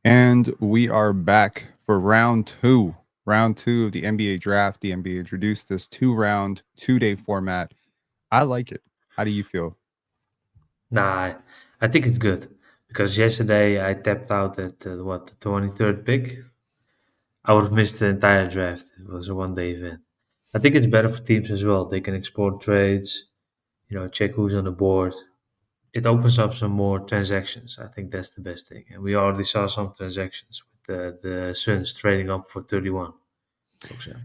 And we are back for round two. Round two of the NBA draft. The NBA introduced this 2-round, 2-day format. I like it. How do you feel? Nah, I think it's good because yesterday I tapped out at the 23rd pick. I would have missed the entire draft. It was a one-day event. I think it's better for teams as well. They can explore trades, check who's on the board. It opens up some more transactions. I think that's the best thing. And we already saw some transactions with the Suns trading up for 31, for example.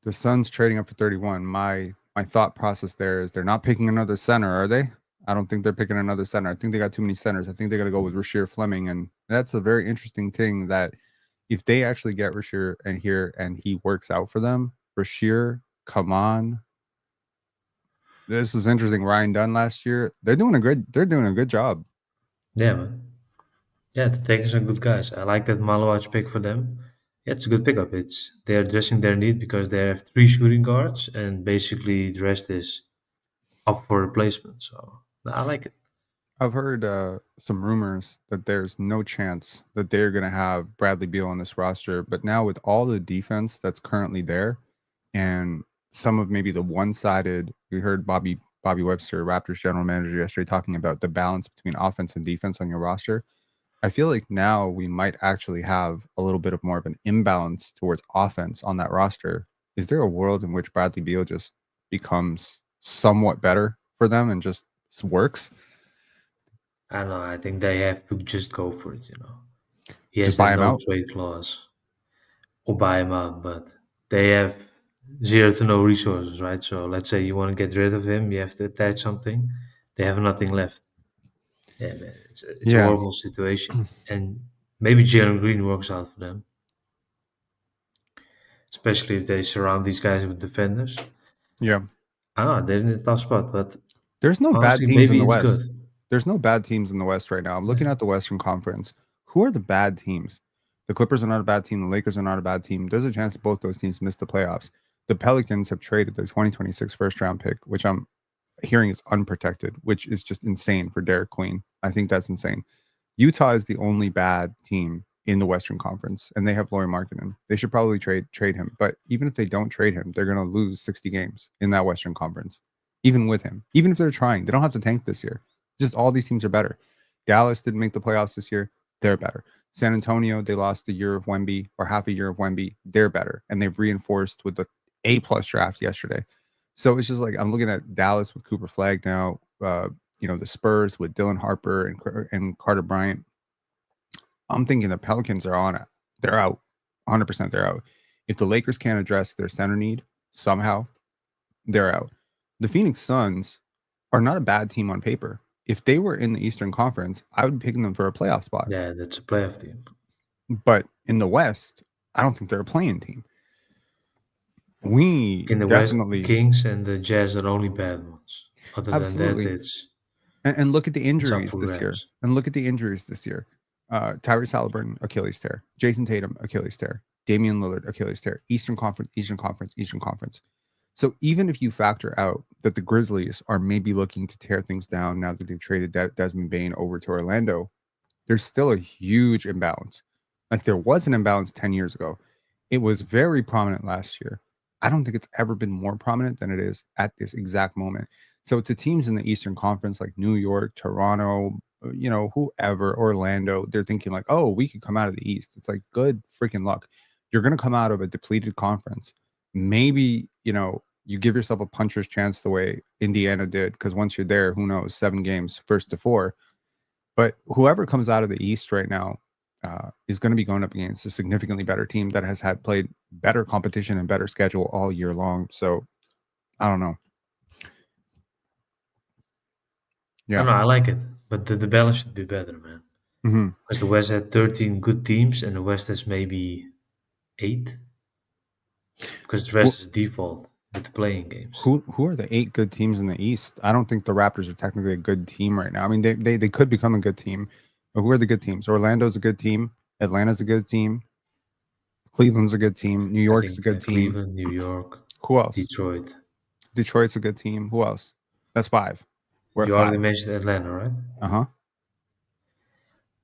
The Suns trading up for 31. My thought process there is they're not picking another center, are they? I don't think they're picking another center. I think they got too many centers. I think they got to go with Rasheer Fleming, and that's a very interesting thing that if they actually get Rasheer and here and he works out for them, Rasheer, come on. This is interesting. Ryan Dunn last year, they're doing a good job. Yeah, man. Yeah, the Takers are good guys. I like that Malowaj pick for them. Yeah, it's a good pickup. It's they're addressing their need because they have three shooting guards and basically the rest is up for replacement. So I like it. I've heard some rumors that there's no chance that they're going to have Bradley Beal on this roster. But now, with all the defense that's currently there, and some of maybe the one-sided, we heard Bobby Webster, Raptors general manager, yesterday talking about the balance between offense and defense on your roster. I feel like now we might actually have a little bit of more of an imbalance towards offense on that roster. Is there a world in which Bradley Beal just becomes somewhat better for them and just works? I don't know. I think they have to just go for it. He Just has buy that him no out? trade clause or buy him out, but they have zero to no resources, right? So let's say you want to get rid of him, you have to attach something. They have nothing left. Yeah, man, it's a Yeah. horrible situation, and maybe Jalen Green works out for them, especially if they surround these guys with defenders. Yeah. I don't know, they're in a tough spot, but There's no bad honestly, teams in maybe the it's good. West. There's no bad teams in the West right now. I'm looking Yeah. at the Western Conference. Who are the bad teams? The Clippers are not a bad team. The Lakers are not a bad team. There's a chance that both those teams miss the playoffs. The Pelicans have traded their 2026 first round pick, which I'm hearing is unprotected, which is just insane for Derek Queen. I think that's insane. Utah is the only bad team in the Western Conference, and they have Lauri Markkanen. They should probably trade him. But even if they don't trade him, they're going to lose 60 games in that Western Conference. Even with him, even if they're trying, they don't have to tank this year. Just all these teams are better. Dallas didn't make the playoffs this year. They're better. San Antonio, they lost a year of Wemby or half a year of Wemby. They're better, and they've reinforced with the A+ draft yesterday. So it's just like I'm looking at Dallas with Cooper Flagg now. The Spurs with Dylan Harper and Carter Bryant. I'm thinking the Pelicans are on it. They're out. 100% they're out. If the Lakers can't address their center need somehow, they're out. The Phoenix Suns are not a bad team on paper. If they were in the Eastern Conference, I would pick them for a playoff spot. Yeah, that's a playoff team. But in the West, I don't think they're a playing team. We In the West, the definitely, Kings and the Jazz are the only bad ones. Other than that, absolutely. it's And look at the it's up injuries for this year. grabs. Tyrese Halliburton, Achilles tear. Jason Tatum, Achilles tear. Damian Lillard, Achilles tear. Eastern Conference, Eastern Conference, Eastern Conference. So even if you factor out that the Grizzlies are maybe looking to tear things down now that they've traded Desmond Bane over to Orlando, there's still a huge imbalance. Like there was an imbalance 10 years ago. It was very prominent last year. I don't think it's ever been more prominent than it is at this exact moment. So to teams in the Eastern Conference like New York, Toronto, whoever, Orlando, they're thinking like, oh, we could come out of the East. It's like good freaking luck. You're going to come out of a depleted conference. Maybe, you give yourself a puncher's chance the way Indiana did, because once you're there, who knows, 7 games, first to 4. But whoever comes out of the East right now is going to be going up against a significantly better team that has had played better competition and better schedule all year long. So I don't know. I don't Yeah. know, I like it, but the balance should be better, man. hmm Because the West had 13 good teams and the West has maybe 8. Because the Who, rest is default with the playing games. who are the 8 good teams in the East? I don't think the Raptors are technically a good team right now. I mean, they could become a good team, but who are the good teams? Orlando's a good team. Atlanta's a good team. Cleveland's a good team. New I York's a think good team. Cleveland, New York, Who else? Detroit. Detroit's a good team. Who else? That's 5. We're at You already 5. mentioned Atlanta, right? Uh huh.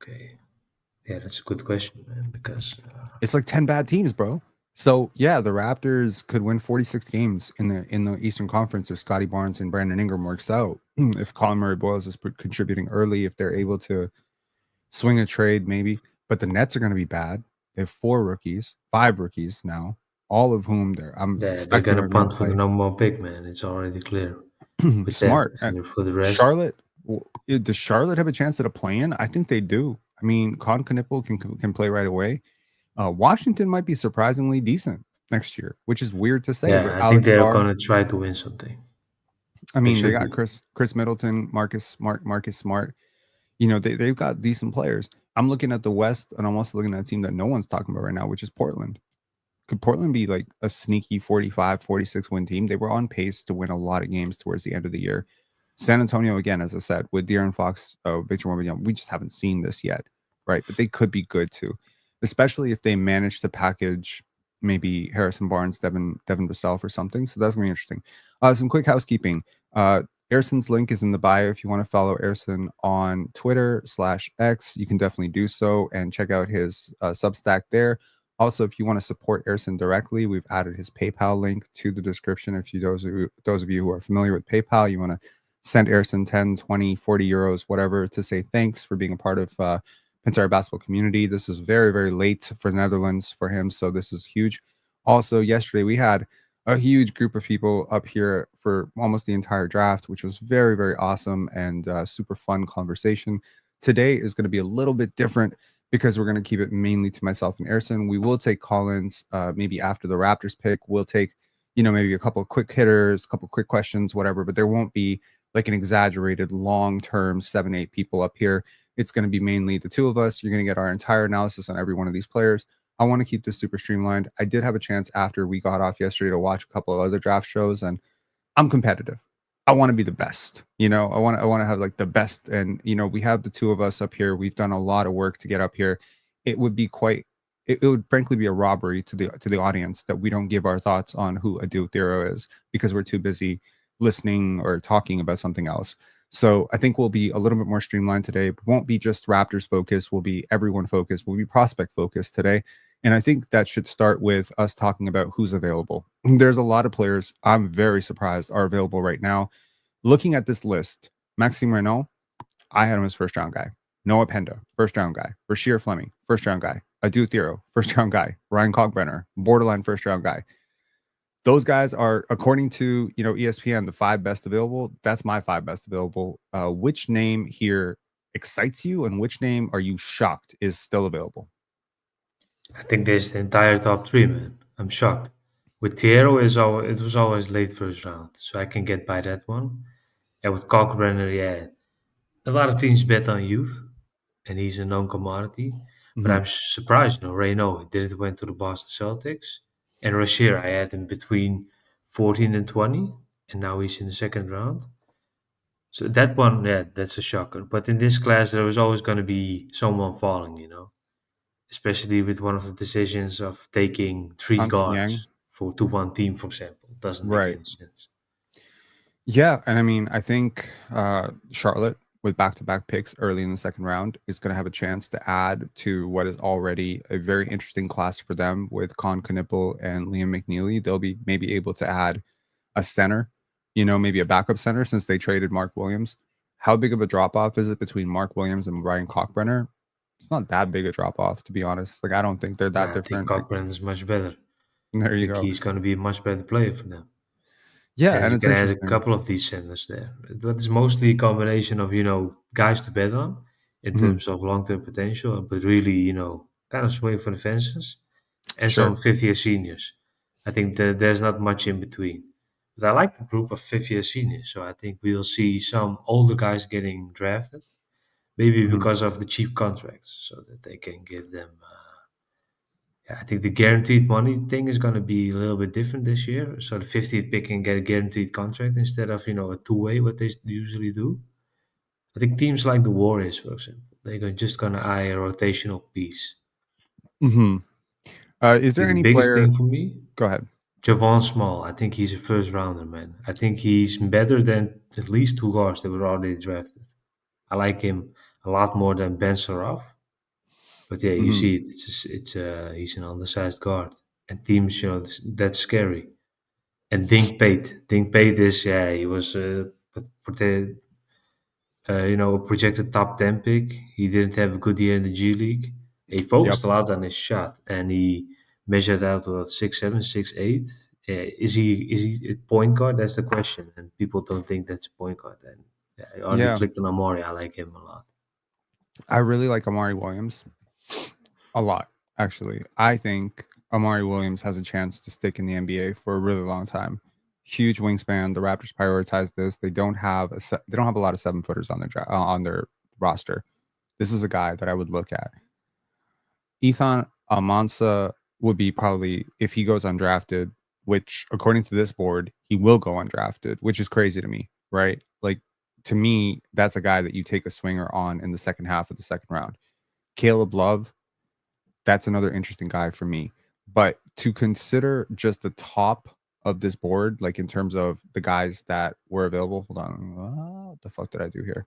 Okay. Yeah, that's a good question, man. Because It's like 10 bad teams, bro. So yeah, the Raptors could win 46 games in the Eastern Conference if Scotty Barnes and Brandon Ingram works out. If Colin Murray Boyles is contributing early, if they're able to swing a trade, maybe. But the Nets are going to be bad. They have five rookies now, all of whom I'm they're expecting gonna are going punt to for the play. number one pick, man. It's already clear with that. Smart. And And for the rest, Charlotte, does Charlotte have a chance at a play-in? I think they do. I mean, Con Knipple can play right away. Washington might be surprisingly decent next year, which is weird to say. But yeah, I think Alex they're Starr, gonna try to win something. I They mean, they should got be. Chris Middleton, Marcus Smart. You know, they've got decent players. I'm looking at the West, and I'm also looking at a team that no one's talking about right now, which is Portland. Could Portland be like a sneaky 45, 46 win team? They were on pace to win a lot of games towards the end of the year. San Antonio, again, as I said, with De'Aaron Fox, Victor Wembanyama, we just haven't seen this yet, right? But they could be good too, especially if they manage to package maybe Harrison Barnes, Devin Vassell or something. So that's going to be interesting. Some quick housekeeping. Ersin's link is in the bio. If you want to follow Ersin on Twitter/X, you can definitely do so and check out his Substack there. Also, if you want to support Ersin directly, we've added his PayPal link to the description. If you those of you who are familiar with PayPal, you want to send Ersin 10, 20, 40 euros, whatever, to say thanks for being a part of PENSARE Basketball community. This is very, very late for Netherlands for him, so this is huge. Also, yesterday we had a huge group of people up here for almost the entire draft, which was very, very awesome and super fun conversation. Today is going to be a little bit different because we're going to keep it mainly to myself and Ersin. We will take Collins maybe after the Raptors pick. We'll take, maybe a couple of quick hitters, a couple of quick questions, whatever, but there won't be like an exaggerated long-term 7-8 people up here. It's going to be mainly the two of us. You're going to get our entire analysis on every one of these players. I want to keep this super streamlined. I did have a chance after we got off yesterday to watch a couple of other draft shows, and I'm competitive. I want to be the best. I want to have like the best. And we have the two of us up here. We've done a lot of work to get up here. It would be it would frankly be a robbery to the audience that we don't give our thoughts on who Adou Thiero is because we're too busy listening or talking about something else. So I think we'll be a little bit more streamlined today. It won't be just Raptors focused. We'll be everyone focused. We'll be prospect focused today. And I think that should start with us talking about who's available. There's a lot of players I'm very surprised are available right now. Looking at this list, Maxime Raynaud, I had him as first round guy. Noah Penda, first round guy. Rasheer Fleming, first round guy. Adou Thiero, first round guy. Ryan Cogrenner, borderline first round guy. Those guys are, according to ESPN, the 5 best available. That's my 5 best available. Which name here excites you, and which name are you shocked is still available? I think there's the entire top three, man. I'm shocked. With Thiero, it was always late first round, so I can get by that one. And with Cogrenner, yeah, a lot of teams bet on youth, and he's a known commodity. But Mhm. I'm surprised, Raynaud didn't went to the Boston Celtics. And Rashier, I had him between 14 and 20, and now he's in the second round. So that one, yeah, that's a shocker. But in this class, there was always going to be someone falling, especially with one of the decisions of taking three Hansen Yang, guards to one team, for example. Doesn't make right? any sense. Yeah, and I mean, I think Charlotte with back-to-back picks early in the second round is going to have a chance to add to what is already a very interesting class for them with Con Knipple and Liam McNeely. They'll be maybe able to add a center, maybe a backup center since they traded Mark Williams. How big of a drop off is it between Mark Williams and Ryan Cockbrenner? It's not that big a drop off, to be honest. Like, I don't think they're that I think different. Like, Cogrenner is much better. there I you think go. he's going to be a much better player for them. Yeah, And and you it's can add a interesting. couple of these centers there. That is mostly a combination of, guys to bet on in Mhm. terms of long-term potential, but really, kind of swing for the fences and some Sure. fifth-year seniors. I think that there's not much in between. But I like the group of fifth-year seniors, so I think we'll see some older guys getting drafted, maybe Mhm. because of the cheap contracts, so that they can give them. Yeah, I think the guaranteed money thing is going to be a little bit different this year. So the 50th pick can get a guaranteed contract instead of a two-way what they usually do. I think teams like the Warriors, for example, just going to eye a rotational piece. Mhm. Is I there think the any biggest player? thing for me, Go ahead. Javon Small. I think he's a first rounder, man. I think he's better than at least two guards that were already drafted. I like him a lot more than Ben Saraf. But yeah, you Hmm. see it. He's an undersized guard, and teams, that's scary. And Dink Pate is, yeah, he was a projected top 10 pick. He didn't have a good year in the G League. He Yep. focused a lot on his shot, and he measured out what 6'7", 6'8". Is he a point guard? That's the question, and people don't think that's a point guard. And yeah, I already Yeah. clicked on Amari. I like him a lot. I really like Amari Williams a lot, actually. I think Amari Williams has a chance to stick in the NBA for a really long time. Huge wingspan. The Raptors prioritize this. They don't have a lot of 7-footers on their roster. This is a guy that I would look at. Ethan Amansa would be probably, if he goes undrafted, which according to this board, he will go undrafted, which is crazy to me, right? Like, to me, that's a guy that you take a swinger on in the second half of the second round. Caleb Love, that's another interesting guy for me. But to consider just the top of this board, like in terms of the guys that were available, hold on, what the fuck did I do here?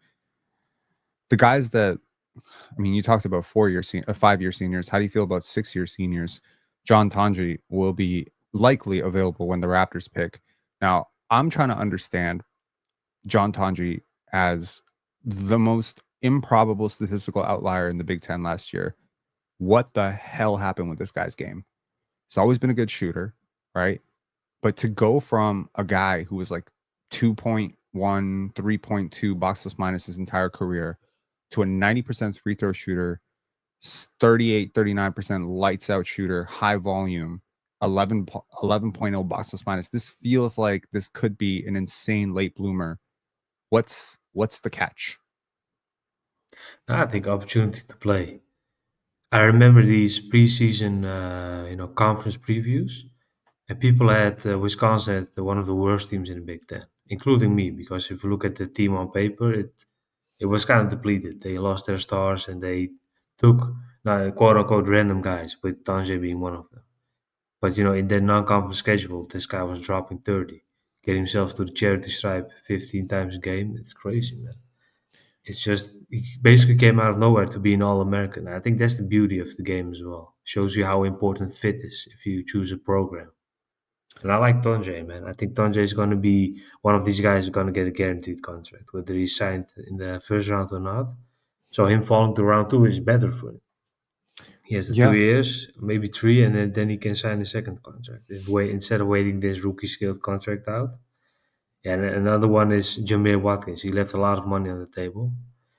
The guys that, I mean, you talked about 5-year seniors. How do you feel about 6-year seniors? John Tandre will be likely available when the Raptors pick. Now, I'm trying to understand John Tandre as the most improbable statistical outlier in the Big Ten last year. What the hell happened with this guy's game? He's always been a good shooter, right? But to go from a guy who was like 2.1, 3.2 box plus minus his entire career to a 90% free throw shooter, 38, 39% lights out shooter, high volume, 11.0 box plus minus. This feels like this could be an insane late bloomer. What's the catch? I think opportunity to play. I remember these preseason, conference previews, and people had Wisconsin at one of the worst teams in the Big Ten, including me. Because if you look at the team on paper, it was kind of depleted. They lost their stars and they took quote unquote random guys, with Tanje being one of them. But in their non-conference schedule, this guy was dropping 30, get himself to the charity stripe 15 times a game. It's crazy, man. It's just he basically came out of nowhere to be an All-American. I think that's the beauty of the game as well. Shows you how important fit is if you choose a program. And I like Tonje, man. I think Tonje is going to be one of these guys who's going to get a guaranteed contract, whether he's signed in the first round or not. So him falling to round two is better for him. He has the Yeah. 2 years, maybe three, and then he can sign the second contract. Instead of waiting this rookie skilled contract out. Yeah, and another one is Jamir Watkins. He left a lot of money on the table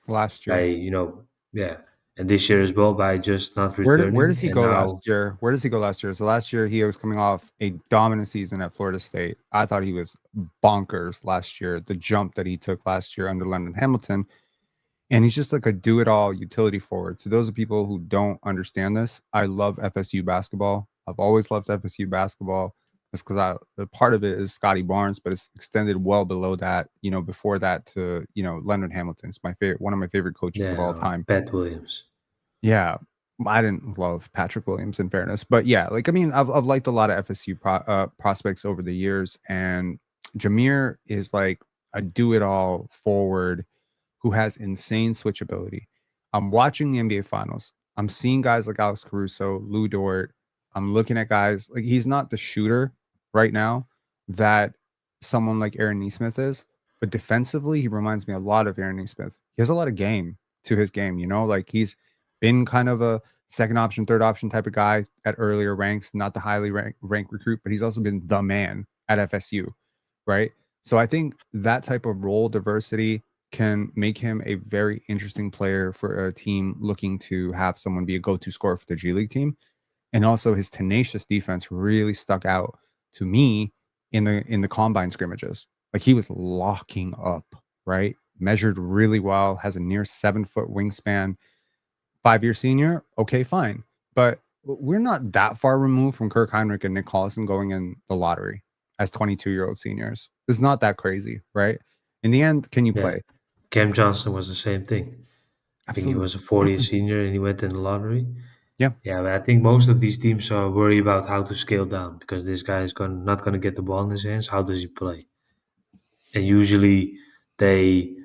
Last by, year. yeah, and this year as well by just not Where returning. does he And go now, last year? Where does he go last year? So last year he was coming off a dominant season at Florida State. I thought he was bonkers last year. The jump that he took last year under London Hamilton, and he's just like a do-it-all utility forward. To those of people who don't understand this, I love FSU basketball. I've always loved FSU basketball. It's because part of it is Scotty Barnes, but it's extended well below that. Before that to Leonard Hamilton. It's my favorite, one of my favorite coaches of all yeah, time. Pat Williams. Yeah, I didn't love Patrick Williams, in fairness, but yeah, like I mean, I've liked a lot of FSU prospects over the years, and Jamir is like a do-it-all forward who has insane switchability. I'm watching the NBA Finals. I'm seeing guys like Alex Caruso, Lou Dort. I'm looking at guys like he's not the shooter right now that someone like Aaron Nesmith is, but defensively, he reminds me a lot of Aaron Nesmith. He has a lot of game to his game, like he's been kind of a second option, third option type of guy at earlier ranks, not the highly ranked recruit, but he's also been the man at FSU, right? So I think that type of role diversity can make him a very interesting player for a team looking to have someone be a go-to scorer for the G League team. And also his tenacious defense really stuck out to me in the combine scrimmages. Like he was locking up, right? Measured really well, has a near 7-foot wingspan. 5-year senior, okay, fine. But we're not that far removed from Kirk Heinrich and Nick Collison going in the lottery as 22-year-old seniors. It's not that crazy, right? In the end, can you Yeah, play? Cam Johnson was the same thing. I think he Absolutely. was a 40 senior and he went in the lottery. Yeah. Yeah, but I think most of these teams are worried about how to scale down because this guy is not going to get the ball in his hands. How does he play? And usually they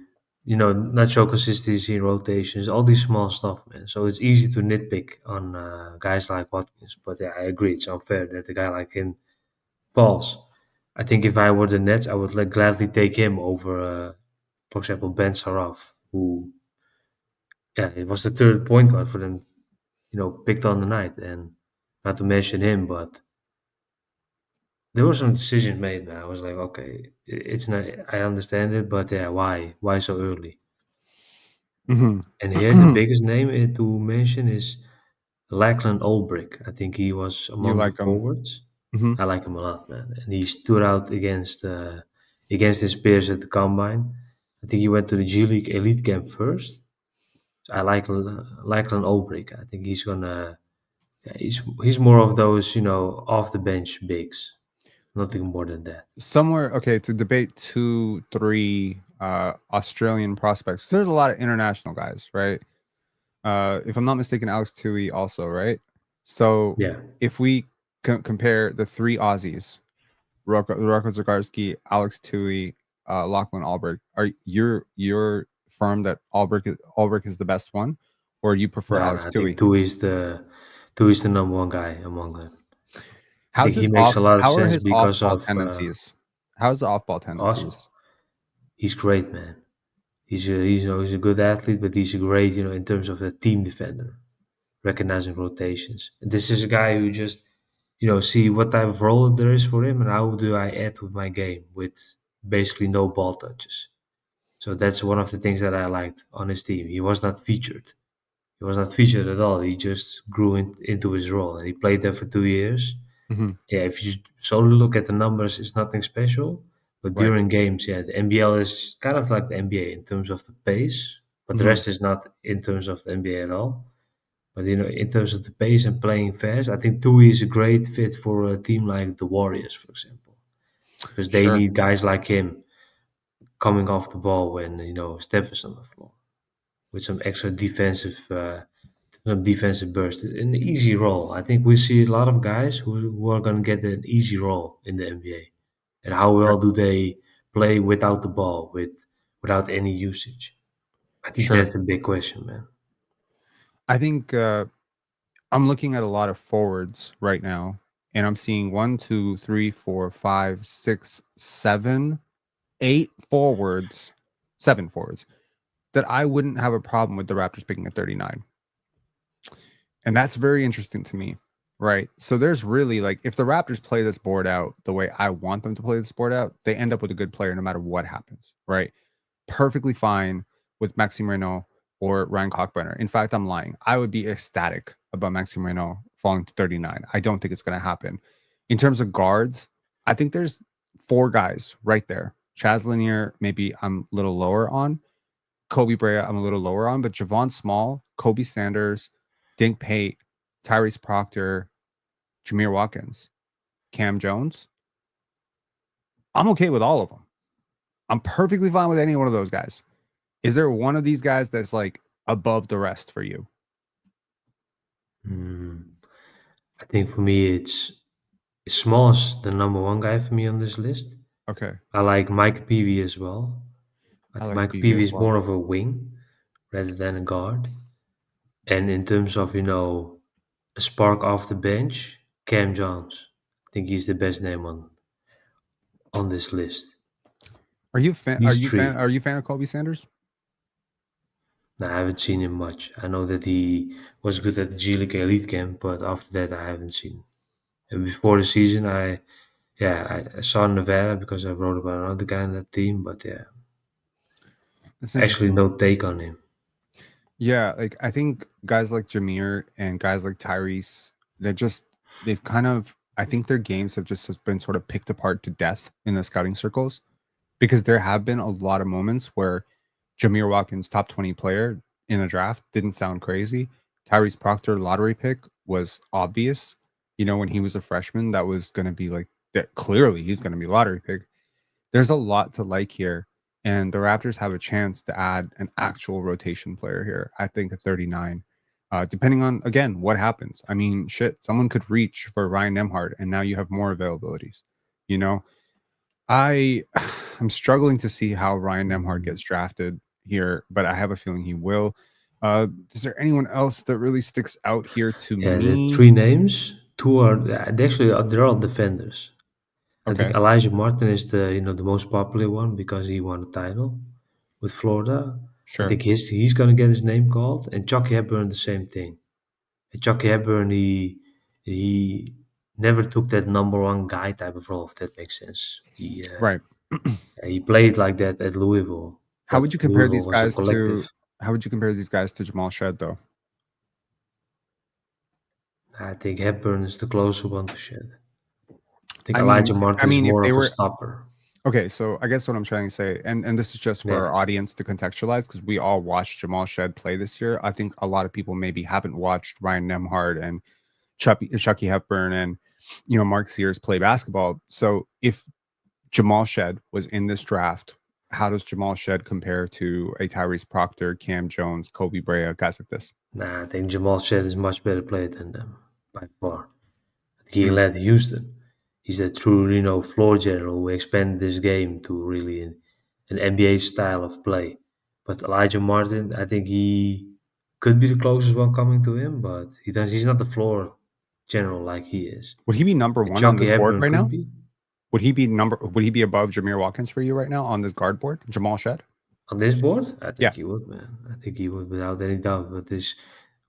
not show consistency in rotations, all these small stuff, man. So it's easy to nitpick on guys like Watkins. But yeah, I agree, it's unfair that a guy like him falls. I think if I were the Nets, I would gladly take him over, for example, Ben Saraf, who, yeah, it was the third point guard for them, picked on the night. And not to mention him, but there were some decisions made, man. I was like, okay, it's not, I understand it, but yeah, why? Why so early? Hmm. And here, the biggest name to mention is Lachlan Olbrich. I think he was You among the like them. forwards. Hmm. I like him a lot, man, and he stood out against his peers at the combine. I think he went to the G League elite camp first. So I like Lachlan Olbrich. I think he's gonna. Yeah, he's more of those off the bench bigs. Nothing more than that. Somewhere, okay, to debate 2, 3 Australian prospects. There's a lot of international guys, right? If I'm not mistaken, Alex Tui also, right? So Yeah, if we compare the 3 Aussies, Roco Zakarski, Alex Tui, Lachlan Albrecht, are you're firm that Albrecht is the best one, or you prefer nah, Alex nah, I think Tui? Two is the number one guy among them. I think How's he his makes off? a lot of How are sense his because off-ball of tendencies? How's the off-ball awesome. tendencies? He's great, man. He's a good athlete, but he's a great in terms of a team defender, recognizing rotations. And this is a guy who just see what type of role there is for him and how do I add with my game with basically no ball touches. So that's one of the things that I liked on his team. He was not featured. He was not featured at all. He just grew into his role and he played there for 2 years. Hmm. Yeah, if you solely look at the numbers, it's nothing special. But Right. during games, yeah, the NBL is kind of like the NBA in terms of the pace, but the Hmm. rest is not in terms of the NBA at all. But in terms of the pace and playing fast, I think Tui is a great fit for a team like the Warriors, for example, because they Sure. need guys like him coming off the ball when Steph is on the floor with some extra defensive burst, an easy role. I think we see a lot of guys who are going to get an easy role in the NBA. And how Sure. well do they play without the ball, without any usage? I think Sure. that's the big question, man. I think I'm looking at a lot of forwards right now, and I'm seeing 1, 2, 3, 4, 5, 6, 7, 8 forwards, 7 forwards that I wouldn't have a problem with the Raptors picking at 39. And that's very interesting to me, right? So there's really like, if the Raptors play this board out the way I want them to play this board out, they end up with a good player no matter what happens, right? Perfectly fine with Maxime Raynaud or Ryan Cockbrenner. In fact, I'm lying. I would be ecstatic about Maxime Raynaud falling to 39. I don't think it's going to happen. In terms of guards, I think there's 4 guys right there. Chaz Lanier, maybe I'm a little lower on. Kobe Brea, I'm a little lower on, but Javon Small, Kobe Sanders, Dink Pate, Tyrese Proctor, Jamir Watkins, Cam Jones. I'm okay with all of them. I'm perfectly fine with any one of those guys. Is there one of these guys that's like above the rest for you? Hmm. I think for me, it's Small is the number one guy for me on this list. Okay. I like Mike Peavy as well. I I think like Mike PV Peavy as is well. more of a wing rather than a guard. And in terms of, a spark off the bench, Cam Jones. I think he's the best name on this list. Are you fan? Are These you fan? three. Are you fan of Kobe Sanders? Now, I haven't seen him much. I know that he was good at the G League Elite Camp, but after that, I haven't seen. And before the season, I saw Nevada because I wrote about another guy on that team, but yeah, It's actually interesting. no take on him. Yeah, like I think guys like Jamir and guys like Tyrese, they've kind of, I think their games have just been sort of picked apart to death in the scouting circles, because there have been a lot of moments where Jamir Watkins, top 20 player in the draft, didn't sound crazy. Tyrese Proctor, lottery pick, was obvious. When he was a freshman, that was going to be like that. Clearly, he's going to be lottery pick. There's a lot to like here, and the Raptors have a chance to add an actual rotation player here. I think at 39, depending on again what happens. I mean, shit, someone could reach for Ryan Nemhard, and now you have more availabilities. You know, I I'm struggling to see how Ryan Nemhard Mm, gets drafted. here, but I have a feeling he will. Is there anyone else that really sticks out here to Yeah, there's me? 3 names. 2 are they're all defenders. I think Okay, Elijah Martin is the most popular one because he won a title with Florida. I sure. think he's gonna get his name called, and Chucky Hepburn the same thing. And Chucky Hepburn he never took that number one guy type of role, if that makes sense. Right. He played like that at Louisville, How would but you compare Louisville these was a guys to collective. Jamal Shed though? I think Hepburn is the closer one to Shed. I think I mean, Elijah I Martin is mean, if more they of a were stopper. okay, so I guess what I'm trying to say, and this is just for Yeah. our audience to contextualize, because we all watched Jamal Shed play this year. I think a lot of people maybe haven't watched Ryan Nemhard and Chucky Hepburn and Mark Sears play basketball. So if Jamal Shed was in this draft, how does Jamal Shed compare to a Tyrese Proctor, Cam Jones, Kobe Brea, guys like this? Nah, I think Jamal Shed is much better player than them by far. He Mm, led Houston. He's a true, floor general who expanded this game to really an NBA style of play. But Elijah Martin, I think he could be the closest one coming to him, but he's not the floor general like he is. Would he be number And one on Chucky this board Hepburn right could now? be. Would he be above Jamir Watkins for you right now on this guard board? Jamal Shed? On this board, I Yeah. think he would, man. I think he would without any doubt. But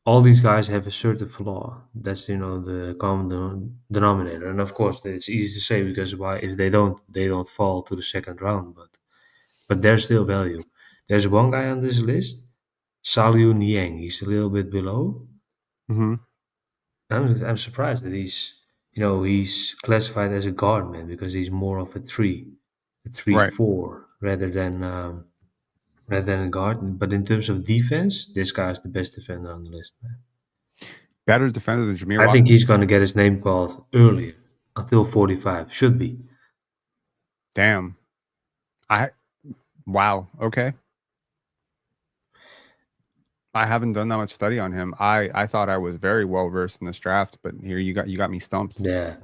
all these guys have a certain flaw. That's the common denominator. And of course, it's easy to say because why if they don't fall to the second round. But there's still value. There's one guy on this list, Saliu Niang. He's a little bit below. Hmm. I'm surprised that he's classified as a guard man because he's more of a three Right. four rather than a guard. But in terms of defense, this guy's the best defender on the list, man. Better defender than Jamir I think Watkins? he's going to get his name called earlier, until 45. Should be. Damn. I Wow. Okay. I haven't done that much study on him. I thought I was very well versed in this draft, but here you got me stumped. Yeah.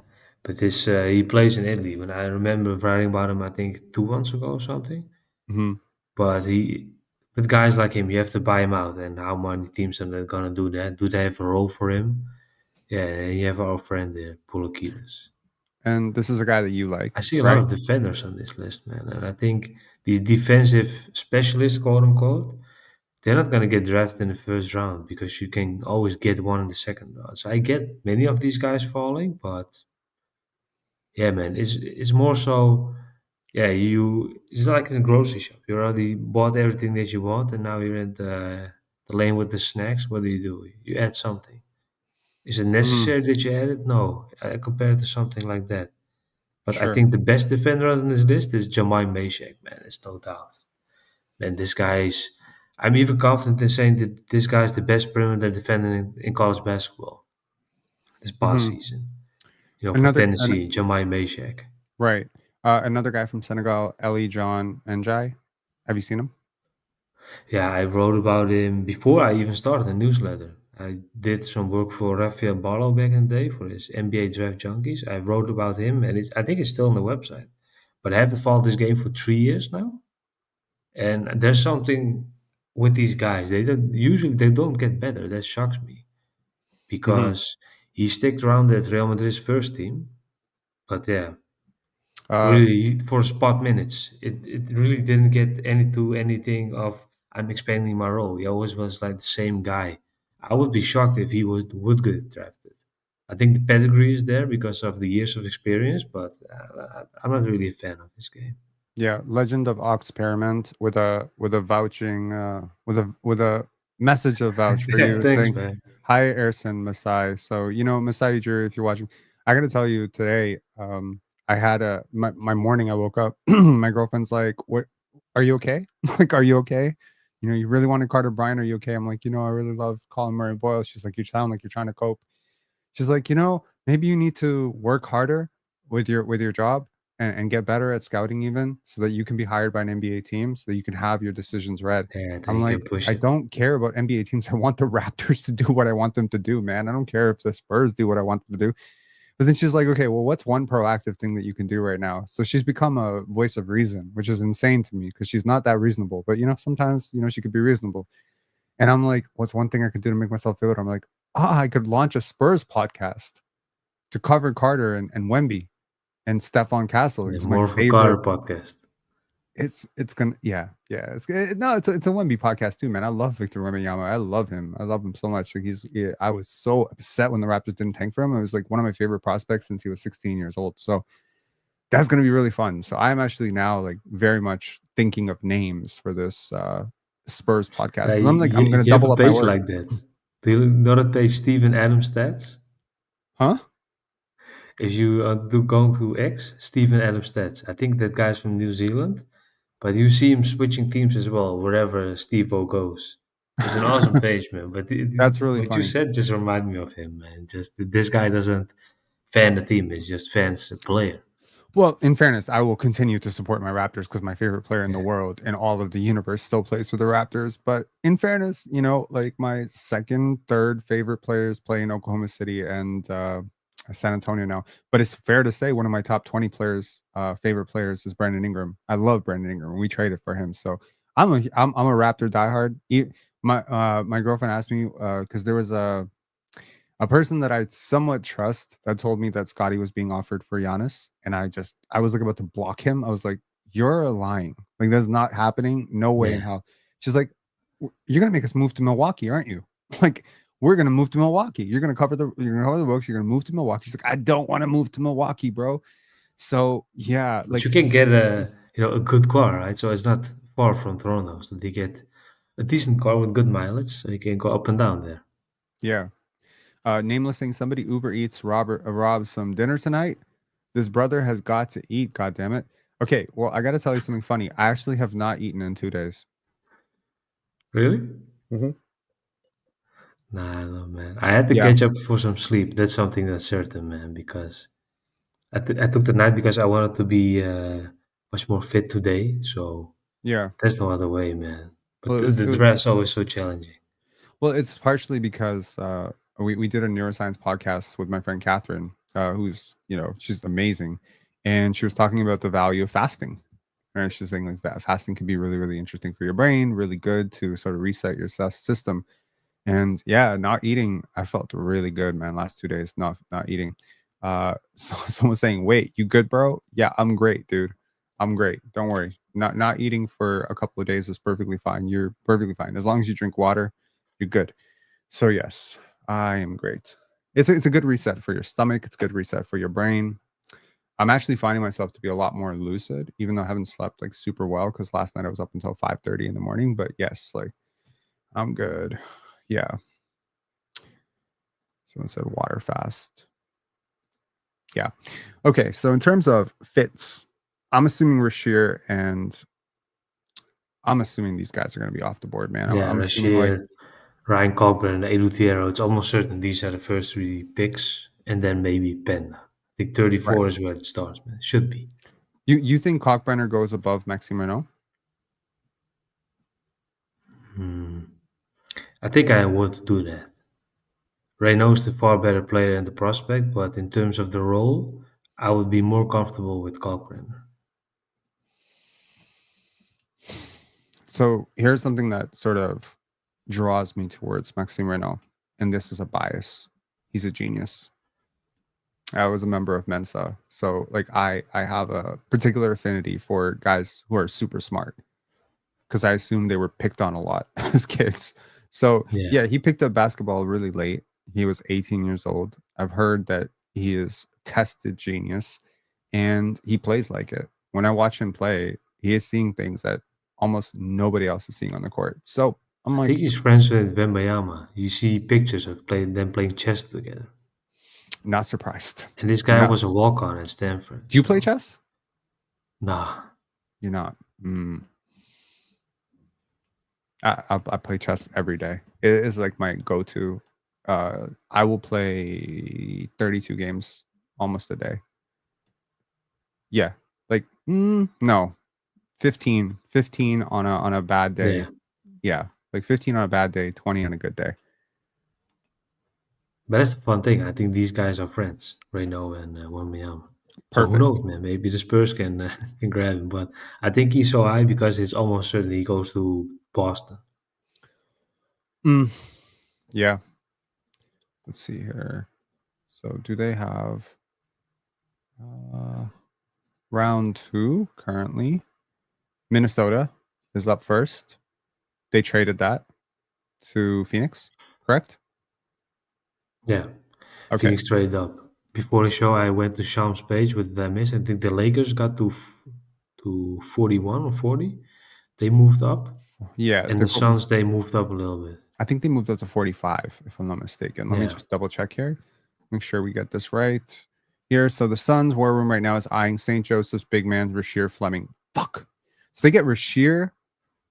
But he plays in Italy. When I remember writing about him, I think 2 months ago or something. Hmm. But with guys like him, you have to buy him out. And how many teams are they going to do that? Do they have a role for him? Yeah, you have our friend there, Pulakidis. And this is a guy that you I like, see a lot right? of defenders on this list, man. And I think these defensive specialists, quote unquote, they're not going to get drafted in the first round because you can always get one in the second round. So I get many of these guys falling, but yeah, man, it's more so. Yeah, it's like in a grocery shop. You already bought everything that you want, and now you're at the lane with the snacks. What do? You add something. Is it Hmm. necessary that you add it? No, compared to something like that. But I Sure. think the best defender on this list is Jamai Mayshak, man. It's no doubt. And this guy's, I'm even confident in saying that this guy's the best perimeter defender in college basketball this past Hmm. season. For Another an, Tennessee, Jamai Mayshak. right. Another guy from Senegal, Eli John Njai. Have you seen him? Yeah, I wrote about him before I even started a newsletter. I did some work for Rafael Barlow back in the day for his NBA Draft Junkies. I wrote about him, and I think it's still on the website. But I haven't followed this game for 3 years now. And there's something with these guys. They don't get better. That shocks me Hmm. because he sticked around at Real Madrid's first team. But yeah, Uh, really for spot minutes, it really didn't get anything of I'm expanding my role. He always was like the same guy. I would be shocked if he would get drafted. I think the pedigree is there because of the years of experience, but I'm not really a fan of his game. yeah, Legend of Experiment with a vouching with a message of vouch for Yeah, you thanks, saying, man. "Hi, Ersin Masai." So Masai Jury, if you're watching, I gotta tell you today, I had my morning. I woke up, my girlfriend's like, "What? Are you okay? Like, are you okay? You really wanted Carter Bryant? Are you okay?" I'm like, I really love Colin Murray Boyle. She's like, "You sound like you're trying to cope." She's like, maybe you need to work harder with your job and get better at scouting even so that you can be hired by an NBA team so that you can have your decisions read. Yeah, then I'm you can like, push I it. don't care about NBA teams. I want the Raptors to do what I want them to do, man. I don't care if the Spurs do what I want them to do. But then she's like, okay, well, what's one proactive thing that you can do right now? So she's become a voice of reason, which is insane to me because she's not that reasonable. But sometimes she could be reasonable. And I'm like, what's one thing I could do to make myself feel better? I'm like, I could launch a Spurs podcast to cover Carter and Wemby and Stephon Castle. Yeah, He's my more of a favorite. Carter podcast. It's gonna it's a Wemby podcast too, man. I love Victor Wembanyama. I love him so much. Like I was so upset when the Raptors didn't tank for him. It was like one of my favorite prospects since he was 16 years old. So that's gonna be really fun. So I'm actually now like very much thinking of names for this Spurs podcast. And I'm like, I'm gonna You have double a up my page work. like that. Do you know that page Steven Adams Stats? Huh? If you do going to X, Steven Adams Stats. I think that guy's from New Zealand, but you see him switching teams as well wherever Steve-O goes. It's an awesome page, man. But That's really what you funny. said just reminded me of him, man. Just this guy doesn't fan the team; it's just fans a player. Well, in fairness, I will continue to support my Raptors because my favorite player in the Yeah. world and all of the universe still plays for the Raptors. But in fairness, like my second, third favorite players play in Oklahoma City and San Antonio now. But it's fair to say one of my top 20 players, favorite players, is Brandon Ingram. I love Brandon Ingram. We traded for him, so I'm a Raptor diehard. My girlfriend asked me because there was a person that I somewhat trust that told me that Scotty was being offered for Giannis, and I was like about to block him. I was like, "You're lying! Like that's not happening. No way in Yeah. hell." She's like, "You're gonna make us move to Milwaukee, aren't you?" Like, we're gonna move to Milwaukee. You're gonna cover the books. You're gonna move to Milwaukee. She's like, "I don't want to move to Milwaukee, bro." So yeah, But you like can get a good car, right? So it's not far from Toronto, so they get a decent car with good mileage, so you can go up and down there. yeah. Nameless saying somebody Uber Eats Rob some dinner tonight. This brother has got to eat. God damn it. Okay, well I got to tell you something funny. I actually have not eaten in 2 days. Really? Mhm. Nah, no, man. I had to Yeah, catch up for some sleep. That's something that's certain, man. Because I took the night because I wanted to be much more fit today. So yeah. there's no other way, man. But Well, the draft's always so challenging. it's partially because we did a neuroscience podcast with my friend Catherine, who's she's amazing, and she was talking about the value of fasting. Right, she's saying like that fasting can be really really interesting for your brain, really good to sort of reset your system. And yeah, not eating, I felt really good, man. Last 2 days, not eating. So someone saying, "Wait, you good, bro?" Yeah, I'm great, dude. I'm great. Don't worry. Not eating for a couple of days is perfectly fine. You're perfectly fine as long as you drink water. You're good. So yes, I am great. It's a good reset for your stomach. It's a good reset for your brain. I'm actually finding myself to be a lot more lucid, even though I haven't slept like super well because last night I was up until 5:30 in the morning. But yes, like I'm good. Yeah. Someone said water fast. Yeah. Okay. So in terms of fits, I'm assuming Rashier and I'm assuming these guys are going to be off the board, man. Yeah, I'm assuming like, Rasheer, Ryan Cochran, and Adou Thiero. It's almost certain these are the first three picks, and then maybe Penn. I think right. 34 is where it starts, man. Should be. You think Cockbrenner goes above Maxime Raynaud? Hmm. I think I would do that. Raynaud's the far better player than the prospect, but in terms of the role, I would be more comfortable with Cogrenner. So here's something that sort of draws me towards Maxime Raynaud, and this is a bias. He's a genius. I was a member of Mensa, so like I have a particular affinity for guys who are super smart because I assume they were picked on a lot as kids. So Yeah, yeah, he picked up basketball really late. He was 18 years old. I've heard that he is tested genius, and he plays like it. When I watch him play, he is seeing things that almost nobody else is seeing on the court. So I'm I think like, he's friends with Wembayama. You see pictures of them playing chess together. not surprised. And this guy Not. was a walk-on at Stanford. Do you play So, chess? nah. You're not. I play chess every day. It is like my go-to. I will play 32 games almost a day. Yeah, like no, 15 on a bad day. Yeah. Yeah, like 15 on a bad day, 20 on a good day. But that's the fun thing. I think these guys are friends, Raynaud and Wembanyama. So who Perfect. knows, man? Maybe the Spurs can can grab him. But I think he's so high because it's almost certain he goes to Boston. Mm, yeah. Let's see here. So do they have round 2 currently? Minnesota is up first. They traded that to Phoenix, correct? Yeah, Okay. Phoenix traded up. Before the show, I went to Sham's page. What did I miss? I think the Lakers got to 41 or 40. They moved up, Yeah, and the Suns they moved up a little bit. I think they moved up to 45, if I'm not mistaken. Let me Yeah, just double check here. Make sure we get this right. Here, so the Suns' war room right now is eyeing St. Joseph's big man, Rasheer Fleming. Fuck. So they get Rasheer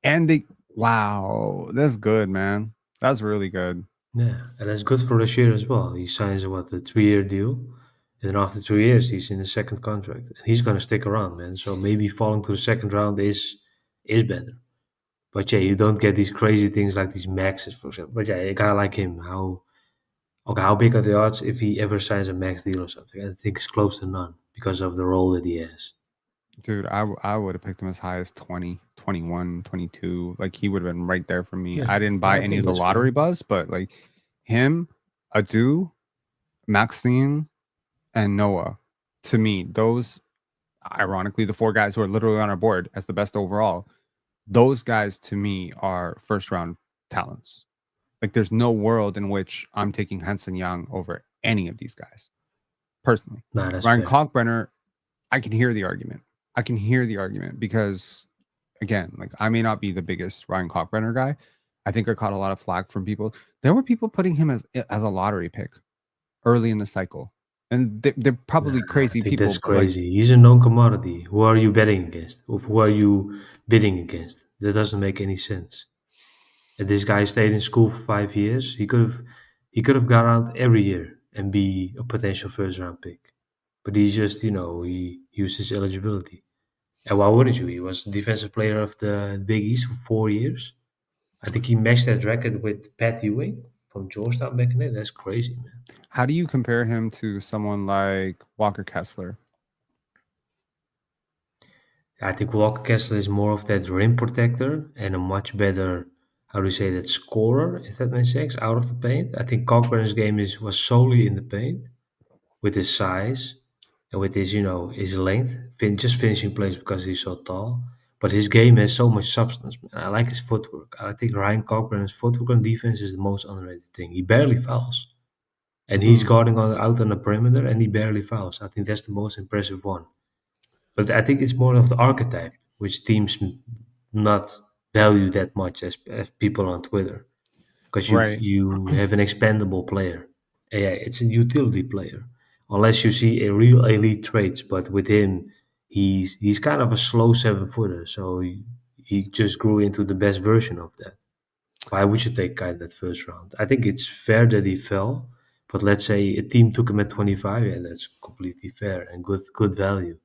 and they, wow, that's good, man. That's really good. yeah, and that's good for Rashier as well. He signs a 3-year deal, and then after 2 years, he's in the second contract, and he's gonna stick around, man. So maybe falling to the second round is better. But yeah, you don't get these crazy things like these maxes, for example. But yeah, a guy like him, how big are the odds if he ever signs a max deal or something? I think it's close to none because of the role that he has. Dude, I would have picked him as high as 20, 21, 22. Like he would have been right there for me. Yeah, I didn't buy I any think of the that's fair. lottery buzz, but like him, Adou, Maxime, and Noah, to me, those ironically, the 4 guys who are literally on our board as the best overall, those guys to me are first round talents. Like there's no world in which I'm taking Henson Young over any of these guys, personally. Nah, that's Ryan fair. Kalkbrenner, I can hear the argument. I can hear the argument because again, like I may not be the biggest Ryan Kalkbrenner guy. I think I caught a lot of flack from people. There were people putting him as a lottery pick early in the cycle. And they're Nah, probably I crazy think that's people, but like, crazy. He's a known commodity. Who are you betting against? Or who are you bidding against? That doesn't make any sense. If this guy stayed in school for 5 years, he could have gone out every year and be a potential first round pick. But he just, he used his eligibility. And why wouldn't you? He was defensive player of the Big East for 4 years. I think he matched that record with Pat Ewing from Georgetown back in the day. That's crazy, man. how do you compare him to someone like Walker Kessler? I think Walker Kessler is more of that rim protector and a much better, how do you say that, scorer, if that makes sense, out of the paint. I think Cogrenner's game was solely in the paint with his size and with his length, just finishing plays because he's so tall. But his game has so much substance. Man. I like his footwork. I think Ryan Cochrane's footwork on defense is the most underrated thing. He barely fouls. And he's Mhm. guarding out on the perimeter and he barely fouls. I think that's the most impressive one. But I think it's more of the archetype, which teams not value that much as people on Twitter, because you Right. you have an expendable player. Yeah, it's a utility player, unless you see a real elite traits. But with him, he's kind of a slow 7 footer, so he just grew into the best version of that. Why would you take guy that first round? I think it's fair that he fell, but let's say a team took him at 25, yeah, that's completely fair and good value.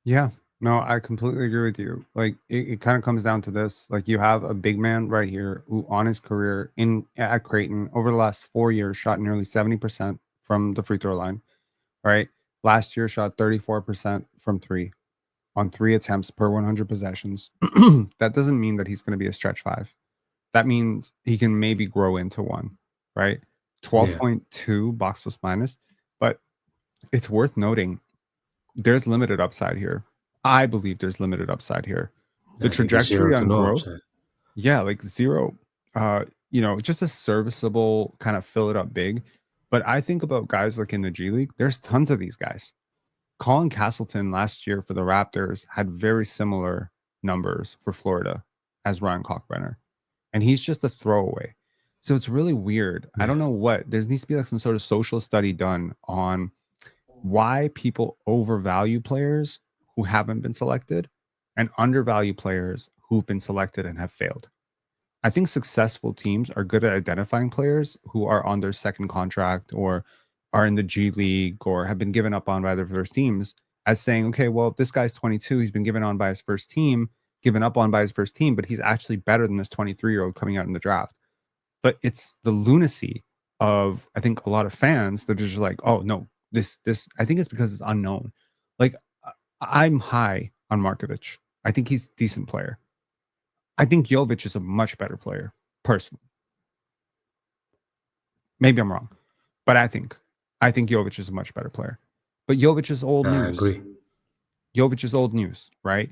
Yeah. No, I completely agree with you. Like it kind of comes down to this. Like you have a big man right here who on his career in at Creighton over the last 4 years shot nearly 70% from the free throw line. Right. Last year shot 34% from three on 3 attempts per 100 possessions. That doesn't mean that he's going to be a stretch 5. That means he can maybe grow into one, right? Yeah. 12.2 box plus minus. But it's worth noting there's limited upside here. I believe there's limited upside here. The I think it's zero trajectory to on no growth, upside. yeah, like 0. Just a serviceable kind of fill it up big. But I think about guys like in the G League, there's tons of these guys. Colin Castleton last year for the Raptors had very similar numbers for Florida as Ryan Kalkbrenner, and he's just a throwaway. So it's really weird. I Yeah. don't know what there needs to be like some sort of social study done on why people overvalue players who haven't been selected and undervalue players who've been selected and have failed. I think successful teams are good at identifying players who are on their second contract or are in the G League or have been given up on by their first teams as saying, okay, well, this guy's 22, he's been given on by his first team, given up on by his first team, but he's actually better than this 23-year-old coming out in the draft. But it's the lunacy of, I think, a lot of fans that are just like, oh no, this I think it's because it's unknown. Like I'm high on Markovic. I think he's a decent player. I think Jovic is a much better player, personally. Maybe I'm wrong, but I think Jovic is a much better player. But Jovic is old I news. agree. Jovic is old news, right?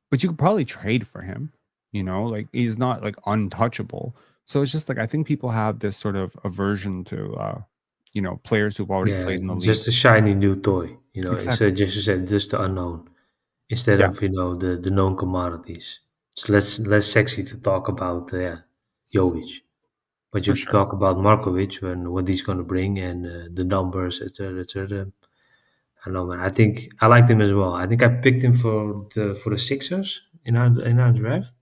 But you could probably trade for him. Like he's not like untouchable. So it's just like I think people have this sort of aversion to players who've already Yeah, played in the league. just a shiny new toy. So Exactly. just you said just the unknown instead Yeah, of the known commodities. It's less sexy to talk about Jovic, but for you sure. talk about Markovic and what he's going to bring and the numbers, etc., etc. I don't know, man. I think I liked him as well. I think I picked him for the Sixers in our draft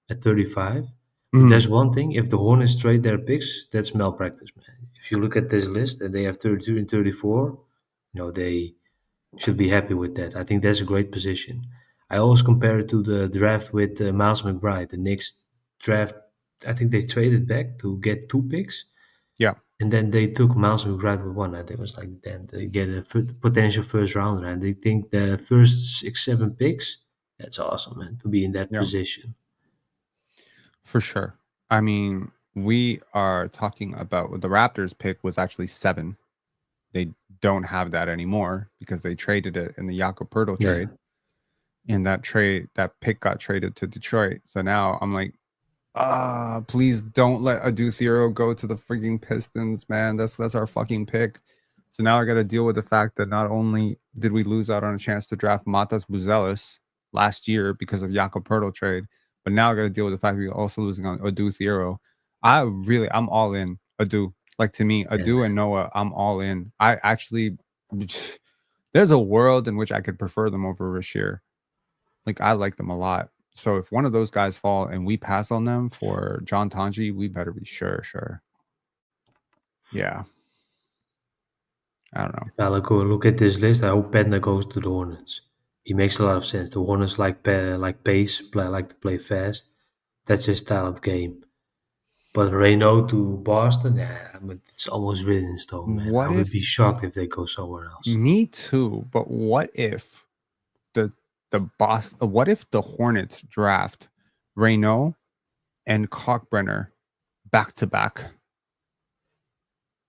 at 35. But Mhm. there's one thing: if the Hornets trade their picks, that's malpractice, man. If you look at this list, and they have 32 and 34, they should be happy with that. I think that's a great position. I always compare it to the draft with Miles McBride. The Knicks draft, I think they traded back to get 2 picks, Yeah, and then they took Miles McBride with one. I think it was like, damn, they get a potential first rounder, and they think the first 6, 7 picks. That's awesome, man, to be in that yeah, position. for sure. I mean, we are talking about the Raptors pick was actually 7. They don't have that anymore because they traded it in the Jakob Poeltl Yeah, trade. And that pick got traded to Detroit. So now I'm like, please don't let Adou Thiero go to the freaking Pistons, man. That's our fucking pick. So now I got to deal with the fact that not only did we lose out on a chance to draft Matas Buzelis last year because of Jakob Poeltl trade, but now I got to deal with the fact we're also losing on Adou Thiero. I'm all in Adou. Like to me, yeah, Adou and Noah, I'm all in. I actually, there's a world in which I could prefer them over Rashier. Like I like them a lot. So if one of those guys fall and we pass on them for John Tandre, we better be sure. Yeah. I don't know. yeah. Look at this list. I hope Pedner goes to the Hornets. He makes a lot of sense. The Hornets like pace, like to play fast. That's his style of game. But Raynaud to Boston, yeah, I mean, it's almost written in stone, man. I What would if be shocked if they go somewhere else. me too, but what if the what if the Hornets draft Raynaud and Cockbrenner back to back?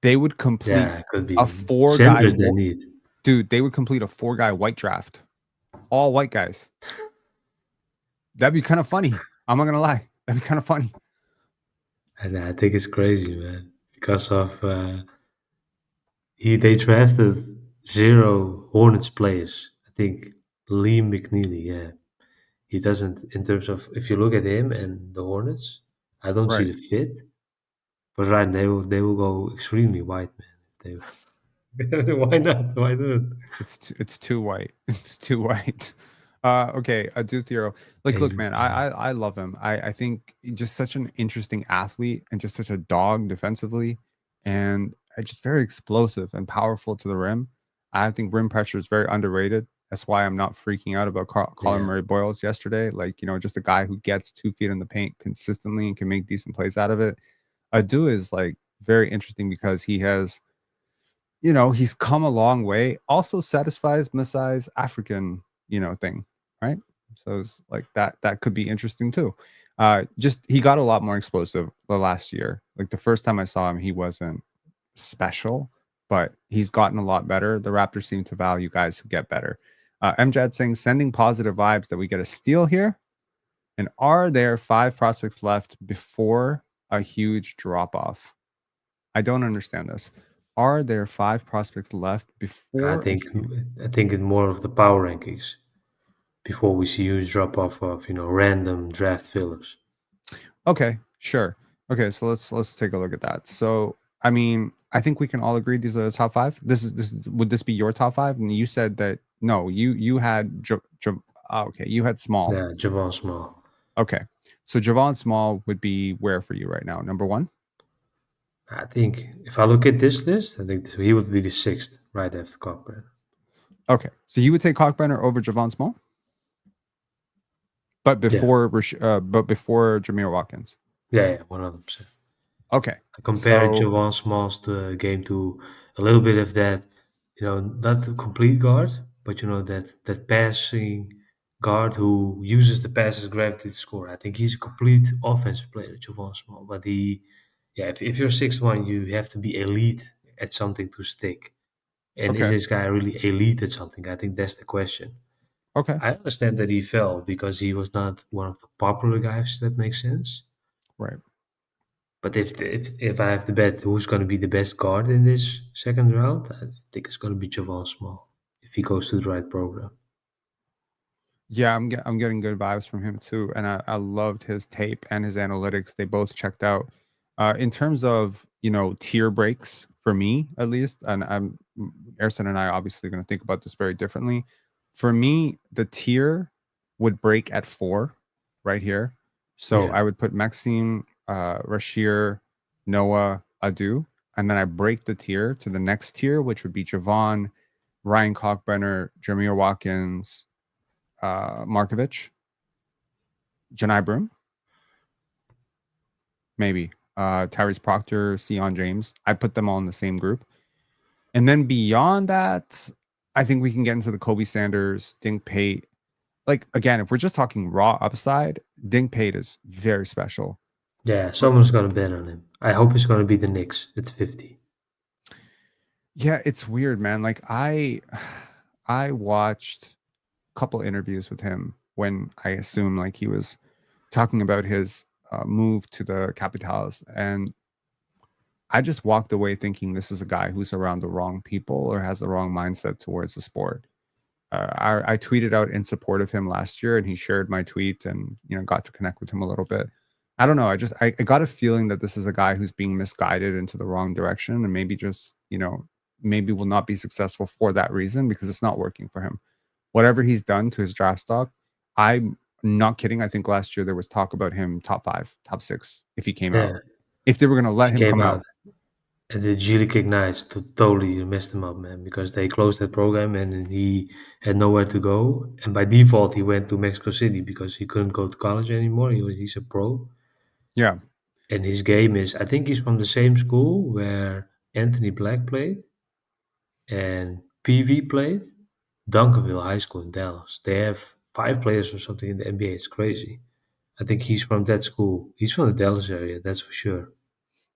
They would complete Yeah, it could a be four-guy centers they need. dude, they would complete a four-guy white draft. All white guys. That'd be kind of funny. I'm not gonna lie. That'd be kind of funny. And I think it's crazy, man. Because of they drafted 0 Hornets players. I think Liam McNeely, yeah. He doesn't in terms of if you look at him and the Hornets, I don't see Right. the fit. But right, they will go extremely white, man. If they why not? Why not? It's too white. It's too white. Okay, Adou Thiero. Like, look, And man, I love him. I think he's just such an interesting athlete and just such a dog defensively, and just very explosive and powerful to the rim. I think rim pressure is very underrated. That's why I'm not freaking out about Colin yeah, Murray Boyles yesterday. Like, just a guy who gets 2 feet in the paint consistently and can make decent plays out of it. Adou is like very interesting because he has he's come a long way. Also satisfies Masai's African, thing, right? So it's like that could be interesting too. Just he got a lot more explosive the last year. Like the first time I saw him, he wasn't special, but he's gotten a lot better. The Raptors seem to value guys who get better. MJAD saying sending positive vibes that we get a steal here. And are there 5 prospects left before a huge drop off? I don't understand this. Are there 5 prospects left I before a think huge I think it's more of the power rankings before we see huge drop off of random draft fillers. Okay, sure. Okay, so let's take a look at that. So, I mean, I think we can all agree these are the top 5. This is would this be your top 5? And you said that no, you had okay, you had Small. Yeah, Javon Small. Okay. So Javon Small would be where for you right now? Number 1? I think if I look at this list, I think he would be the 6th right after Cogrenner. Okay. So you would take Cockbrenner over Javon Small? But Yeah, before Jamir Watkins. yeah, 100%. Okay. I compare So Javon Smalls to game to a little bit of that, not a complete guard, but that passing guard who uses the pass as gravity to score. I think he's a complete offensive player, Javon Small. But if you're 6'1", you have to be elite at something to stick. And is okay. this guy really elite at something? I think that's the question. Okay. I understand that he fell because he was not one of the popular guys. That makes sense. Right. But if I have to bet who's going to be the best guard in this second round, I think it's going to be Javon Small if he goes to the right program. Yeah, I'm getting good vibes from him too, and I loved his tape and his analytics. They both checked out. In terms of tier breaks for me at least, and Ersin and I obviously going to think about this very differently. For me, the tier would break at 4 right here. So Yeah, I would put Maxime, Rashier, Noah, Adou, and then I break the tier to the next tier, which would be Javon, Ryan Cockbrenner, Jamir Watkins, Markovich, Janai Broom, maybe Tyrese Proctor, Sion James. I put them all in the same group. And then beyond that, I think we can get into the Kobe Sanders, Dink Pate. Like, again, if we're just talking raw upside, Dink Pate is very special. yeah. But Someone's going to bet on him. I hope it's going to be the Knicks at 50. yeah, it's weird, man. Like I watched a couple interviews with him when I assume like he was talking about his move to the Capitals, and I just walked away thinking this is a guy who's around the wrong people or has the wrong mindset towards the sport. I tweeted out in support of him last year, and he shared my tweet, and got to connect with him a little bit. I don't know. I got a feeling that this is a guy who's being misguided into the wrong direction, and maybe just maybe will not be successful for that reason because it's not working for him. Whatever he's done to his draft stock, I'm not kidding. I think last year there was talk about him top 5, top 6 if he came Yeah, out. If they were going to let he him came come out. out. And the G League Ignites totally messed him up, man, because they closed that program and he had nowhere to go. And by default, he went to Mexico City because he couldn't go to college anymore. He's a pro. Yeah. And his game is, I think he's from the same school where Anthony Black played and PV played, Duncanville High School in Dallas. They have 5 players or something in the NBA. It's crazy. I think he's from that school. He's from the Dallas area, that's for sure.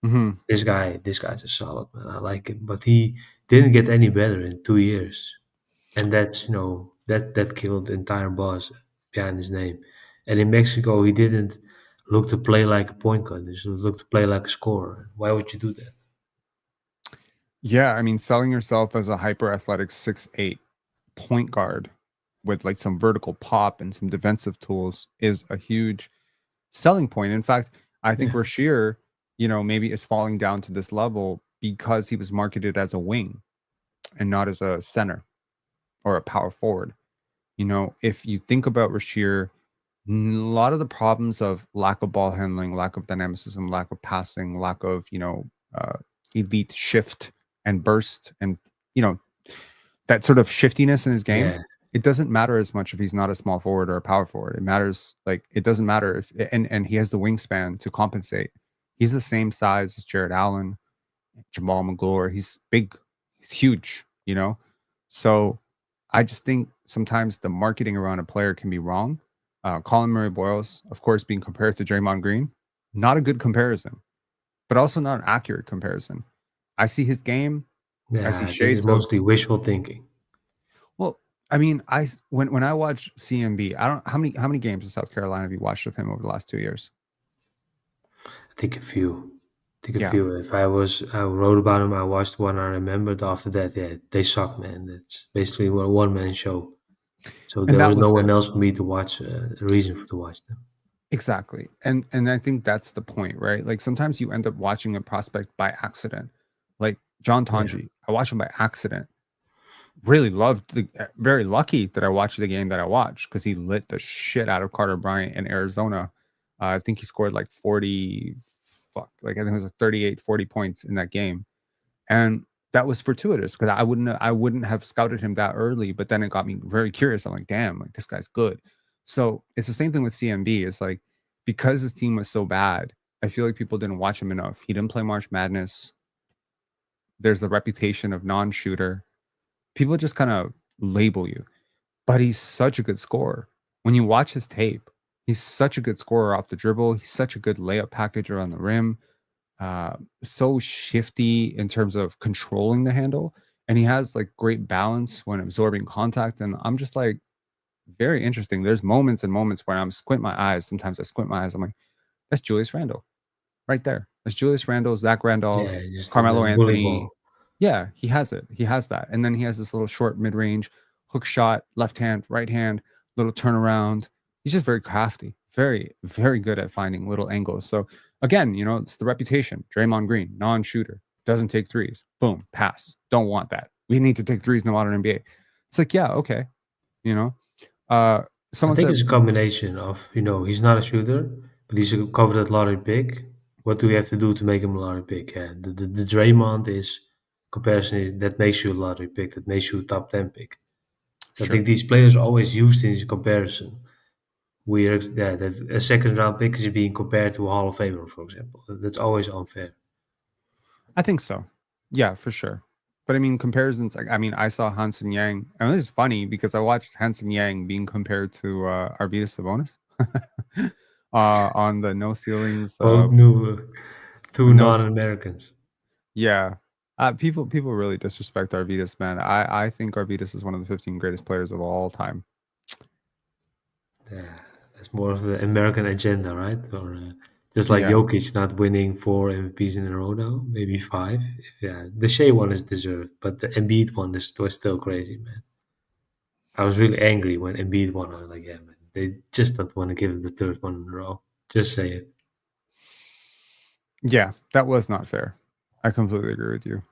Hmm. This guy's a solid man. I like him, but he didn't get any better in 2 years, and that's that killed the entire buzz behind his name. And in Mexico, he didn't look to play like a point guard. He looked to play like a scorer. Why would you do that? Yeah. I mean, selling yourself as a hyper athletic 6'8" point guard with like some vertical pop and some defensive tools is a huge selling point. In fact, I think Yeah, Rashier, maybe is falling down to this level because he was marketed as a wing and not as a center or a power forward. If you think about Rashier, a lot of the problems of lack of ball handling, lack of dynamicism, lack of passing, lack of, uh, elite shift and burst and, you know, that sort of shiftiness in his game, yeah, it doesn't matter as much if he's not a small forward or a power forward. It matters like it doesn't matter if and he has the wingspan to compensate. He's the same size as Jared Allen, Jamal McGlure. He's big, he's huge. So I just think sometimes the marketing around a player can be wrong. Colin Murray Boyles, of course, being compared to Draymond Green, not a good comparison, but also not an accurate comparison. I see his game. I yeah. see I think it's shades of mostly wishful thinking. well, I mean, when I watch CMB, I don't how many games in South Carolina have you watched of him over the last 2 years? I think a few. I think a Yeah, few. If I wrote about him, I watched one. I remembered after that. Yeah, they suck, man. It's basically a one man show. So and there that was no was it. one else for me to watch. A reason to watch them. Exactly. And I think that's the point, right? Like sometimes you end up watching a prospect by accident. Like John Yeah, Tonji, I watched him by accident. Really loved very lucky that I watched the game that I watched because he lit the shit out of Carter Bryant in Arizona. I think he scored like 40, like I think it was like 38, 40 points in that game. And that was fortuitous because I wouldn't have scouted him that early, but then it got me very curious. I'm like, damn, like this guy's good. So it's the same thing with CMB. It's like because his team was so bad I feel like people didn't watch him enough. He didn't play March Madness. There's the reputation of non-shooter. People just kind of label you, but he's such a good scorer. When you watch his tape, he's such a good scorer off the dribble. He's such a good layup packager on the rim. So shifty in terms of controlling the handle, and he has like great balance when absorbing contact. And I'm just like, very interesting. There's moments and moments where I'm squint my eyes. Sometimes I squint my eyes. I'm like, that's Julius Randle right there. That's Julius Randle, Zach Yeah, Randolph, just Carmelo the bullet Anthony. ball. Yeah, he has it. He has that. And then he has this little short mid range hook shot, left hand, right hand, little turnaround. He's just very crafty, very, very good at finding little angles. So again, it's the reputation. Draymond Green, non shooter, doesn't take threes. Boom, pass. Don't want that. We need to take threes in the modern NBA. It's like, yeah, okay. You know, uh, I someone think said, it's a combination of, he's not a shooter, but he's a coveted lottery pick. What do we have to do to make him a lottery pick? Yeah, the Draymond is comparison that makes you a lottery pick, that makes you a top 10 pick. So I sure. think these players are always used in this comparison. That a second round pick is being compared to a Hall of Famer, for example. That's always unfair. I think so. Yeah, for sure. But I mean, comparisons. Like, I mean, I saw Hansen Yang, and this is funny because I watched Hansen Yang being compared to Arvydas Sabonis on the no ceilings. Both new, two No, non-Americans. yeah. People really disrespect Arvydas, man. I think Arvydas is one of the 15 greatest players of all time. Yeah, that's more of the American agenda, right? Or just like Yeah, Jokic not winning 4 MVPs in a row now, maybe 5. Yeah, the Shea one is deserved, but the Embiid one was still crazy, man. I was really angry when Embiid won. I was like, yeah, man, they just don't want to give him the third one in a row. Just say it. yeah, that was not fair. I completely agree with you.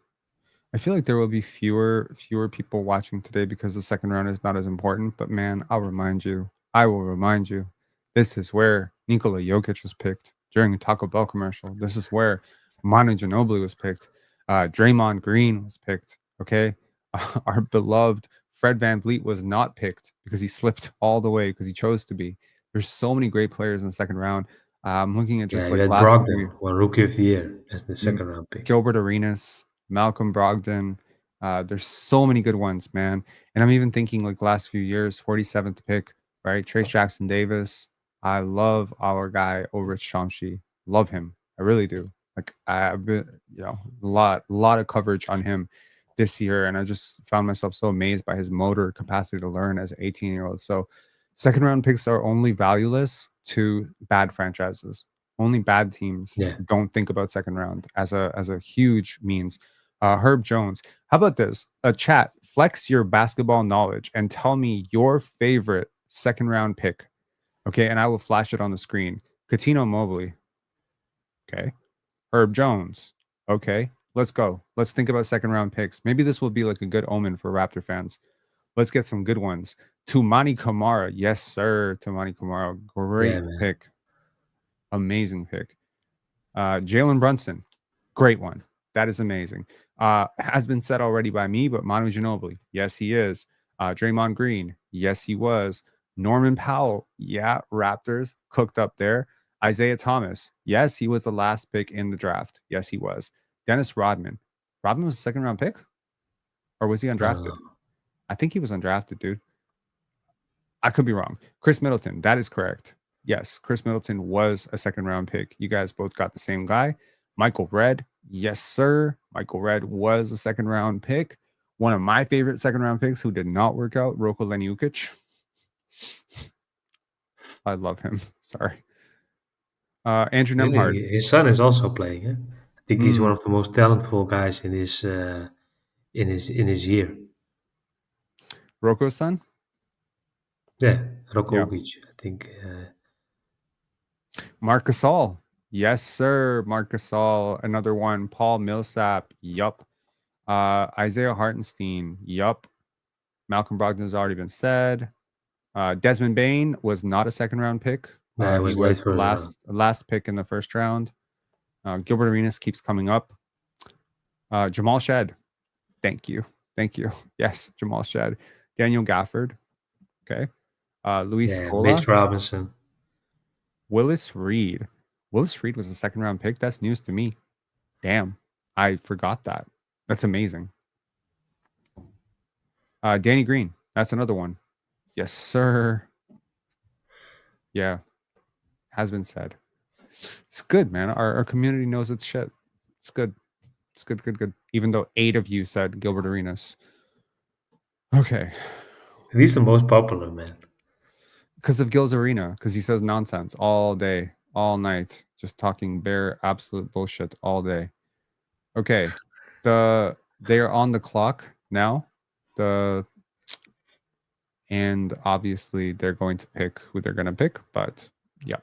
I feel like there will be fewer people watching today because the second round is not as important. But man, I will remind you, this is where Nikola Jokic was picked during a Taco Bell commercial. This is where Manu Ginobili was picked. Draymond Green was picked. Okay, our beloved Fred VanVleet was not picked because he slipped all the way because he chose to be. There's so many great players in the second round. I'm looking at Yeah, just you like had last Brogdon, few. won Rookie of the Year as the M- second round pick. Gilbert Arenas, Malcolm Brogdon. There's so many good ones, man. And I'm even thinking like last few years, 47th pick, right? Trace Jackson Davis. I love our guy over at Shamshi. Love him. I really do. Like I've been, a lot of coverage on him this year, and I just found myself so amazed by his motor capacity to learn as an 18-year-old. So, second round picks are only valueless to bad franchises. Only bad teams Yeah, don't think about second round as a huge means. Herb Jones, how about this? A chat, flex your basketball knowledge and tell me your favorite second round pick. Okay, and I will flash it on the screen. Katino Mobley. Okay. Herb Jones. Okay. Let's go. Let's think about second round picks. Maybe this will be like a good omen for Raptor fans. Let's get some good ones. Tumani Kamara. Yes, sir. Tumani Kamara. yeah, Great man. pick. Amazing pick. Jalen Brunson, great one. That is amazing. Has been said already by me, but Manu Ginobili, yes, he is. Draymond Green, yes, he was. Norman Powell, yeah, Raptors cooked up there. Isaiah Thomas, yes, he was the last pick in the draft. Yes, he was. Dennis Rodman. Rodman was a second round pick, or was he undrafted? Uh, I think he was undrafted, dude. I could be wrong. Chris Middleton, that is correct. Yes, Chris Middleton was a second round pick. You guys both got the same guy. Michael Redd, yes, sir. Michael Redd was a second round pick. One of my favorite second round picks who did not work out, Roko Leniukic. I love him. Sorry. Andrew Nemhard. really, his son is also playing. Eh? I think he's one Mm, of the most talentful guys in his year. Roko's son? Yeah, Rocco Yeah. Ugic. I think. Marc Gasol. Yes, sir. Marc Gasol. Another one. Paul Millsap. Yup. Isaiah Hartenstein. Yup. Malcolm Brogdon has already been said. Desmond Bain was not a second round pick. Nah, it He was late was the first round. last pick in the first round. Gilbert Arenas keeps coming up. Jamal Shed. Thank you. Thank you. Yes, Jamal Shed. Daniel Gafford. Okay. Luis Yeah, Mitch Scola. Robinson. Willis Reed. Willis Reed was a second round pick. That's news to me. Damn, I forgot that. That's amazing. Danny Green. That's another one. Yes, sir. Yeah, has been said. It's good, man. Our community knows its shit. It's good. It's good, good, good. Even though 8 of you said Gilbert Arenas. Okay. He's the most popular, man. Because of Gil's Arena. Because he says nonsense all day, all night. Just talking bare absolute bullshit all day. Okay. They are on the clock now. And obviously they're going to pick who they're going to pick. But yeah.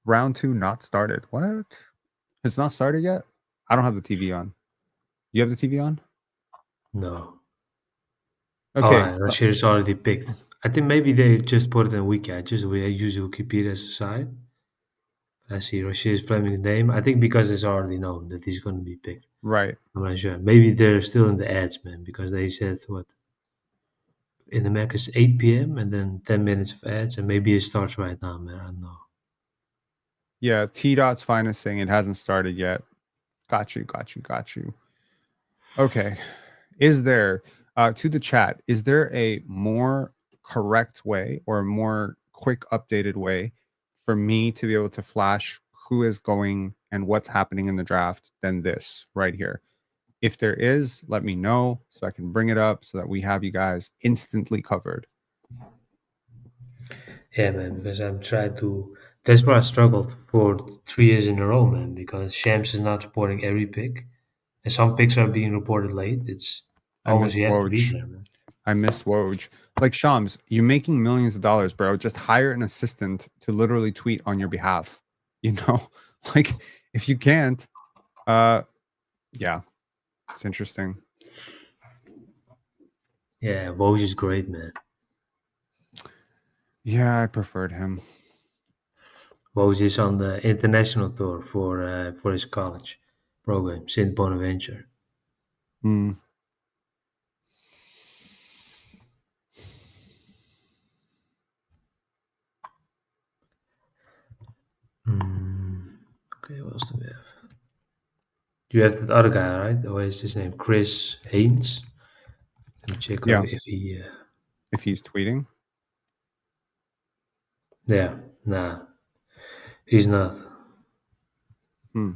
Round 2 not started. What? It's not started yet? I don't have the TV on. You have the TV on? No. Okay. Rasheer is already picked. I think maybe they just put it in wiki. We use Wikipedia as a site. I see Rasheer Fleming's name. I think because it's already known that he's going to be picked. Right. I'm not sure. Maybe they're still in the ads, man, because they said what in America it's 8 p.m. and then 10 minutes of ads, and maybe it starts right now, man. I don't know. Yeah, T Dot's fine is saying it hasn't started yet. Got you. Okay. Is there to the chat, is there a more correct way or a more quick updated way for me to be able to flash who is going and what's happening in the draft than this right here? If there is, let me know so I can bring it up so that we have you guys instantly covered. Yeah, man, because I'm trying to. That's where I struggled for 3 years in a row, man, because Shams is not reporting every pick, and some picks are being reported late. It's I almost miss you have to be Woj. there, man. I miss Woj. Like Shams, you're making millions of dollars, bro. Just hire an assistant to literally tweet on your behalf. You know, like if you can't, yeah, it's interesting. Yeah, Woj is great, man. Yeah, I preferred him. Woj is on the international tour for his college program, St. Bonaventure. Hmm. Okay, what else do we have? You have that other guy, right? What is his name? Chris Haynes. Let me check Yeah, if he. if he's tweeting. Yeah, nah, he's not. Hmm.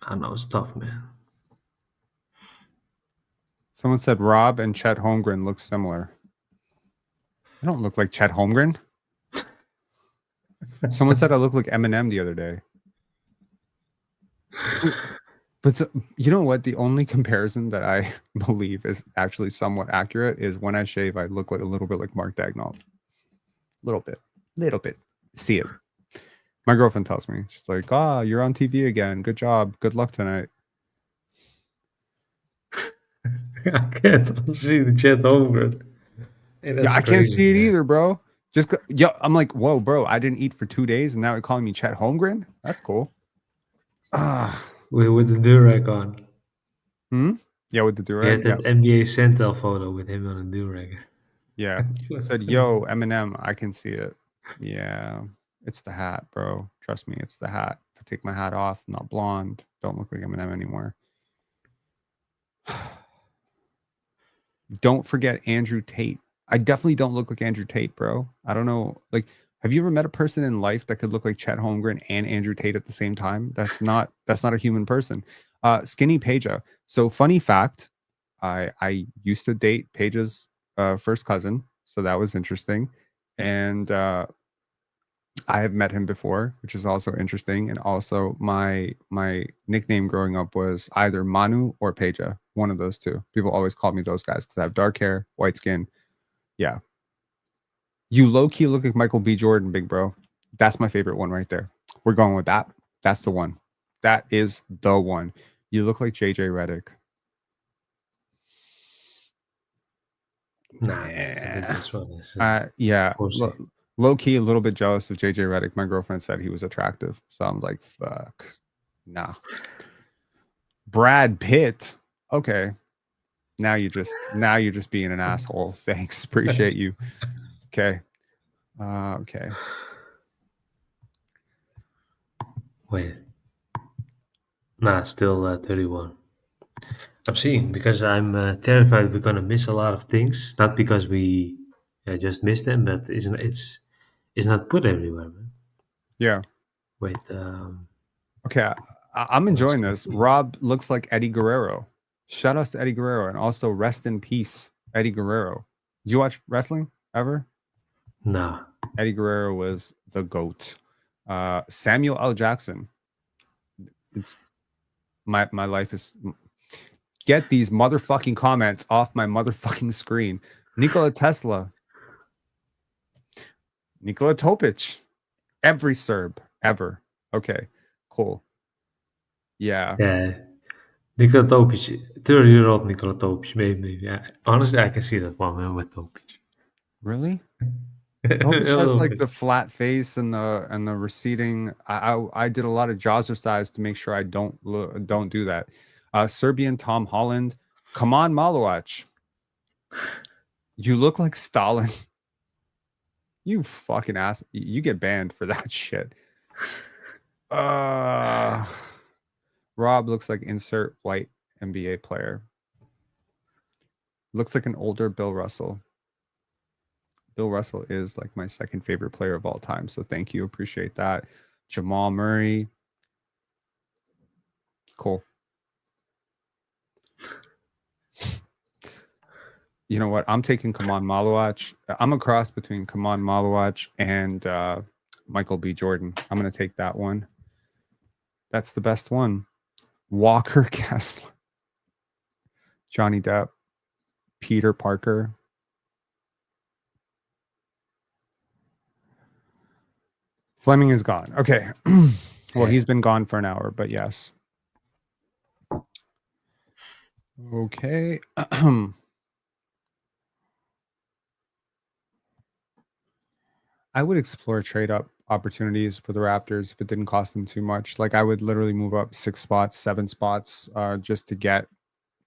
I know it's tough, man. Someone said Rob and Chet Holmgren look similar. I don't look like Chet Holmgren. Someone said I look like Eminem the other day. But you know what? The only comparison that I believe is actually somewhat accurate is when I shave, I look like a little bit like Mark Dagnall. Little bit. See it. My girlfriend tells me, she's like, you're on TV again. Good job. Good luck tonight. I can't see the Chet Holmgren. Hey, that's Yeah, I can't crazy, see it man. either, bro. I'm like, whoa, bro. I didn't eat for 2 days, and now you're calling me Chet Holmgren. That's cool. With the durag on. Yeah, with the You have durag. that Yeah, NBA Centel photo with him on a durag. yeah. Said, yo, Eminem, I can see it. Yeah, it's the hat, bro. Trust me, it's the hat. If I take my hat off, I'm not blonde. Don't look like Eminem anymore. Don't forget Andrew Tate. I definitely don't look like Andrew Tate, bro. I don't know. Like, have you ever met a person in life that could look like Chet Holmgren and Andrew Tate at the same time? That's not a human person. Skinny Peja. So funny fact, I used to date Paige's first cousin, so that was interesting. And I have met him before, which is also interesting. And also my nickname growing up was either Manu or Peja, one of those two. People always call me those guys because I have dark hair, white skin. Yeah. You low-key look like Michael B. Jordan, big bro. That's my favorite one right there. We're going with that. That's the one. That is the one. You look like JJ Redick. Nah, man, I think this one is. Yeah. Forcing. Low key, a little bit jealous of JJ Redick. My girlfriend said he was attractive, so I'm like, fuck, nah. Brad Pitt. Okay, now you're just being an asshole. Thanks, appreciate you. Okay, Okay. Wait. Nah, still 31. I'm seeing because I'm terrified we're gonna miss a lot of things. Not because we just missed them, but it's not put everywhere, man. Yeah. Wait, Okay. I'm let's enjoying this. see. Rob looks like Eddie Guerrero. Shout outs to Eddie Guerrero, and also rest in peace, Eddie Guerrero. Did you watch wrestling ever? Nah. Eddie Guerrero was the GOAT. Samuel L. Jackson. It's my life is get these motherfucking comments off my motherfucking screen. Nikola Tesla, Nikola Topic, every Serb ever. Okay, cool. Yeah, Yeah. Nikola Topic, 30-year-old Nikola Topic, maybe. Honestly, I can see that one man with Topic. really? A Topic has little like bit. the flat face and the receding. I did a lot of jazzercise to make sure I don't do that. Serbian Tom Holland, come on Malowach, you look like Stalin. You fucking ass. You get banned for that shit. Uh Rob looks like insert white NBA player. Looks like an older Bill Russell. Bill Russell is like my second favorite player of all time. So thank you. Appreciate that. Jamal Murray. Cool. You know what? I'm taking Kaman Malawach. I'm a cross between Kaman Malawach and Michael B. Jordan. I'm going to take that one. That's the best one. Walker Kessler. Johnny Depp. Peter Parker. Fleming is gone. Okay. Well, he's been gone for an hour, but yes. Okay. I would explore trade up opportunities for the Raptors if it didn't cost them too much. Like I would literally move up 6 spots, 7 spots, just to get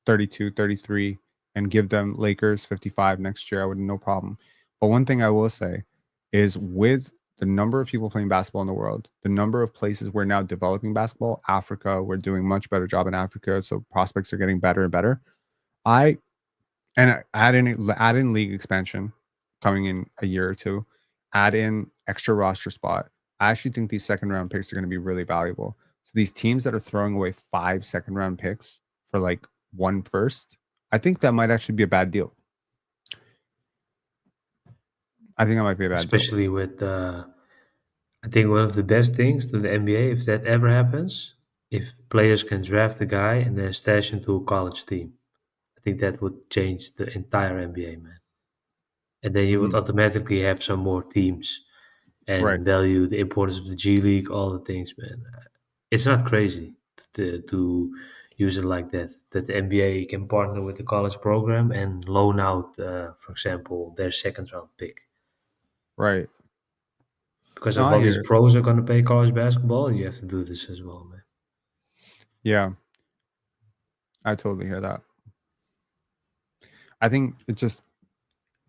32, 33 and give them Lakers 55 next year. I would no problem. But one thing I will say is with the number of people playing basketball in the world, the number of places we're now developing basketball, Africa, we're doing much better job in Africa. So prospects are getting better and better. I add in league expansion coming in a year or two, add in extra roster spot. I actually think these second round picks are going to be really valuable. So these teams that are throwing away 5 second round picks for like 1 first, I think that might actually be a bad deal. I think that might be a bad deal. Especially with, I think one of the best things to the NBA, if that ever happens, if players can draft a guy and then stash him to a college team. I think that would change the entire NBA, man. And then you would Mhm. automatically have some more teams Right. and value the importance of the G League, all the things, man. It's not crazy to use it like that. That the NBA can partner with the college program and loan out, for example, their second round pick. Right. Because No, if I all these hear it. pros are going to play college basketball, you have to do this as well, man. Yeah, I totally hear that. I think it just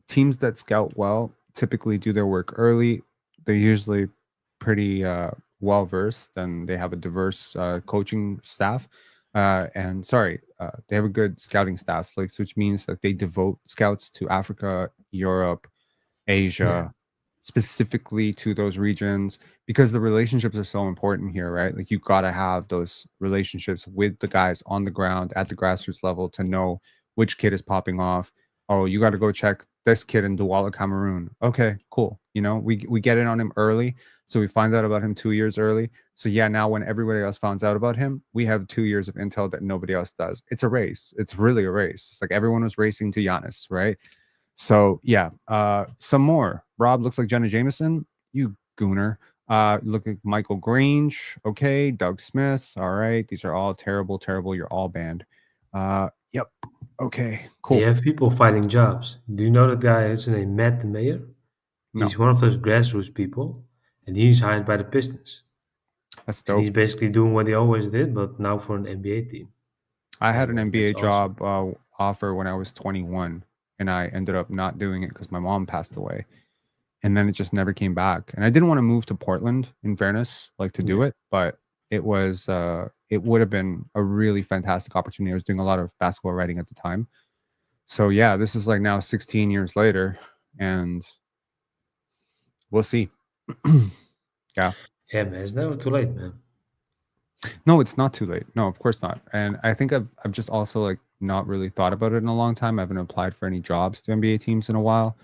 teams that scout well typically do their work early. They're usually pretty well versed and they have a diverse coaching staff. They have a good scouting staff, like which means that they devote scouts to Africa, Europe, Yeah, Asia, specifically to those regions because the relationships are so important here, right? Like you got to have those relationships with the guys on the ground at the grassroots level to know which kid is popping off. Oh, you got to go check this kid in Douala, Cameroon. Okay, cool. You know, we get in on him early, so we find out about him 2 years early. So yeah, now when everybody else finds out about him, we have 2 years of intel that nobody else does. It's a race. It's really a race. It's like everyone was racing to Giannis, right? So yeah, some more. Rob looks like Jenna Jameson. You gooner. Look like Michael Grange. Okay, Doug Smith. All right, these are all terrible, terrible. You're all banned. Yep. Okay, and you cool. have people fighting jobs. Do you know that guy? His name Matt the Mayor. No, He's one of those grassroots people, and he's hired by the Pistons. that's And he's dope. basically doing what he always did, but now for an NBA team. I had And an that's NBA awesome. job offer when I was 21, and I ended up not doing it because my mom passed away. and then it just never came back. And I didn't want to move to Portland, in fairness, like to do Yeah. it, but it would have been a really fantastic opportunity. I was doing a lot of basketball writing at the time. So yeah, this is like now 16 years later, and we'll see. Yeah. Yeah, man. It's never too late, man. No, it's not too late. No, of course not. And I think I've just also like not really thought about it in a long time. I haven't applied for any jobs to NBA teams in a while.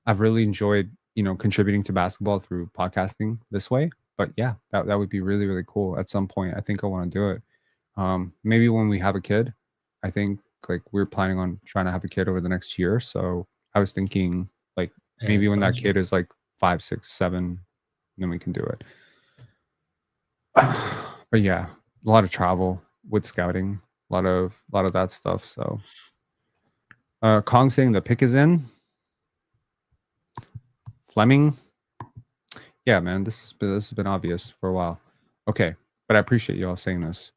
I've really enjoyed, contributing to basketball through podcasting this way. But yeah, that would be really, really cool. At some point, I think I want to do it. Maybe when we have a kid. I think like we're planning on trying to have a kid over the next year. So I was thinking like Yeah, maybe it when that sounds kid good. is like 5, 6, 7, then we can do it. But yeah, a lot of travel with scouting, a lot of that stuff. So Kong saying the pick is in. Fleming. Yeah, man, this has been obvious for a while. Okay, but I appreciate you all saying this.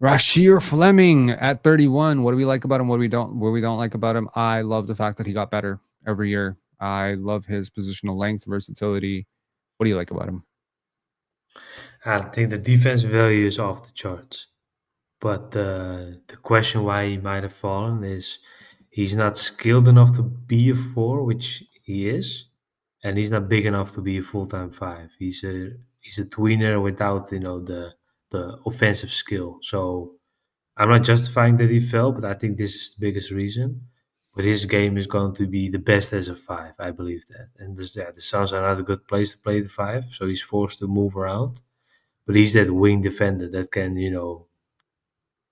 Rasheer Fleming at 31. What do we like about him? What we don't like about him? I love the fact that he got better every year. I love his positional length, versatility. What do you like about him? I think the defense value is off the charts. But the question why he might have fallen is he's not skilled enough to be a four, which he is, and he's not big enough to be a full time five. He's a tweener without the offensive skill. So I'm not justifying that he fell, but I think this is the biggest reason. But his game is going to be the best as a five. I believe that. And the Suns are not a good place to play the five, so he's forced to move around. But he's that wing defender that can,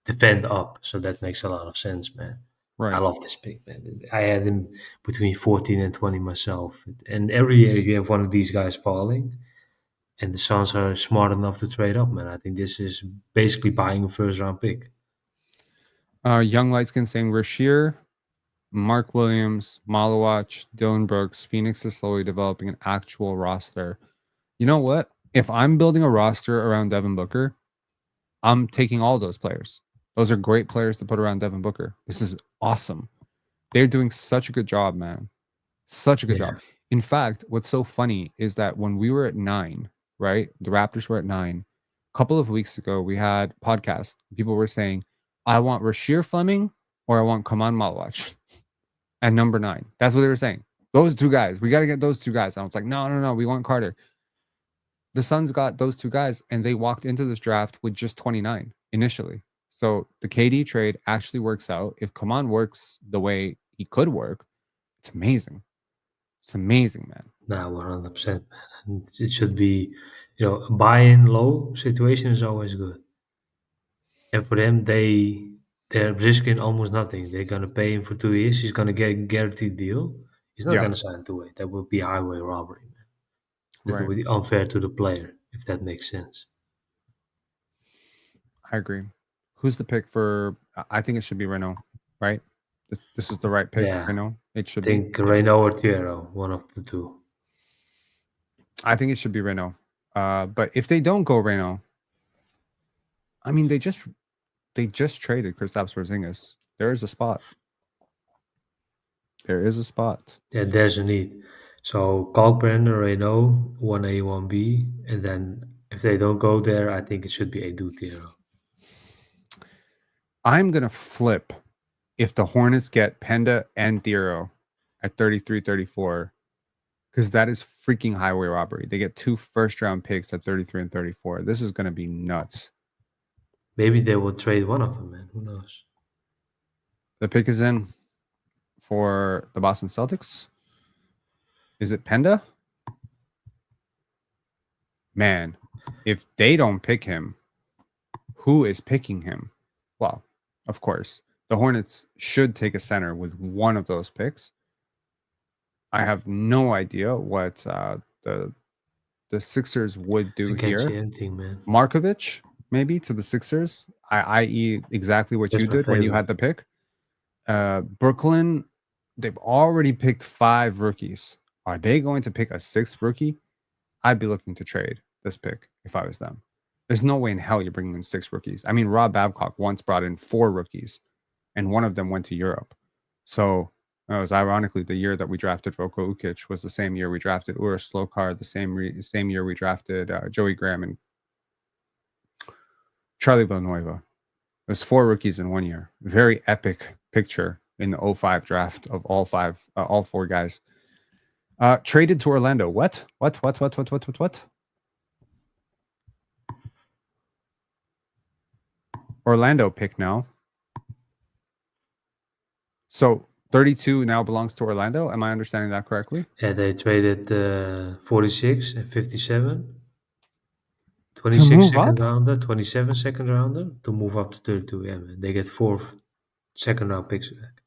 defend up. So that makes a lot of sense, man. I Right. love this pick, man. I had him between 14 and 20 myself. And every year you have one of these guys falling, and the Suns are smart enough to trade up, man. I think this is basically buying a first round pick. Young Lightskin saying Rashier, Mark Williams, Malawach, Dylan Brooks. Phoenix is slowly developing an actual roster. You know what? If I'm building a roster around Devin Booker, I'm taking all those players. Those are great players to put around Devin Booker. This is awesome. They're doing such a good job, man. Such a good Yeah. job. In fact, what's so funny is that when we were at 9, right? The Raptors were at 9. A couple of weeks ago, we had podcast. People were saying, I want Rasheer Fleming or I want Kaman Malawach at number 9. That's what they were saying. Those two guys. We got to get those two guys. And I was like, no. We want Carter. The Suns got those two guys and they walked into this draft with just 29 initially. So the KD trade actually works out. If Kaman works the way he could work, it's amazing. It's amazing, man. Nah, 100%, man. And it should be, a buy in low situation is always good. And for them, they're risking almost nothing. They're gonna pay him for 2 years. He's gonna get a guaranteed deal. He's not Yeah, gonna sign to it. That would be highway robbery, man. That right. would be unfair to the player, if that makes sense. I agree. Who's the pick for? I think it should be Renault, right? This is the right pick, Yeah, Renault. It I should be. think Raynaud or Thiero, one of the two. I think it should be Renault. But if they don't go Renault, I mean, they just traded Kristaps Porzingis. There is a spot. There is a spot. Yeah, there's a need. So Kaulkbrenner, Raynaud, 1A, 1B, and then if they don't go there, I think it should be Adou Thiero. I'm gonna flip if the Hornets get Penda and Thiero at 33, 34, because that is freaking highway robbery. They get 2 first-round picks at 33 and 34. This is gonna be nuts. Maybe they will trade one of them, man. Who knows? The pick is in for the Boston Celtics. Is it Penda? Man, if they don't pick him, who is picking him? Well, of course, the Hornets should take a center with one of those picks. I have no idea what the Sixers would do I can't here. see anything, man. Markovich, maybe to the Sixers, i.e., exactly what That's you my did when you had favorite. the pick. Brooklyn, they've already picked 5 rookies. Are they going to pick a 6th rookie? I'd be looking to trade this pick if I was them. There's no way in hell you're bringing in 6 rookies. I mean, Rob Babcock once brought in 4 rookies, and one of them went to Europe. So It was ironically the year that we drafted Roko Ukic was the same year we drafted Uros Slokar, the same year we drafted Joey Graham and Charlie Villanueva. It was 4 rookies in 1 year. Very epic picture in the 05 draft of all 4 guys. Traded to Orlando. What? Orlando pick now. So 32 now belongs to Orlando. Am I understanding that correctly? Yeah, they traded 46 and 57. 26 second rounder, 27 second rounder to move up to 32. Yeah, man. They get 4 second round picks back.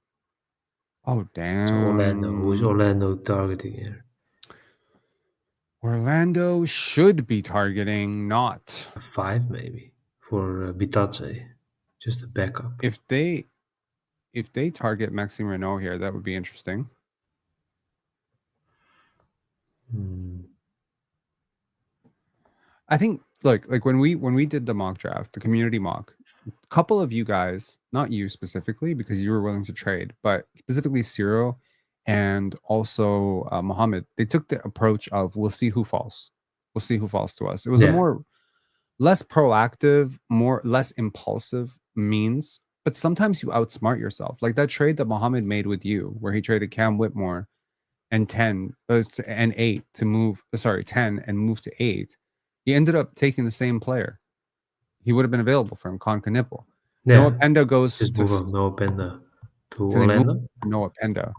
Oh, damn. So Orlando, who is Orlando targeting here? Orlando should be targeting not a 5 maybe for Bitadze, just a backup. If they target Maxime Raynaud here, that would be interesting. I think like when we did the mock draft, the community mock, a couple of you guys, not you specifically because you were willing to trade, but specifically Ciro and also Mohammed, they took the approach of we'll see who falls. We'll see who falls to us. It was a less proactive, less impulsive means, but sometimes you outsmart yourself. Like that trade that Mohammed made with you, where he traded Cam Whitmore and 10 and 8 to move, 10 and move to 8. He ended up taking the same player. He would have been available for him, Con Knipple. Yeah. Noah Penda goes just move on Noah Penda to Orlando. Noah Penda.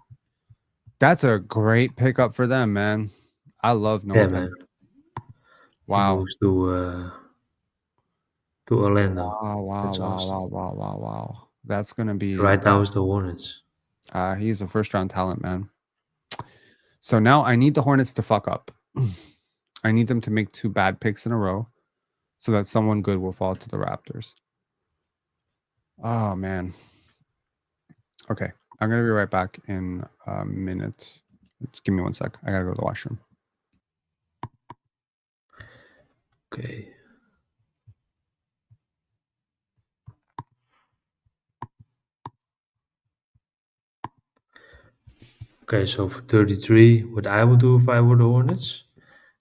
That's a great pickup for them, man. I love Noah Penda. Man. Wow. He moves to Orlando. Wow. That's gonna be right now is the Hornets. He's a first round talent, man. So now I need the Hornets to fuck up. I need them to make 2 bad picks in a row so that someone good will fall to the Raptors. Oh, man. Okay. I'm going to be right back in a minute. Just give me 1 sec. I got to go to the washroom. Okay. Okay, so for 33, what I would do if I were the Hornets,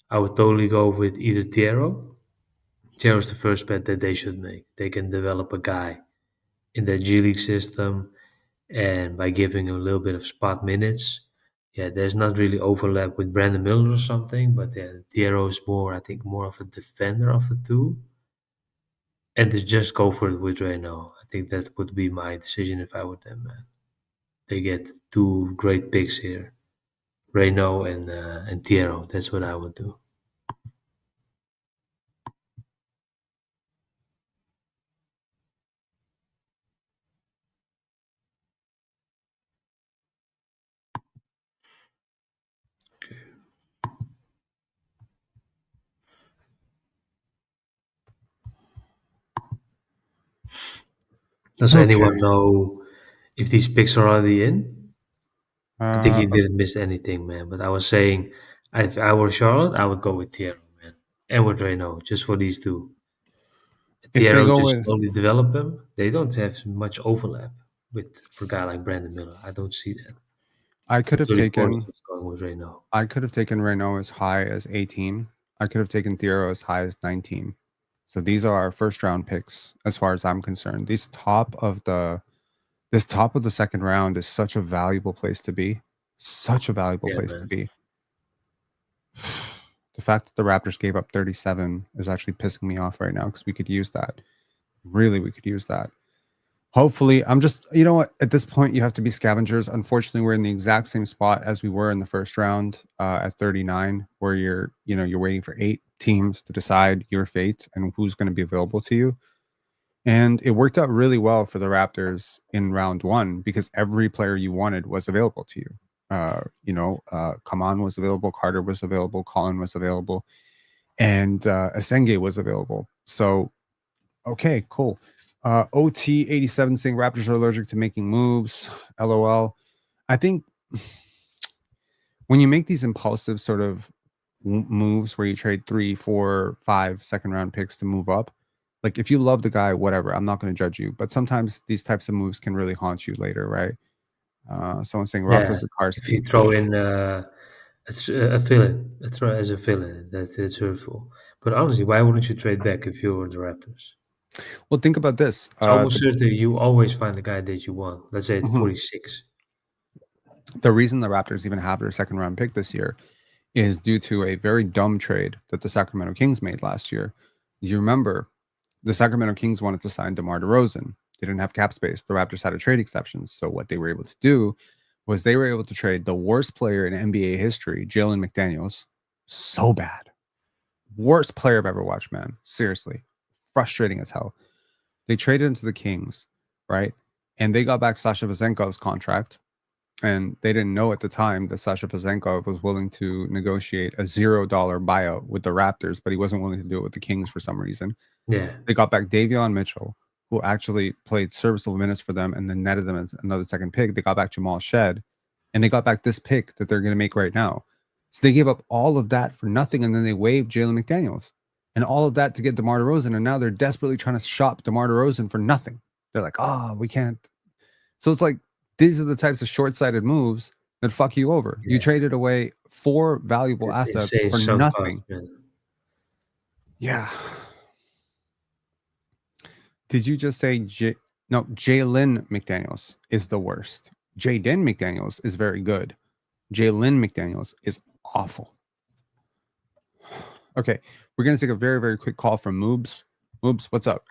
I would totally go with either Thiero. Thiero's the first bet that they should make. They can develop a guy in their G League system, and by giving him a little bit of spot minutes, there's not really overlap with Brandon Miller or something, but Thiero is more of a defender of the two. And to just go for it with Raynaud. I think that would be my decision if I were them, man. They get 2 great picks here. Raynaud and Thiero. That's what I would do. Does anyone know if these picks are already in? I think you didn't miss anything, man. But I was saying, if I were Charlotte, I would go with Thiero, man. And with Raynaud, just for these 2. Thiero just slowly develop them. They don't have much overlap for a guy like Brandon Miller. I don't see that. I could have taken Raynaud as high as 18. I could have taken Thiero as high as 19. So these are our first round picks as far as I'm concerned. This top of the second round is such a valuable place to be. Such a valuable place to be. The fact that the Raptors gave up 37 is actually pissing me off right now because we could use that. Really, we could use that. Hopefully, I'm just, you know what? At this point, you have to be scavengers. Unfortunately, we're in the exact same spot as we were in the first round at 39, where you're waiting for 8 teams to decide your fate and who's going to be available to you. And it worked out really well for the Raptors in round 1 because every player you wanted was available to you. Kaman was available, Carter was available, Colin was available, and Asenge was available. So, okay, cool. OT87 saying Raptors are allergic to making moves. LOL. I think when you make these impulsive sort of moves where you trade 3, 4, 5 second round picks to move up, like if you love the guy, whatever, I'm not going to judge you. But sometimes these types of moves can really haunt you later, right? Someone saying Roco Yeah, if you Zakarski. throw in a villain, a throw as a villain, that it's hurtful. But honestly, why wouldn't you trade back if you were the Raptors? Well, think about this. It's almost certain you always find the guy that you want. Let's say at Mhm. 46. The reason the Raptors even have their second round pick this year is due to a very dumb trade that the Sacramento Kings made last year. You remember the Sacramento Kings wanted to sign DeMar DeRozan. They didn't have cap space. The Raptors had a trade exception. So what they were able to do was they were able to trade the worst player in NBA history, Jalen McDaniels, so bad. Worst player I've ever watched, man. Seriously. Frustrating as hell. They traded him to the Kings, right? And they got back Sasha Vezenkov's contract. And they didn't know at the time that Sasha Vezenkov was willing to negotiate a $0 buyout with the Raptors, but he wasn't willing to do it with the Kings for some reason. Yeah, They got back Davion Mitchell, who actually played serviceable minutes for them and then netted them as another second pick. They got back Jamal Shed, and they got back this pick that they're going to make right now. So they gave up all of that for nothing, and then they waived Jalen McDaniels. And all of that to get DeMar DeRozan, and now they're desperately trying to shop DeMar DeRozan for nothing. They're like, oh, we can't. So it's like, these are the types of short-sighted moves that fuck you over. You yeah. traded away 4 valuable It's assets insane for sunk cost, nothing. man. Yeah. Did you just say no? Jalen McDaniels is the worst. Jaden McDaniels is very good. Jalen McDaniels is awful. Okay, we're gonna take a very, very quick call from Moobs. Moobs, what's up?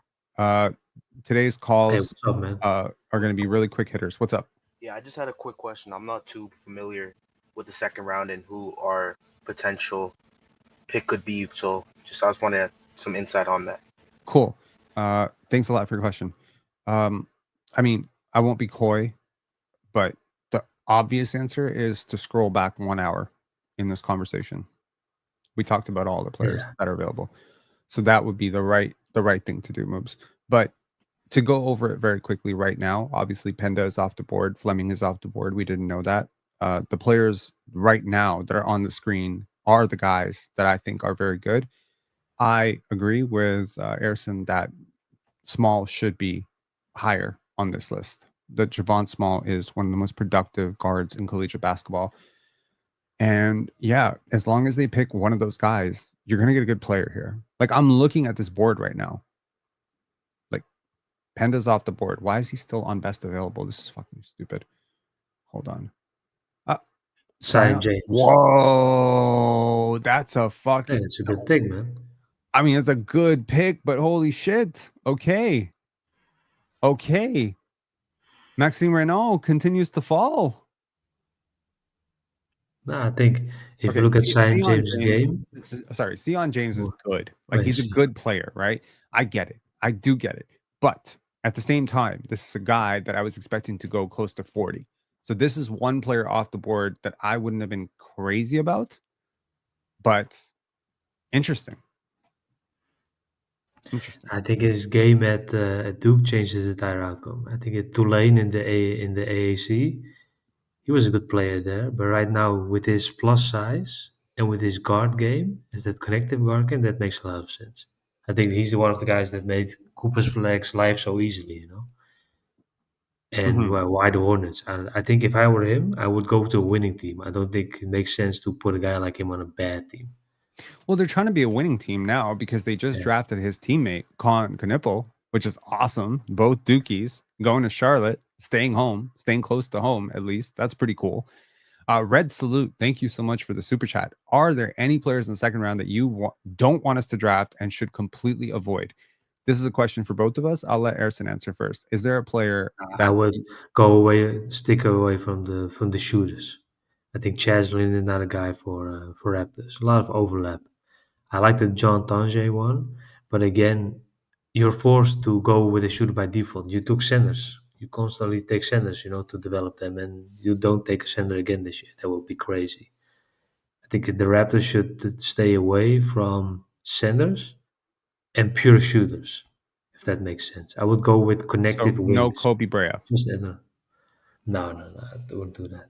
Today's Hey, calls what's up, man? are gonna be really quick hitters. What's up? Yeah, I just had a quick question. I'm not too familiar with the second round and who our potential pick could be. So I was wanting some insight on that. Cool. Thanks a lot for your question. I mean, I won't be coy, but the obvious answer is to scroll back 1 hour in this conversation. We talked about all the players Yeah. that are available. So that would be the right thing to do, Moves. But to go over it very quickly right now, obviously Penda is off the board, Fleming is off the board. We didn't know that. The players right now that are on the screen are the guys that I think are very good. I agree with Ersin that Small should be higher on this list. That Javon Small is one of the most productive guards in collegiate basketball. And yeah, as long as they pick one of those guys, you're going to get a good player here. Like, I'm looking at this board right now. Like, Penda's off the board. Why is he still on best available? This is fucking stupid. Hold on. Sign James. Whoa, that's a Hey, fucking. it's a good pick, man. I mean, it's a good pick, but holy shit. Okay. Maxime Raynaud continues to fall. Nah, I think if Okay, you look at Sign Sion James' James. game, Sion James is Well, good. Like, he's a good player, right? I get it. I do get it. But at the same time, this is a guy that I was expecting to go close to 40. So this is one player off the board that I wouldn't have been crazy about, but interesting. I think his game at Duke changes the entire outcome. I think at Tulane in the AAC, he was a good player there. But right now, with his plus size and with his guard game, is that connective guard game that makes a lot of sense. I think he's one of the guys that made Cooper Flagg's life so easily, you know. And Mhm. well, why the Hornets? And I think if I were him, I would go to a winning team. I don't think it makes sense to put a guy like him on a bad team. Well, they're trying to be a winning team now because they just Yeah. drafted his teammate, Con Knipple, which is awesome. Both Dukies going to Charlotte, staying home, staying close to home, at least. That's pretty cool. Red Salute, thank you so much for the super chat. Are there any players in the second round that you don't want us to draft and should completely avoid? This is a question for both of us. I'll let Ersin answer first. Is there a player I that would go away, stick away from the shooters. I think Chaslin is not a guy for Raptors. A lot of overlap. I like the John Tandre one, but again, you're forced to go with a shooter by default. You took centers. You constantly take centers, you know, to develop them, and you don't take a center again this year. That would be crazy. I think the Raptors should stay away from centers and pure shooters, if that makes sense. I would go with so connective no wings. Kobe Brea? Just no, I wouldn't do that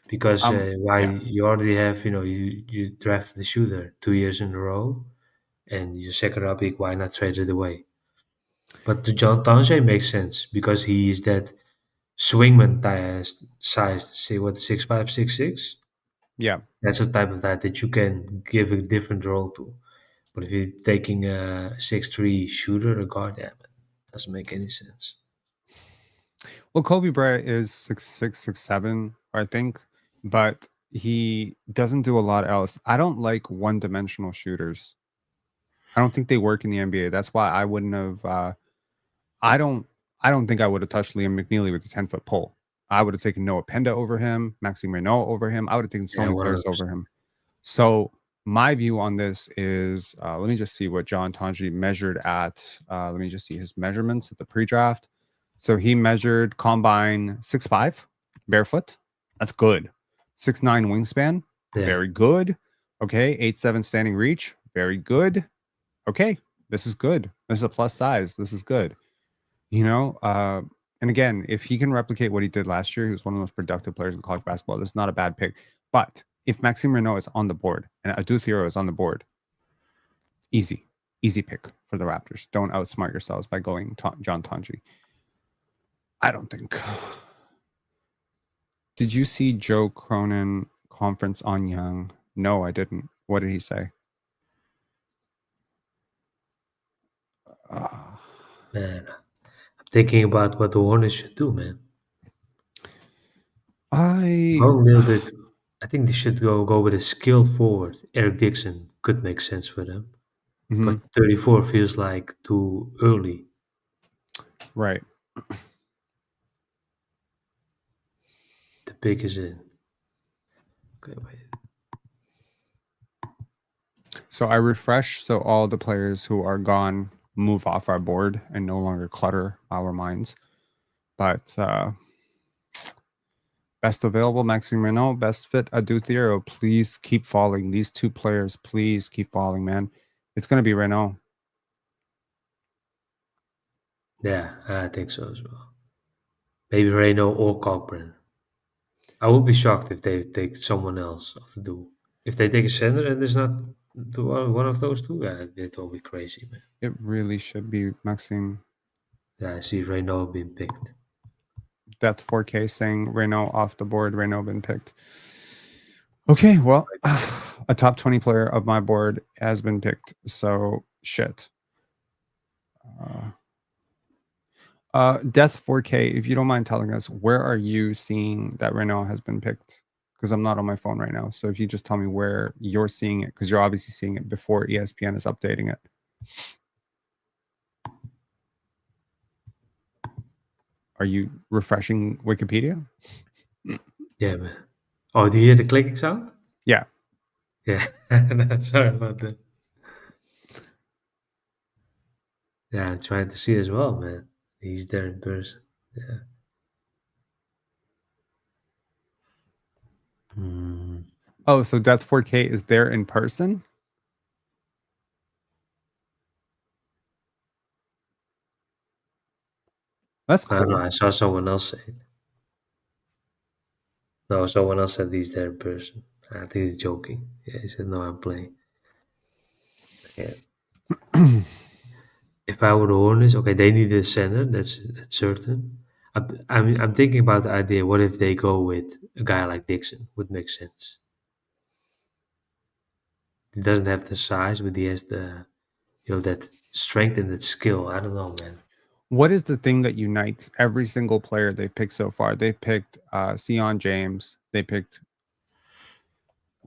because why Yeah. you already have you drafted the shooter 2 years in a row, and your second round pick. Why not trade it away? But the John Townsend makes sense because he is that swingman size, say what, 6'5", 6'6", Yeah. that's the type of that you can give a different role to. But if you're taking a 6'3" shooter, a guard, yeah, man, doesn't make any sense. Well, Kobe Bryant is 6'6", 6'7", I think, but he doesn't do a lot else. I don't like one-dimensional shooters. I don't think they work in the NBA. That's why I wouldn't have. I don't think I would have touched Liam McNeely with a 10-foot pole. I would have taken Noah Penda over him, Maxime Raynaud over him. I would have taken so Yeah, many players 100%. over him. So my view on this is, let me just see what John Tandre measured at. Let me just see his measurements at the pre-draft. So he measured combine 6'5", barefoot. That's good. 6'9" wingspan. Yeah. Very good. Okay. 8'7" standing reach. Very good. Okay. This is good. This is a plus size. This is good. You know, and again, if he can replicate what he did last year, he was one of the most productive players in college basketball. This is not a bad pick. But if Maxime Raynaud is on the board and Adou Thiero is on the board, easy pick for the Raptors. Don't outsmart yourselves by going John Tandre. I don't think. Did you see Joe Cronin conference on Young? No, I didn't. What did he say? Man, I'm thinking about what the Hornets should do, man. Go a little bit. I think they should go with a skilled forward. Eric Dixon could make sense for them, but 34 feels like too early. Right. The pick is in. Okay, wait. So I refresh so all the players who are gone move off our board and no longer clutter our minds. But best available, Maxime Raynaud. Best fit, Adou Thiero. Please keep falling. These two players, please keep falling, man. It's going to be Raynaud. Yeah, I think so as well. Maybe Raynaud or Kaulkbrenner. I would be shocked if they take someone else off the duel. If they take a center and there's not one of those two, yeah, it will be crazy, man. It really should be Maxime. Yeah, I see Raynaud being picked. Death 4K saying Raynaud off the board. Raynaud been picked. Okay, well, a top 20 player of my board has been picked. So shit. Death 4K, if you don't mind telling us, where are you seeing that Raynaud has been picked? Because I'm not on my phone right now. So if you just tell me where you're seeing it, because you're obviously seeing it before ESPN is updating it. Are you refreshing Wikipedia? Yeah, man. Oh, do you hear the clicking sound? Yeah. Yeah, sorry about that. Yeah, I'm trying to see as well, man. He's there in person. Yeah. Oh, so Death 4K is there in person? That's I don't know. cool. I saw someone else say it. No, someone else said he's there in person. I think he's joking. Yeah, he said, no, I'm playing. Yeah. If I were the Hornets, okay, they need a center. That's certain. I'm thinking about the idea. What if they go with a guy like Dixon? Would make sense. He doesn't have the size, but he has the, that strength and that skill. I don't know, man. What is the thing that unites every single player they've picked so far? They've picked Sion James. They picked.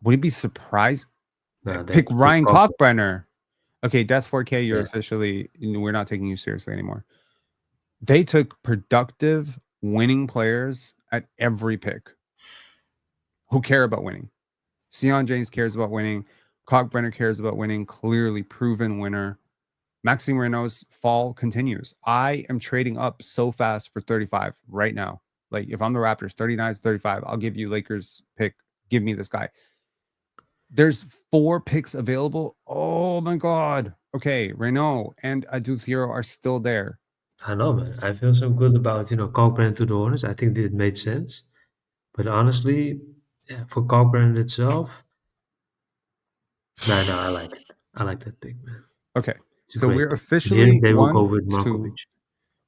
Would you be surprised? No, Pick Ryan Cogrenner. Cockbrenner. Okay, Death 4K, you're Yeah. officially, we're not taking you seriously anymore. They took productive, winning players at every pick who care about winning. Sion James cares about winning. Cogrenner cares about winning. Clearly proven winner. Maxime Raynaud's fall continues. I am trading up so fast for 35 right now. Like if I'm the Raptors, 39 is 35. I'll give you Lakers pick. Give me this guy. There's 4 picks available. Oh my God. Okay, Raynaud and Adou Thiero are still there. I know, man. I feel so good about Cogrenner to the Hornets. I think it made sense. But honestly, yeah, for Cogrenner itself, no, I like it. I like that pick, man. Okay, It's a so great we're pick. officially They will go 1, with 2, Markovic.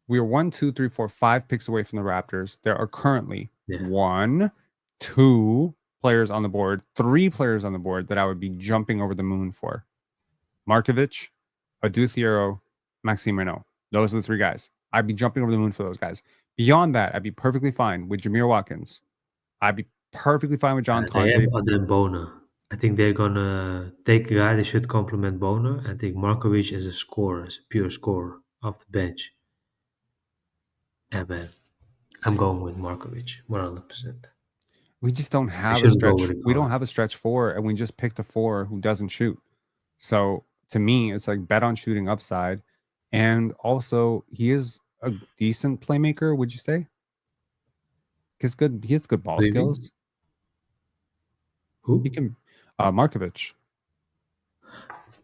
We are 1, 2, 3, 4, 5 picks away from the Raptors. There are currently Yeah. 1, 2 players on the board, 3 players on the board that I would be jumping over the moon for. Markovic, Adou Thiero, Maxime Raynaud. Those are the 3 guys. I'd be jumping over the moon for those guys. Beyond that, I'd be perfectly fine with Jamir Watkins. I'd be perfectly fine with John They have Tandre. Adem Bona. I think they're gonna take a guy that should complement Bona. I think Markovic is a scorer, is a pure scorer off the bench. Yeah, man. I'm going with Markovic, 100%. We just don't We have a shouldn't go stretch. with a We don't guard. have a stretch 4, and we just picked a 4 who doesn't shoot. So to me, it's like bet on shooting upside, and also he is a decent playmaker. Would you say? He has good ball What do you mean? skills. Who? He can, Markovic.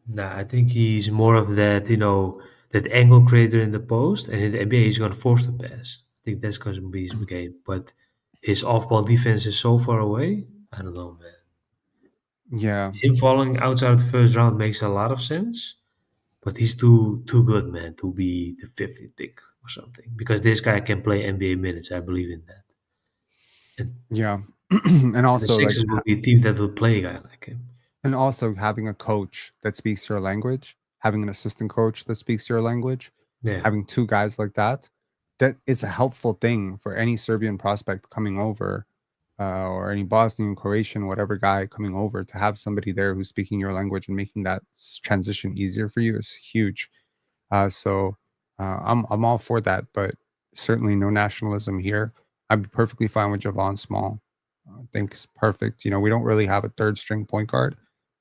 Nah, I think he's more of that, that angle creator in the post, and in the NBA he's gonna force the pass. I think that's gonna be his game. But his off-ball defense is so far away. I don't know, man. Yeah, Him falling outside the first round makes a lot of sense, but he's too good, man, to be the 50th pick or something. Because this guy can play NBA minutes. I believe in that. And, yeah, and and the also like, Sixers will be a team that will play a guy like him. and also having a coach that speaks your language, having an assistant coach that speaks your language, Yeah, having 2 guys like that is a helpful thing for any Serbian prospect coming over, or any Bosnian, Croatian, whatever guy coming over, to have somebody there who's speaking your language and making that transition easier for you is huge. I'm all for that, but certainly no nationalism here. I'd be perfectly fine with Javon Small. I think it's perfect. We don't really have a 3rd string point guard.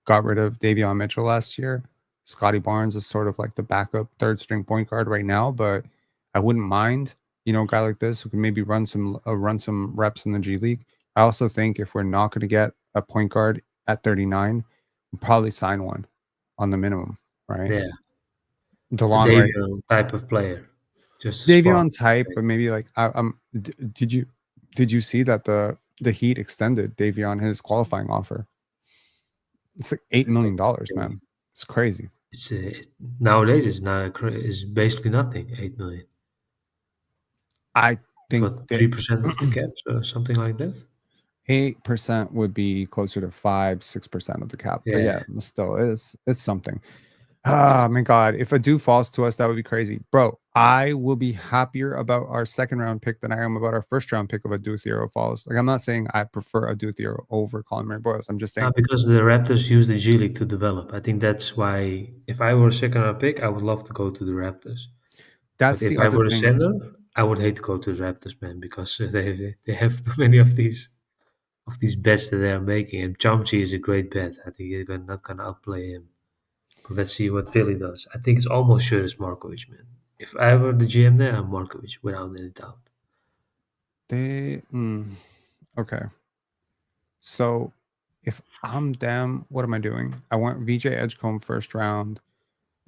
Got rid of Davion Mitchell last year. Scotty Barnes is sort of like the backup 3rd string point guard right now, but I wouldn't mind, a guy like this who can maybe run some reps in the G League. I also think if we're not going to get a point guard at 39, we'll probably sign one on the minimum, right? yeah. A DeLon Wright, Davion type of player. Just a spark. Davion type, but maybe like did you see that the Heat extended Davion his qualifying offer? It's like $8 million, man. It's crazy. It's nowadays it's basically nothing. 8 million. I think What, that 3% of the caps or something like that? 8% would be closer to 5-6% of the cap. But Yeah. yeah, still it's something. Ah, my God. If Adou falls to us, that would be crazy. Bro, I will be happier about our 2nd round pick than I am about our 1st round pick of Adou Thiero falls. Like, I'm not saying I prefer Adou Thiero over Colin Murray Boyles. I'm just saying Because the Raptors use the G League to develop. I think that's why if I were a second round pick, I would love to go to the Raptors. But that's if the I other were a thing. center, I would hate to go to the Raptors, man, because they have too many of these bets that they are making. And Chomchi is a great bet. I think you're not gonna outplay him. But let's see what Philly does. I think it's almost sure it's Markovic, man. If I were the GM there, I'm Markovic without any doubt. Okay. So if I'm them, what am I doing? I want VJ Edgecombe 1st round.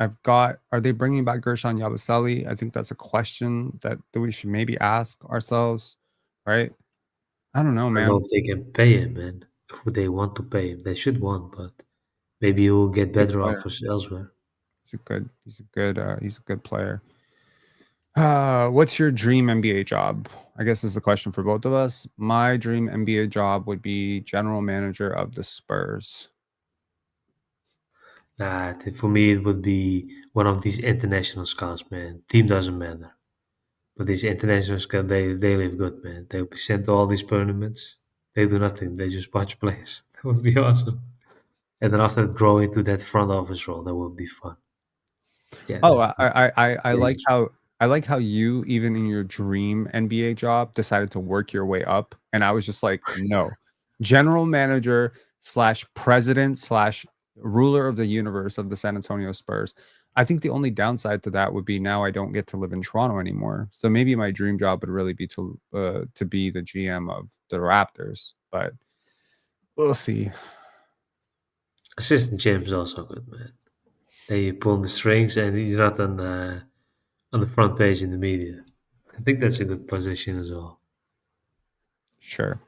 Are they bringing back Gershon Yabusele? I think that's a question that we should maybe ask ourselves, right? I don't know, I don't know man. if they can pay him, man. If they want to pay him, they should want, but maybe he'll get Good better player. offers elsewhere. He's a good player. What's your dream NBA job? I guess is the question for both of us. My dream NBA job would be general manager of the Spurs. For me, it would be one of these international scouts, man. Team doesn't matter. But these international scouts, they live good, man. They'll be sent to all these tournaments. They do nothing. They just watch plays. That would be awesome. And then after that, grow into that front office role. That would be fun. Yeah. Oh, I like Yes. how you, even in your dream NBA job, decided to work your way up, and I was just like, no, general manager slash president slash ruler of the universe of the San Antonio Spurs. I think the only downside to that would be now I don't get to live in Toronto anymore. So maybe my dream job would really be to be the GM of the Raptors, but we'll see. Assistant GM is also good, man. They pull the strings, and he's not on the front page in the media. I think that's a good position as well. Sure.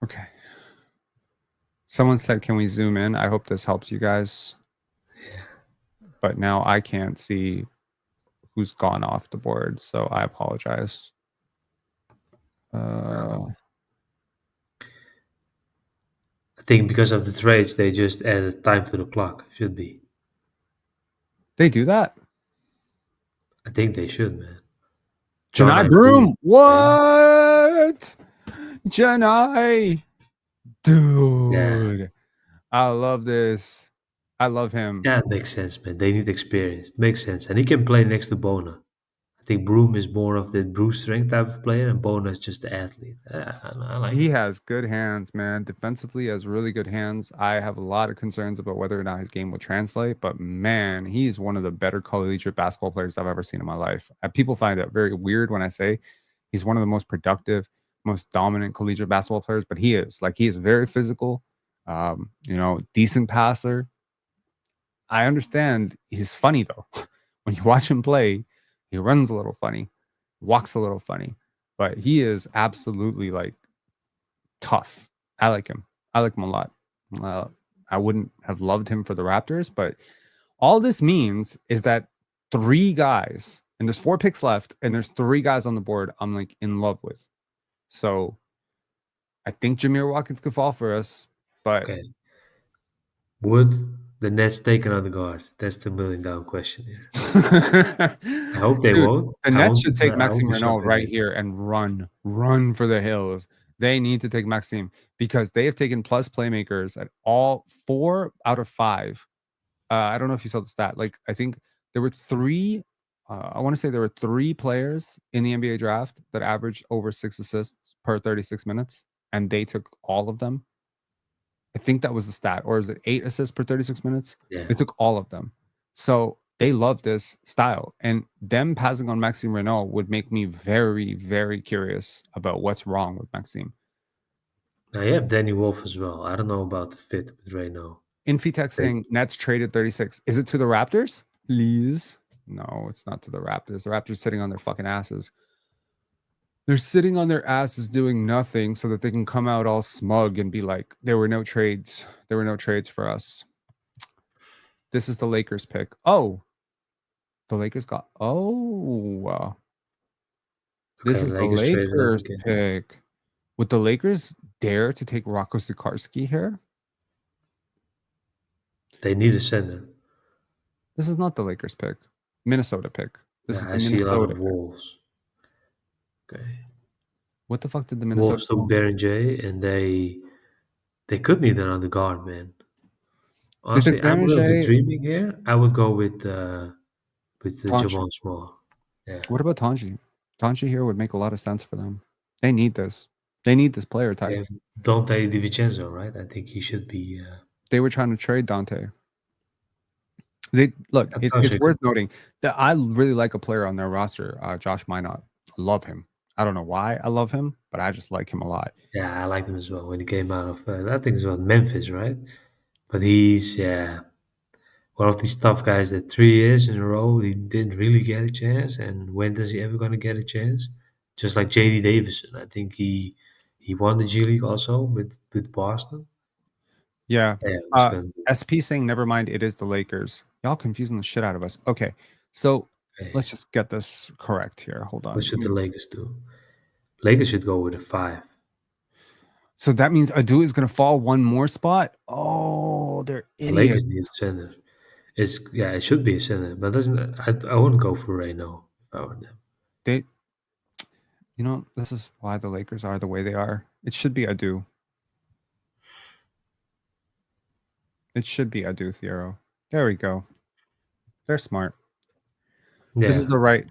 Okay. Someone said, can we zoom in? I hope this helps you guys. Yeah. But now I can't see who's gone off the board, so I apologize. I think because of the trades, they just added time to the clock. Should be. They do that? I think they should, man. Janai Broom. What? Janai. Dude. Yeah. I love this. I love him. Yeah, it makes sense, man. They need experience. It makes sense. And he can play next to Bona. I think Broom is more of the Bruce strength type of player, and Bona is just the athlete. I like He has good hands, man. Defensively, he has really good hands. I have a lot of concerns about whether or not his game will translate, but man, he's one of the better collegiate basketball players I've ever seen in my life. People find it very weird when I say he's one of the most productive, most dominant collegiate basketball players, but he is. Like, he is very physical, decent passer. I understand he's funny, though. When you watch him play, he runs a little funny, walks a little funny, but he is absolutely like tough. I like him. I like him a lot. I wouldn't have loved him for the Raptors, but all this means is that 3 guys, and there's 4 picks left, and there's 3 guys on the board I'm like in love with. So I think Jamir Watkins could fall for us, but okay. Would the Nets take another guard? That's the $1 million question here. I hope they won't. The Nets should take Maxime Raynaud right here and run for the hills. They need to take Maxime because they have taken plus playmakers at all 4 out of 5. I don't know if you saw the stat. Like, I think there were 3. I want to say there were 3 players in the NBA draft that averaged over 6 assists per 36 minutes, and they took all of them. I think that was the stat, or is it 8 assists per 36 minutes? Yeah. They took all of them. So they love this style, and them passing on Maxime Raynaud would make me very, very curious about what's wrong with Maxime. Now you have Danny Wolf as well. I don't know about the fit with Raynaud. Infitech saying Nets traded 36. Is it to the Raptors? Please. No, it's not to the Raptors. The Raptors sitting on their fucking asses. They're sitting on their asses doing nothing so that they can come out all smug and be like, there were no trades. There were no trades for us. This is the Lakers pick. Oh, the Lakers got. Oh, this is the Lakers pick. Would the Lakers dare to take Roco Zakarski here? They need a center. This is not the Lakers pick. Minnesota pick. This is the Minnesota. I see a lot of Wolves. Okay. What the fuck did the Minnesota Wolves took Baron J, and they could need another guard, man. Honestly, I'm a little bit dreaming here. I would go with the Javon Small. Yeah. What about Tandre? Tandre here would make a lot of sense for them. They need this. They need this player type. They have Dante DiVincenzo, right? I think he should be. They were trying to trade Dante. It's worth noting that I really like a player on their roster, Josh Minot. I love him. I don't know why I love him, but I just like him a lot. Yeah, I liked him as well when he came out of, I think it was Memphis, right? But he's, one of these tough guys that 3 years in a row, he didn't really get a chance. And when does he ever going to get a chance? Just like J.D. Davison. I think he won the G League also with Boston. Yeah. SP saying, never mind, it is the Lakers. Y'all confusing the shit out of us. Okay. So let's just get this correct here. Hold on. What should the Lakers do? Lakers should go with a 5. So that means Adou is going to fall one more spot? Oh, they're idiots. The Lakers need a center. It should be a center, but I wouldn't go for Raynaud if I were them. This is why the Lakers are the way they are. It should be Adou. It should be Adou Thiero. There we go. They're smart. Yeah. This is the right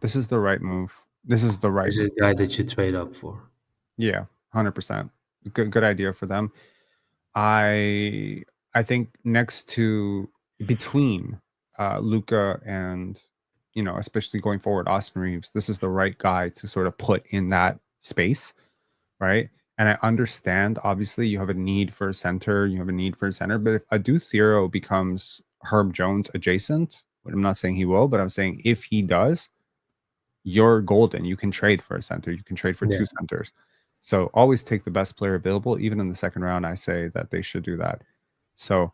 move. This is the right This is the guy that you trade up for. Yeah, 100%. Good idea for them. I think next to between Luka and especially going forward, Austin Reeves, this is the right guy to sort of put in that space, right? And I understand, obviously, you have a need for a center, but if Adou Thiero becomes Herb Jones adjacent, I'm not saying he will, but I'm saying if he does, you're golden. You can trade for a center. You can trade for 2 centers. So always take the best player available. Even in the second round, I say that they should do that. So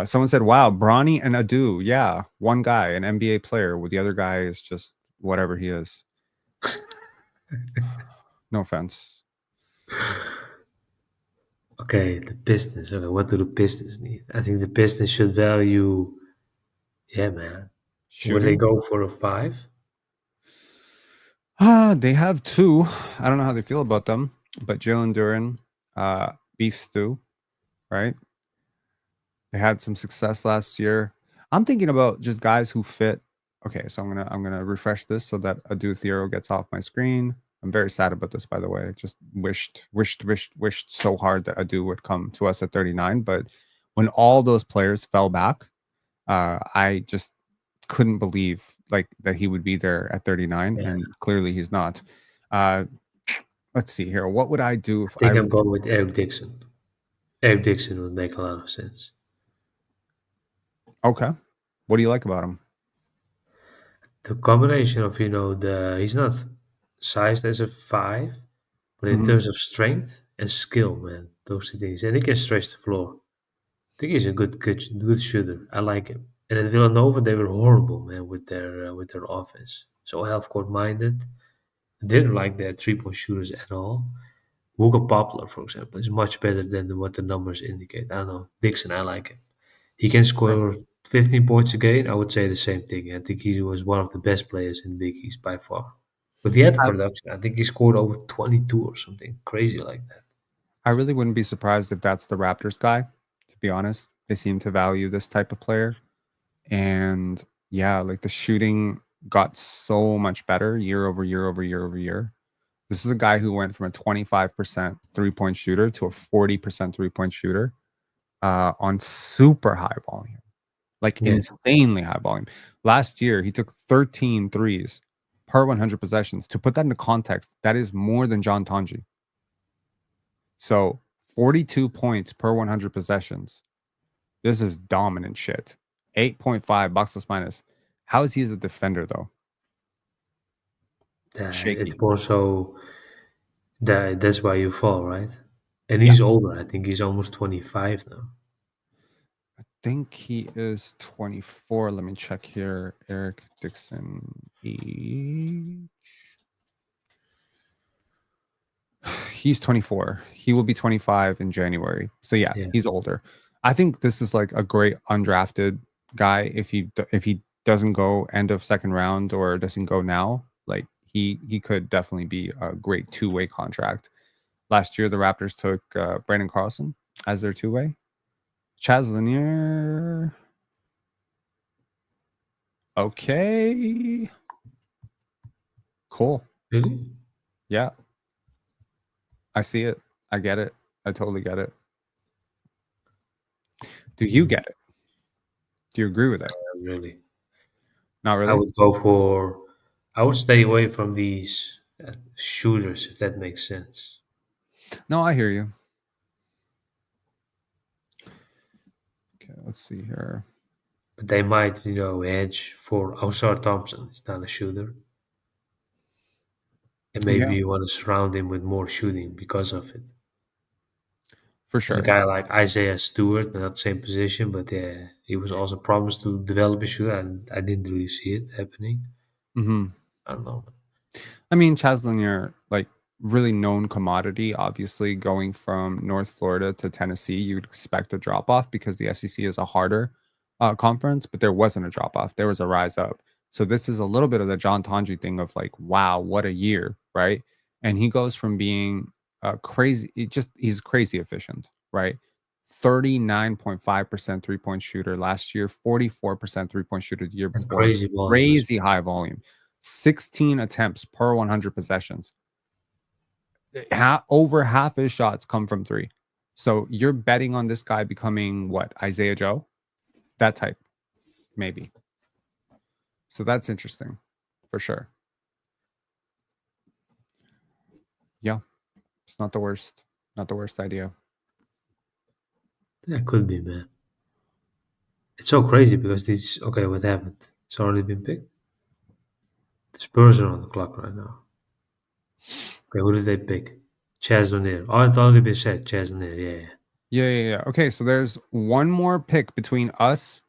someone said, wow, Bronny and Adou. Yeah, one guy, an NBA player, with the other guy is just whatever he is. No offense. Okay, the Pistons. Okay, what do the Pistons need? I think the Pistons should value. Yeah, man. Would they Shooting? go for a 5? They have 2. I don't know how they feel about them, but Jalen Duren, beef stew, right? They had some success last year. I'm thinking about just guys who fit. Okay, so I'm gonna refresh this so that Adou Thiero gets off my screen. I'm very sad about this, by the way. Just wished so hard that Adou would come to us at 39. But when all those players fell back, I just couldn't believe like that he would be there at 39, Yeah. and clearly he's not. Let's see here. What would I do if I think I I'm going with Eric Dixon. Eric Dixon would make a lot of sense. Okay. What do you like about him? The combination of he's not sized as a 5, but in Mhm. terms of strength and skill, man, those 2 things, and he can stretch the floor. I think he's a good shooter. I like him. And at Villanova, they were horrible, man, with their offense. So half court minded. Didn't like their 3-point shooters at all. Luka Poplar, for example, is much better than what the numbers indicate. I don't know. Dixon, I like him. He can score 15 points a game. I would say the same thing. I think he was one of the best players in the Big East by far. But he had the I, production. I think he scored over 22 or something crazy like that. I really wouldn't be surprised if that's the Raptors guy, to be honest. They seem to value this type of player. And yeah, like the shooting got so much better year over year over year over year. This is a guy who went from a 25% 3-point shooter to a 40% 3-point shooter on super high volume, like Yeah. insanely high volume. Last year, he took 13 threes per 100 possessions. To put that into context, that is more than John Tandre. So 42 points per 100 possessions. This is dominant shit. 8.5 box plus minus. How is he as a defender, though? Shaky. It's more so that's why you fall, right? And he's older. I think he's almost 25 now. I think he is 24. Let me check here. Eric Dixon age. He's 24. He will be 25 in January. So yeah, he's older. I think this is like a great undrafted guy. If he doesn't go end of second round or doesn't go now, like he could definitely be a great 2-way contract. Last year, the Raptors took Brandon Carlson as their 2-way. Chaz Lanier. Okay. Cool. Really? Yeah. I see it. I get it. I totally get it. Do you get it? Do you agree with it? Really? Not really? I would stay away from these shooters, if that makes sense. No, I hear you. Okay, let's see here. But they might, hedge for Ausar Thompson. He's not a shooter. And maybe you want to surround him with more shooting because of it. For And sure. a guy like Isaiah Stewart, not the same position, but yeah, he was also promised to develop a shooter, and I didn't really see it happening. Mm-hmm. I don't know. I mean, Chaz Lanier, like really known commodity. Obviously, going from North Florida to Tennessee, you'd expect a drop off because the SEC is a harder conference, but there wasn't a drop off. There was a rise up. So this is a little bit of the John Tandre thing of like, wow, what a year, right? And he goes from being crazy, he's crazy efficient, right? 39.5% 3-point shooter last year, 44% 3-point shooter the year And before. Crazy high volume. 16 attempts per 100 possessions. Over half his shots come from 3. So you're betting on this guy becoming what? Isaiah Joe? That type, maybe. So that's interesting for sure. Yeah. It's not the worst. Not the worst idea. That could be, man. It's so crazy because what happened? It's already been picked. The Spurs are on the clock right now. Okay, who did they pick? Chaz Lanier. Oh, it's already been said. Chaz Lanier, yeah. Yeah. Okay, so there's one more pick between us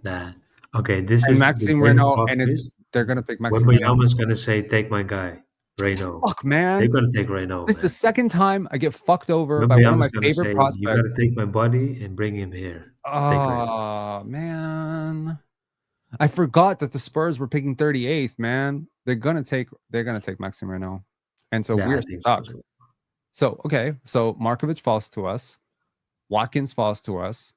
Nah. Okay, this and is Maxime the game Raynaud, plot and twist. They're gonna pick Maxime Raynaud. Wembanyama's gonna say, "Take my guy, Raynaud." Fuck, man. They're gonna take Raynaud. This is the second time I get fucked over by one of my Wembanyama's gonna favorite say, "You prospects. gotta take my body and bring him here." Take Raynaud. Oh, man. I forgot that the Spurs were picking 38th, man. They're gonna take Maxime Raynaud. And so Yeah, I we're think stuck. so. So okay, so Markovic falls to us, Watkins falls to us,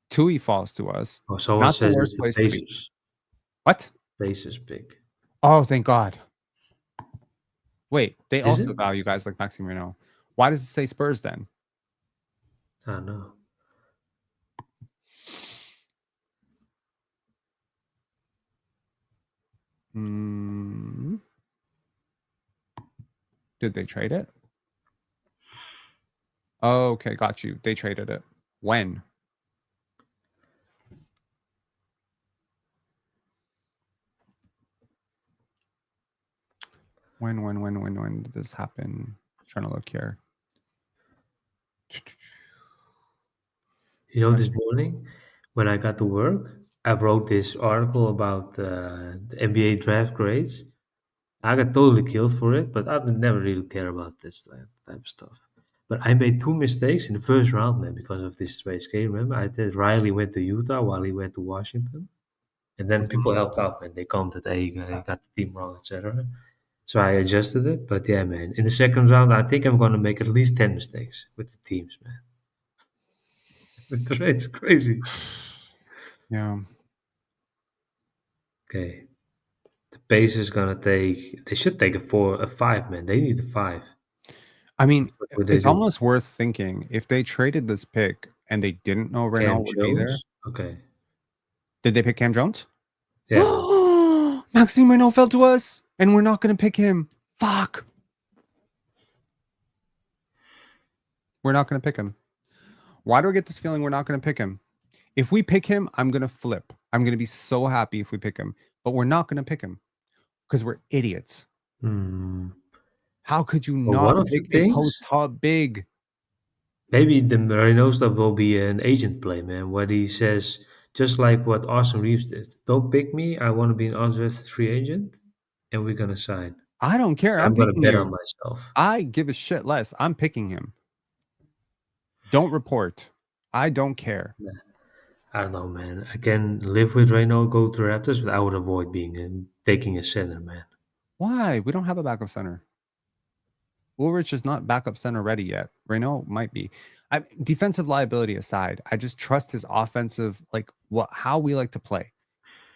Tui falls to us. Oh, someone Not the says worst it's the place to be. Pacers. What? Pacers pick. Oh, thank God. Wait, they Is also it? value guys like Maxime Raynaud. Why does it say Spurs then? I don't know. Did they trade it? Oh, okay, got you. They traded it. When? When did this happen? I'm trying to look here. You know, this morning when I got to work, I wrote this article about the NBA draft grades. I got totally killed for it, but I never really care about this type of stuff. But I made 2 mistakes in the first round, man, because of this trade. Can you remember? I said Riley went to Utah while he went to Washington. And then people helped out, man. They commented, hey, you got the team wrong, etc. So I adjusted it. But yeah, man, in the second round, I think I'm going to make at least 10 mistakes with the teams, man. With the trades, crazy. Yeah. Okay. The Pacers going to take, they should take a 5, man. They need a 5. I mean, What they it's do. almost worth thinking if they traded this pick and they didn't know Cam Raynaud would be there. Jones? Okay. Did they pick Cam Jones? Yeah. Maxime Raynaud fell to us, and we're not going to pick him. Fuck. We're not going to pick him. Why do I get this feeling we're not going to pick him? If we pick him, I'm going to flip. I'm going to be so happy if we pick him, but we're not going to pick him because we're idiots. How could you Well, not one of the pick a things- post-hub big? Maybe the Raynaud stuff will be an agent play, man, where he says, just like what Austin Reeves did, don't pick me. I want to be an undrafted free agent, and we're going to sign. I don't care. I'm going to picking bet you. on myself. I give a shit less. I'm picking him. Don't report. I don't care. I don't know, man. I can live with Raynaud go to Raptors, but I would avoid taking a center, man. Why? We don't have a backup center. Woolrich is not backup center ready yet. Raynaud might be. Defensive liability aside, I just trust his offensive, like how we like to play.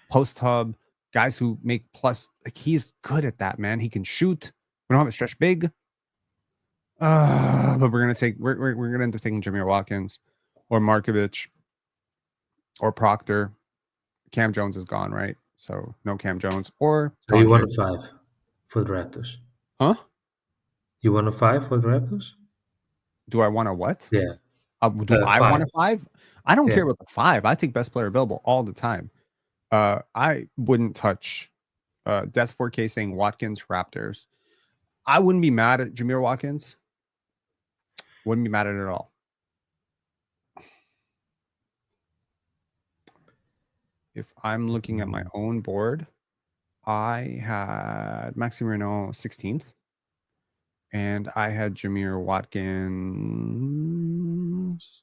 Post hub, guys who make plus. Like he's good at that, man. He can shoot. We don't have a stretch big. But we're gonna end up taking Jamir Watkins or Markovic or Proctor. Cam Jones is gone, right? So no Cam Jones or So you Tandre. want a 5 for the Raptors? Huh? You want a 5 for the Raptors? Do I want a what? Yeah. Do I want a 5? I don't Yeah. care about the 5. I take best player available all the time. I wouldn't touch Death 4K saying Watkins Raptors. I wouldn't be mad at Jamir Watkins. Wouldn't be mad at it at all. If I'm looking at my own board, I had Maxime Raynaud 16th. And I had Jamir Watkins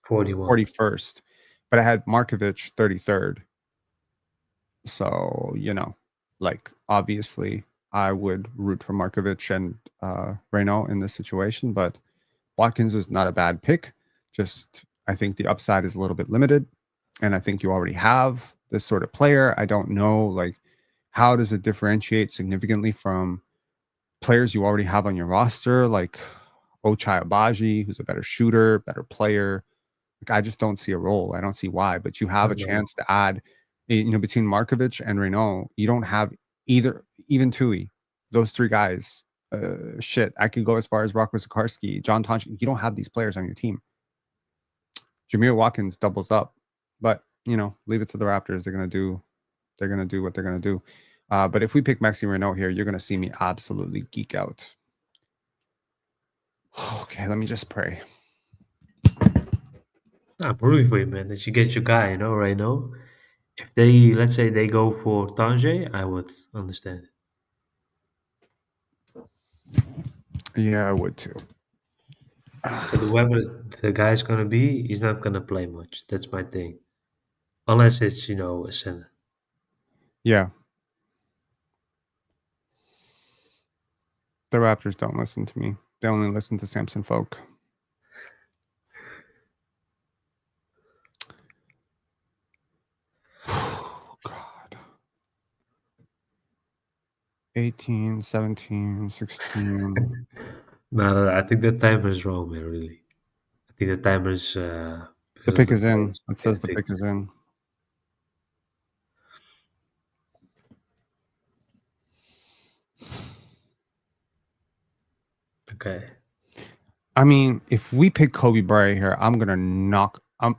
41st. But I had Markovic 33rd. So, obviously I would root for Markovic and Raynaud in this situation, but Watkins is not a bad pick. Just, I think the upside is a little bit limited. And I think you already have this sort of player. I don't know, how does it differentiate significantly from players you already have on your roster, like Ochai Agbaji, who's a better shooter, better player. I just don't see a role. I don't see why, but you have a chance to add, between Markovic and Raynaud, you don't have even Tui, those 3 guys. I could go as far as Roco Zakarski, John Tonch. You don't have these players on your team. Jamir Watkins doubles up, but leave it to the Raptors. They're gonna do what they're gonna do. But if we pick Maxime Raynaud here, you're gonna see me absolutely geek out. Okay, let me just pray. I'm rooting for you, man, that you get your guy, Raynaud. If they, let's say, they go for Tandre, I would understand it. Yeah, I would too. But whoever the guy's gonna be, he's not gonna play much. That's my thing. Unless it's, a center. Yeah. The Raptors don't listen to me. They only listen to Samson Folk. God. 18, 17, 16. No, I think the timer is wrong, man, really. I think the timer is The because of pick the is in. plays. It Yeah, says the pick is in. Okay. I mean, if we pick Kobe Bryant here, I'm gonna knock. I'm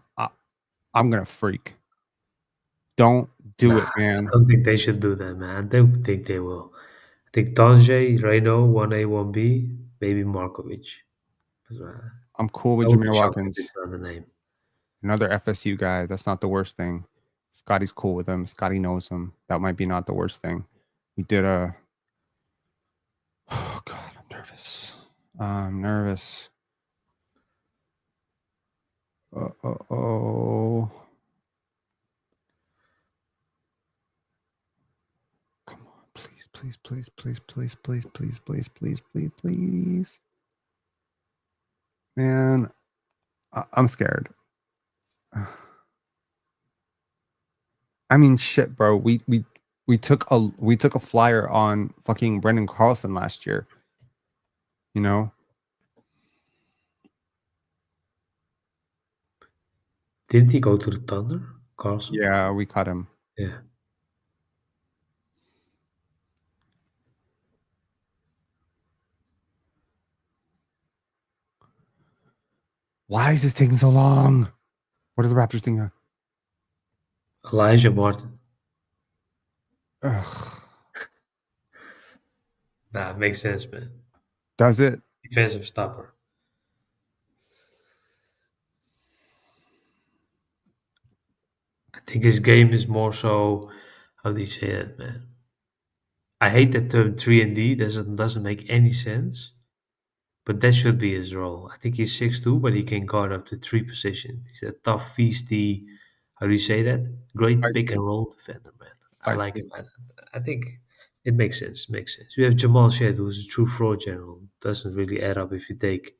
gonna freak. Don't do it, I man. don't think they should do that, man. I don't think they will. I think Tandre, Raynaud, 1A, 1B, maybe Markovic. I'm cool I with would be Jamir shocked if Watkins, it's not the name. another FSU guy. That's not the worst thing. Scotty's cool with him. Scotty knows him. That might be not the worst thing. We did a. Oh God, I'm nervous. I'm nervous. Oh. Come on, please, please, please, please, please, please, please, please, please, please, please. Man, I'm scared. I mean, shit, bro. We took a flyer on fucking Brendan Carlson last year. You know? Didn't he go to the Thunder, Carlson? Yeah, we cut him. Yeah. Why is this taking so long? What are the Raptors thinking? Elijah Martin. Ugh. Nah, makes sense, man. Does it? Defensive stopper. I think his game is more so, how do you say that, man? I hate that term 3 and D. Doesn't make any sense. But that should be his role. I think he's 6'2", but he can guard up to 3 positions. He's a tough, feisty, how do you say that? Great pick Feisty. and roll defender, man. I like Feisty. him. I think it makes sense. Makes sense. You have Jamal Shead, who's a true floor general. Doesn't really add up if you take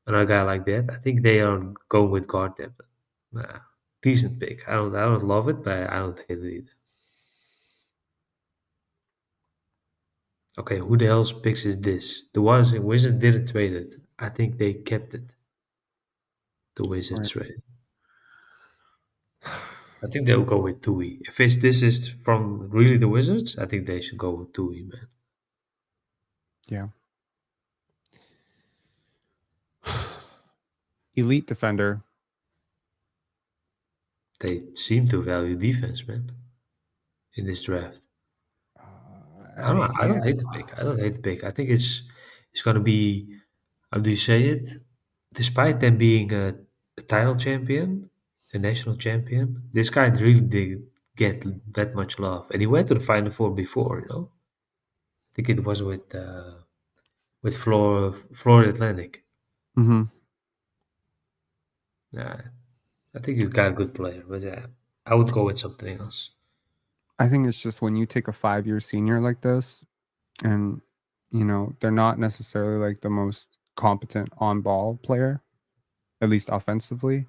another guy like that. I think they are going with guard depth. Nah, decent pick. I don't love it, but I don't hate it either. Okay, who the hell's picks is this? The Wizards didn't trade it. I think they kept it. The Wizards Right. trade. I think they'll go with Tui. If this is from really the Wizards, I think they should go with Tui, man. Yeah. Elite defender. They seem to value defense, man, in this draft. I don't Yeah. hate the pick. I don't hate the pick. I think it's gonna be, how do you say it? Despite them being a title champion, a national champion, this guy really did get that much love, and he went to the Final Four before. I think it was with Florida Atlantic. Mm-hmm. Yeah, I think he's got a good player, but yeah, I would go with something else. I think it's just when you take a 5-year senior like this, and they're not necessarily like the most competent on ball player, at least offensively.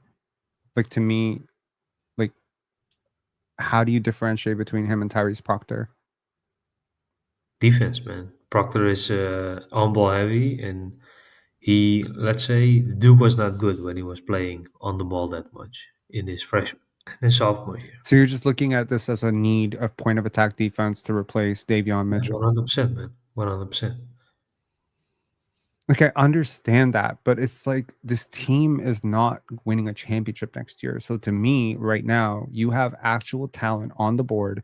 Like to me, like how do you differentiate between him and Tyrese Proctor? Defense, man. Proctor is on ball heavy, and let's say, Duke was not good when he was playing on the ball that much in his freshman and sophomore year. So you're just looking at this as a need of point of attack defense to replace Davion Mitchell. 100%, man. 100%. Like I understand that, but it's like this team is not winning a championship next year. So to me, right now, you have actual talent on the board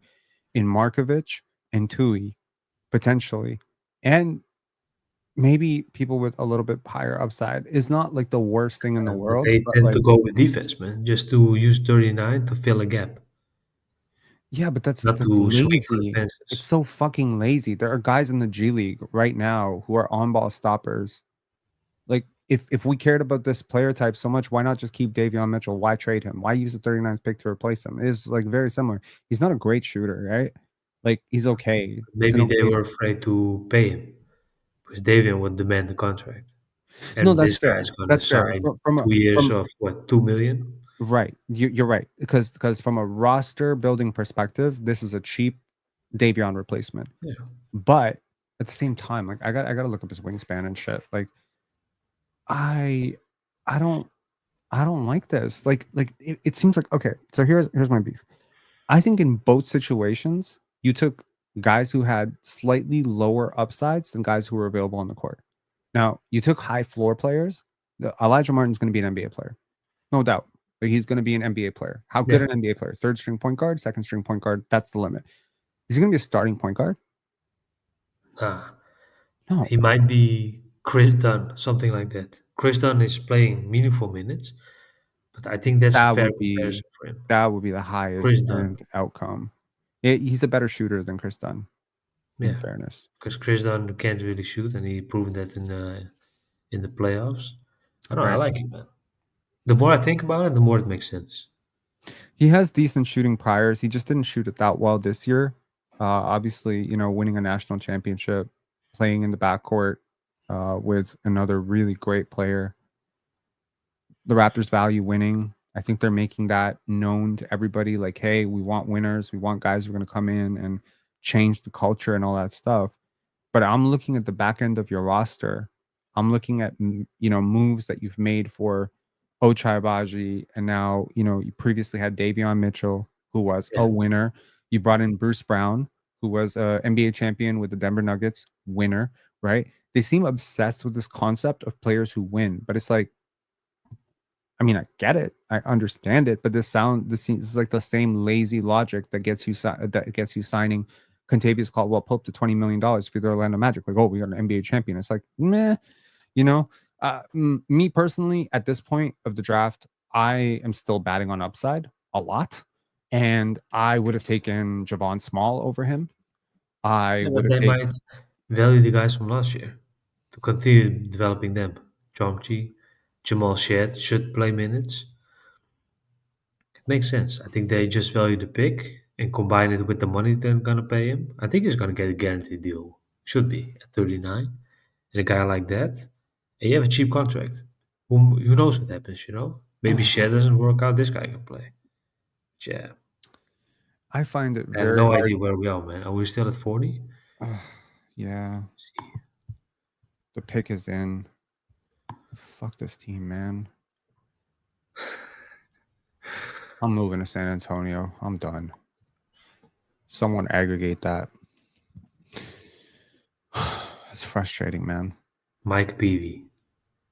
in Markovic and Tui, potentially, and maybe people with a little bit higher upside is not like the worst thing in the But world. they But tend like, to go with defense, man, just to use 39 to fill a gap. Yeah, but that's not to swing for the lazy. It's fences. so fucking lazy. There are guys in the G League right now who are on ball stoppers. Like, if we cared about this player type so much, why not just keep Davion Mitchell? Why trade him? Why use the 39th pick to replace him? It's like very similar. He's not a great shooter, right? Like, he's okay. He's an Maybe they okay. were afraid to pay him because Davion would demand the contract, No, and that's this fair. guy's going to That's fair. sign From 2 years from of what, 2 million? right. You're right because from a roster building perspective, this is a cheap Davion replacement. Yeah. But at the same time, like I got to look up his wingspan and shit. Like I I don't I don't like this. Like it seems like okay. So here's my beef. I think in both situations, you took guys who had slightly lower upsides than guys who were available on the court. Now, you took high floor players. Elijah Martin's going to be an NBA player, no doubt. But he's going to be an NBA player. How good Yeah. an NBA player? Third string point guard, second string point guard. That's the limit. Is he going to be a starting point guard? Nah, No. he might be Chris Dunn, something like that. Chris Dunn is playing meaningful minutes, but I think that's a That fair would be comparison for him. the highest Chris Dunn, earned outcome. He's a better shooter than Chris Dunn, in yeah, fairness. because Chris Dunn can't really shoot, and he proved that in the playoffs. I don't know, I Right. like him, man. The more I think about it, the more it makes sense. He has decent shooting priors. He just didn't shoot it that well this year. Obviously, winning a national championship, playing in the backcourt with another really great player. The Raptors value winning. I think they're making that known to everybody. Like, hey, we want winners. We want guys who are going to come in and change the culture and all that stuff. But I'm looking at the back end of your roster. I'm looking at moves that you've made for Ochai Agbaji, and now you previously had Davion Mitchell, who was Yeah, a winner. You brought in Bruce Brown, who was a NBA champion with the Denver Nuggets, winner, right? They seem obsessed with this concept of players who win, but it's like, I mean, I get it, I understand it, but this is like the same lazy logic that gets you signing Contavious Caldwell Pope to $20 million for the Orlando Magic. Like, oh, we got an NBA champion. It's like, meh, you know. Me personally, at this point of the draft, I am still batting on upside a lot, and I would have taken Javon Small over him. I yeah, would but have they taken. might value the guys from last year to continue developing them. Chomchi, Jamal Shead should play minutes. It makes sense. I think they just value the pick and combine it with the money they're gonna pay him. I think he's gonna get a guaranteed deal. Should be at 39. And a guy like that, and you have a cheap contract. Who knows what happens? Maybe Shea doesn't work out, this guy can play. Yeah. I find it I have very no hard. idea where we are, man. Are we still at 40? Yeah, the pick is in. Fuck this team, man. I'm moving to San Antonio. I'm done. Someone aggregate that. It's frustrating, man. Mike Peavy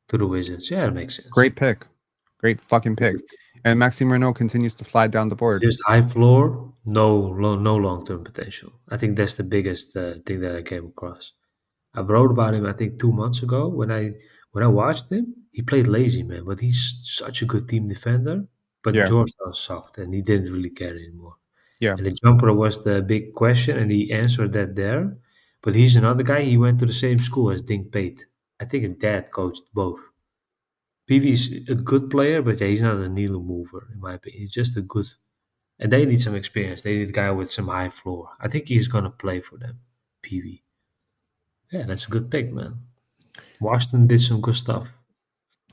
to the Wizards. Yeah, that makes sense. Great pick. Great fucking pick. And Maxime Raynaud continues to fly down the board. Just high floor, no long-term potential. I think that's the biggest thing that I came across. I wrote about him, I think 2 months ago when I watched him. He played lazy, man, but he's such a good team defender. But Yeah. Georgetown sucked, and he didn't really care anymore. Yeah. And the jumper was the big question, and he answered that there. But he's another guy. He went to the same school as Dink Pate. I think his dad coached both. PV's a good player, but yeah, he's not a needle mover in my opinion. He's just a good, and they need some experience. They need a guy with some high floor. I think he's gonna play for them. PV. Yeah, that's a good pick, man. Washington did some good stuff.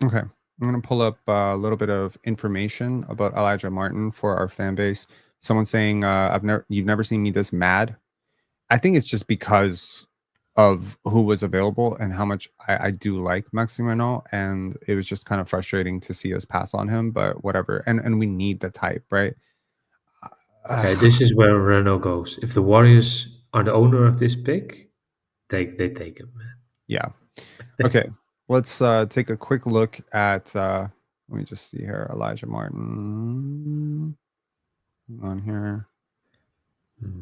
Okay. I'm going to pull up a little bit of information about Elijah Martin for our fan base. Someone saying, you've never seen me this mad. I think it's just because of who was available and how much I do like Maxime Raynaud, and it was just kind of frustrating to see us pass on him, but whatever. And we need the type, right? Okay, this is where Renault goes. If the Warriors are the owner of this pick, they take him, man. Yeah. Okay. Let's take a quick look at let me just see here. Elijah Martin on here.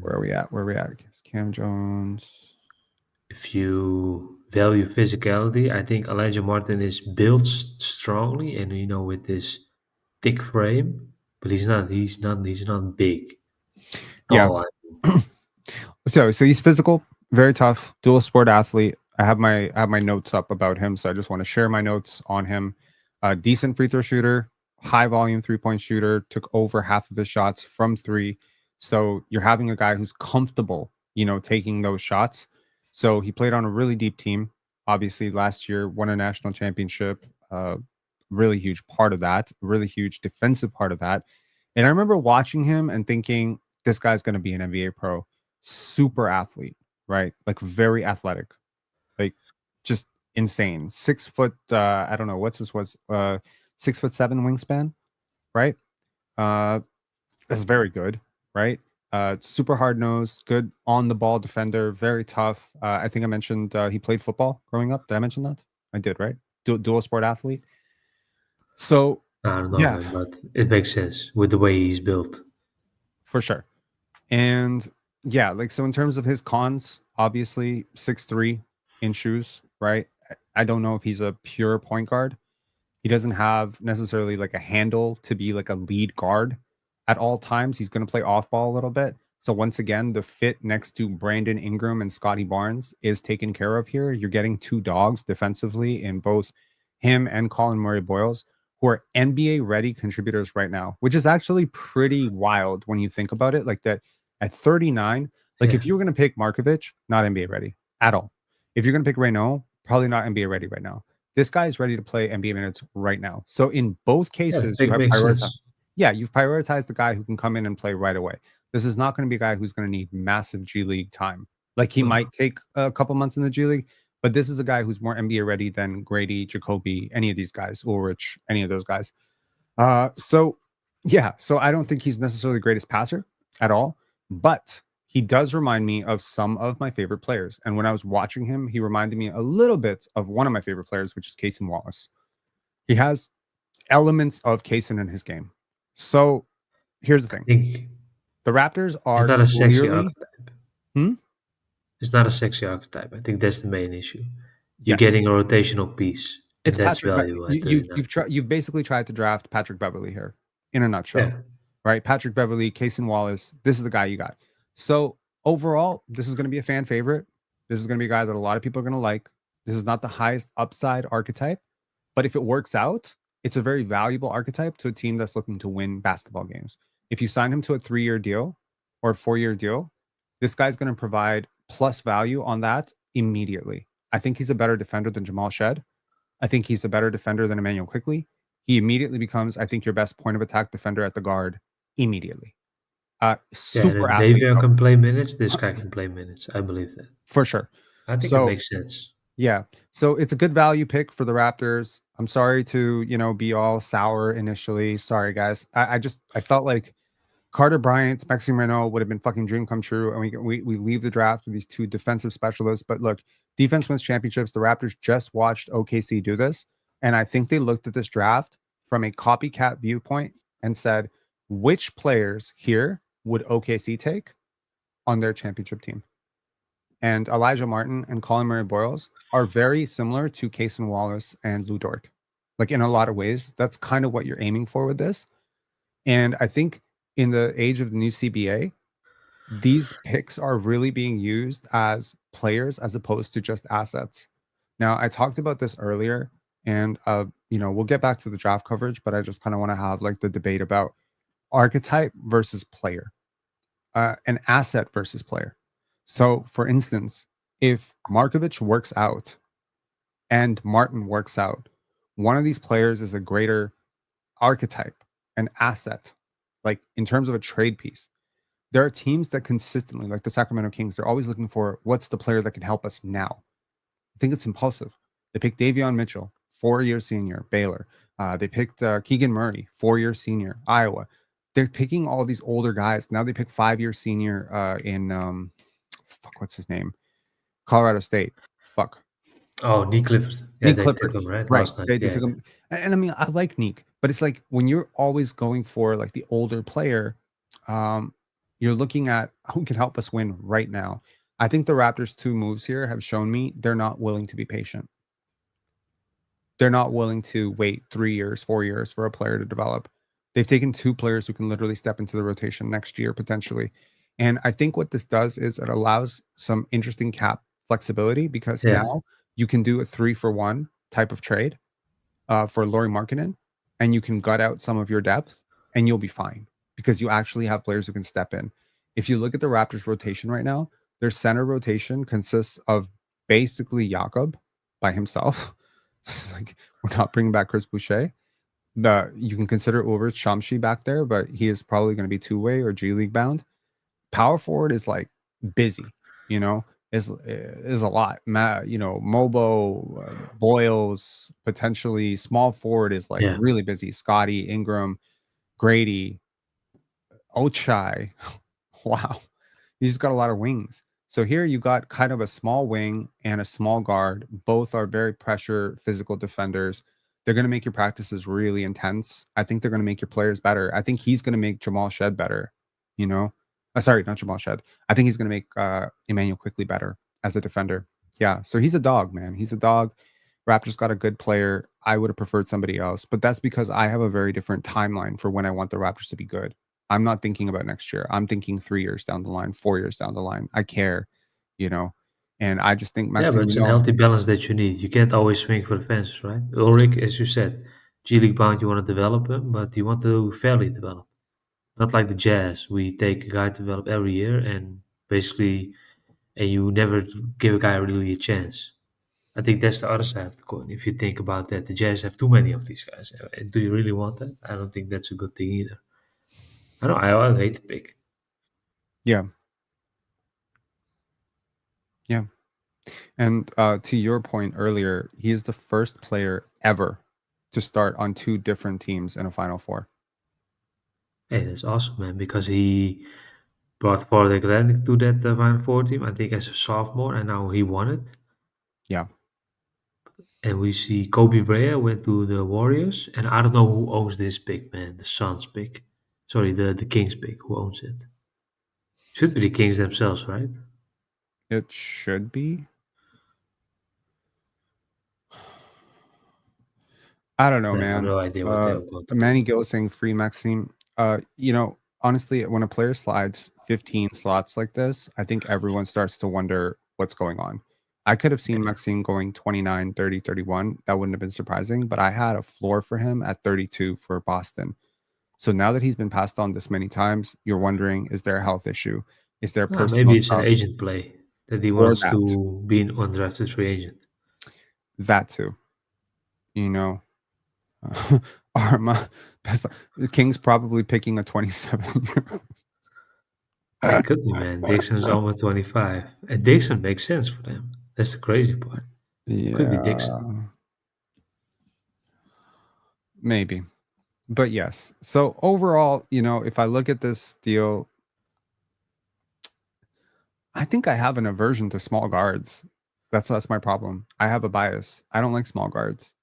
Where are we at? Cam Jones. If you value physicality, I think Elijah Martin is built strongly and with this thick frame, but he's not big. Yeah. tall. So he's physical, very tough, dual sport athlete. I have my notes up about him, so I just want to share my notes on him. Decent free throw shooter, high volume 3-point shooter, took over half of his shots from three. So you're having a guy who's comfortable, taking those shots. So he played on a really deep team. Obviously, last year won a national championship. Really huge part of that, really huge defensive part of that. And I remember watching him and thinking, this guy's going to be an NBA pro. Super athlete, right? Like very athletic, like just insane. 6 foot, I don't know what's this was, 6'7" wingspan, right? That's very good, right? Super hard nosed, good on the ball defender, very tough. I think I mentioned he played football growing up. Did I mention that? I did, right? Dual sport athlete. So I don't know, yeah, man, but it makes sense with the way he's built. for sure. And yeah, like so in terms of his cons, obviously 6'3" in shoes, right? I don't know if he's a pure point guard. He doesn't have necessarily like a handle to be like a lead guard at all times. He's going to play off ball a little bit. So once again, the fit next to Brandon Ingram and Scotty Barnes is taken care of here. You're getting two dogs defensively in both him and Colin Murray-Boyles, who are NBA ready contributors right now, which is actually pretty wild when you think about it. Like that at 39, like Yeah. if you were going to pick Markovic, not NBA ready at all. If you're going to pick Raynaud, probably not NBA ready right now. This guy is ready to play NBA minutes right now. So in both cases, you have makes prioritized. sense. Yeah, you've prioritized the guy who can come in and play right away. This is not going to be a guy who's going to need massive G League time. Like he might take a couple months in the G League, but this is a guy who's more NBA ready than Grady, Jacoby, any of these guys, Ulrich, any of those guys. So I don't think he's necessarily the greatest passer at all, but he does remind me of some of my favorite players. And when I was watching him, he reminded me a little bit of one of my favorite players, which is Cason Wallace. He has elements of Cason in his game. So here's the I thing. think The Raptors are it's not a sexy clearly... archetype. It's not a sexy archetype. I think that's the main issue. You're Yes. getting a rotational piece, and It's that's Patrick. valuable at 39. You've basically tried to draft Patrick Beverly here, in a nutshell, Yeah. right? Patrick Beverly, Cason Wallace. This is the guy you got. So overall, this is going to be a fan favorite. This is going to be a guy that a lot of people are going to like. This is not the highest upside archetype, but if it works out, it's a very valuable archetype to a team that's looking to win basketball games. If you sign him to a 3-year deal or a 4-year deal, this guy's going to provide plus value on that immediately. I think he's a better defender than Jamal Shed. I think he's a better defender than Emmanuel Quickley. He immediately becomes, I think, your best point of attack defender at the guard immediately. Super and athlete. Davion can play minutes. This guy can play minutes. I believe that. For sure. I think it So, makes sense. yeah. So it's a good value pick for the Raptors. I'm sorry to, be all sour initially. Sorry, guys. I felt like Carter Bryant, Maxime Raynaud would have been fucking dream come true. And we leave the draft with these two defensive specialists. But look, defense wins championships. The Raptors just watched OKC do this. And I think they looked at this draft from a copycat viewpoint and said, which players here would OKC take on their championship team? And Elijah Martin and Colin Murray-Boyles are very similar to Cason Wallace and Lou Dort. Like in a lot of ways, that's kind of what you're aiming for with this. And I think in the age of the new CBA, these picks are really being used as players as opposed to just assets. Now, I talked about this earlier, and we'll get back to the draft coverage, but I just kind of want to have like the debate about archetype versus player, an asset versus player. So, for instance, if Markovic works out and Martin works out, one of these players is a greater archetype, an asset, like in terms of a trade piece. There are teams that consistently, like the Sacramento Kings, they're always looking for what's the player that can help us now. I think it's impulsive. They picked Davion Mitchell, 4-year senior, Baylor. They picked Keegan Murray, 4-year senior, Iowa. They're picking all these older guys. Now they pick 5-year senior in what's his name? Colorado State. Oh, Nick Clifford. Yeah, Nick they Clifford, took him right right? last night. They took him, and I mean, I like Nick, but it's like when you're always going for like the older player, you're looking at who can help us win right now. I think the Raptors' 2 moves here have shown me they're not willing to be patient. They're not willing to wait 3 years, 4 years for a player to develop. They've taken 2 players who can literally step into the rotation next year potentially, And I think what this does is it allows some interesting cap flexibility because Yeah. now you can do a 3-for-1 type of trade for Lauri Markkanen, and you can gut out some of your depth, and you'll be fine because you actually have players who can step in. If you look at the Raptors rotation right now, their center rotation consists of basically Jakob by himself. It's like we're not bringing back Chris Boucher. You can consider Ulrich Shamshi back there, but he is probably going to be two-way or G League bound. Power forward is like busy, is a lot. Mobo, Boyles, potentially small forward is like Yeah. really busy. Scotty, Ingram, Grady, Ochai. Wow. He's got a lot of wings. So here you got kind of a small wing and a small guard. Both are very pressure physical defenders. They're going to make your practices really intense. I think they're going to make your players better. I think he's going to make Jamal Shed better, sorry, not Jamal Shed. I think he's going to make Emmanuel Quickly better as a defender. Yeah, so he's a dog, man. He's a dog. Raptors got a good player. I would have preferred somebody else, but that's because I have a very different timeline for when I want the Raptors to be good. I'm not thinking about next year. I'm thinking 3 years down the line, 4 years down the line. I care, and I just think Yeah, but Maxime it's a Raynaud, healthy balance that you need. You can't always swing for the fences, right? Ulrich, as you said, G League bound, you want to develop him, but you want to fairly develop. Not like the Jazz. We take a guy to develop every year and basically, and you never give a guy really a chance. I think that's the other side of the coin. If you think about that, the Jazz have too many of these guys. Do you really want that? I don't think that's a good thing either. I know, I hate the pick. yeah, yeah. And to your point earlier, he is the first player ever to start on 2 different teams in a Final Four. Hey, that's awesome, man, because he brought Florida Atlantic to that Final Four team, I think as a sophomore, and now he won it. Yeah. And we see Kobe Bryant went to the Warriors, and I don't know who owns this pick, man. The Suns pick, sorry, the Kings pick. Who owns it? Should be the Kings themselves, right? It should be. I don't know, I have man. no idea what they were going to do. Manny Gill is saying free Maxime. Honestly, when a player slides 15 slots like this, I think everyone starts to wonder what's going on. I could have seen Maxime going 29, 30, 31. That wouldn't have been surprising, but I had a floor for him at 32 for Boston. So now that he's been passed on this many times, you're wondering, is there a health issue? Is there personal Maybe it's an stuff? agent play that he Or wants that. to be an undrafted free agent. That too. The Kings probably picking a 27-year-old. It could be, man. Dixon's almost 25. And Dixon makes sense for them. That's the crazy part. Could be Dixon. Maybe. But yes. So overall, if I look at this deal, I think I have an aversion to small guards. That's my problem. I have a bias. I don't like small guards.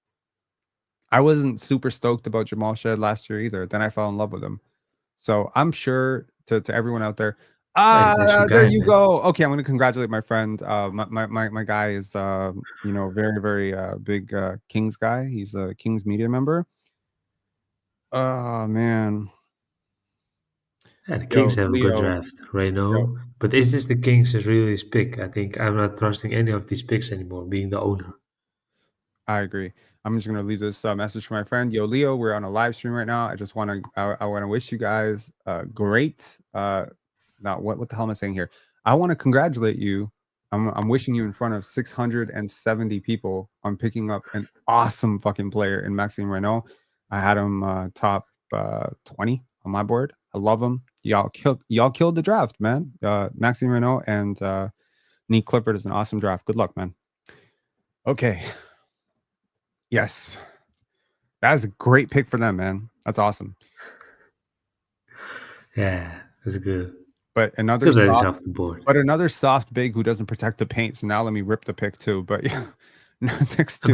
I wasn't super stoked about Jamal Shed last year either. Then I fell in love with him. So I'm sure to everyone out there, there you go. Okay, I'm going to congratulate my friend. My guy is very very big Kings guy. He's a Kings media member. Oh man. Yeah, the Kings have a good draft, Raynaud. But is this the Kings is really his pick? I think I'm not trusting any of these picks anymore, being the owner. I agree. I'm just gonna leave this message for my friend. Yo, Leo, we're on a live stream right now. I just want to wish you guys great. Now what the hell am I saying here? I want to congratulate you. I'm wishing you in front of 670 people on picking up an awesome fucking player in Maxime Raynaud. I had him top 20 on my board. I love him. Y'all killed the draft, man. Maxime Raynaud and Nick Clifford is an awesome draft. Good luck, man. Okay. Yes. That's a great pick for them, man. That's awesome. Yeah, that's good. But another soft big who doesn't protect the paint. So now let me rip the pick too. But yeah. I'm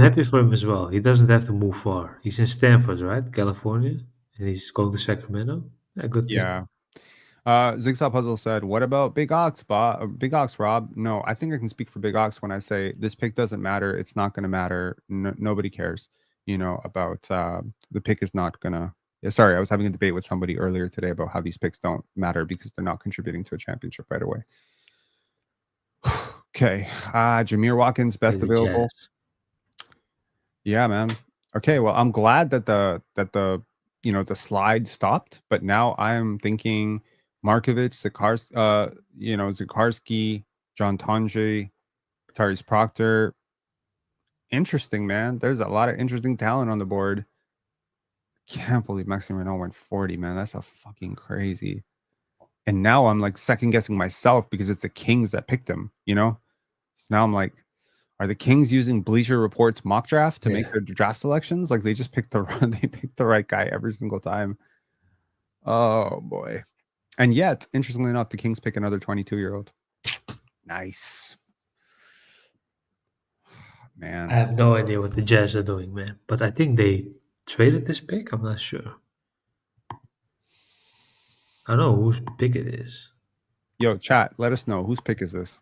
happy for him as well. He doesn't have to move far. He's in Stanford, right? California. And he's going to Sacramento. Yeah, good pick. Yeah. Zigsaw Puzzle said, what about Big Ox, Rob? No, I think I can speak for Big Ox when I say this pick doesn't matter. It's not going to matter. Nobody cares, about the pick is not going to Sorry, I was having a debate with somebody earlier today about how these picks don't matter because they're not contributing to a championship right away. Okay, Jamir Watkins, best The available. Jazz. Yeah, man. Okay, well, I'm glad that the the slide stopped, but now I'm thinking Markovic, Zakarski, John Tandre, Tyrese Proctor. Interesting, man. There's a lot of interesting talent on the board. Can't believe Maxime Raynaud went 40, man. That's a fucking crazy. And now I'm like second guessing myself because it's the Kings that picked him, So now I'm like, are the Kings using Bleacher Report's mock draft to make their draft selections? Like they just picked they picked the right guy every single time. Oh boy. And yet, interestingly enough, the Kings pick another 22-year-old. Nice. Man. I have no idea what the Jazz are doing, man. But I think they traded this pick. I'm not sure. I don't know whose pick it is. Yo, chat, let us know. Whose pick is this?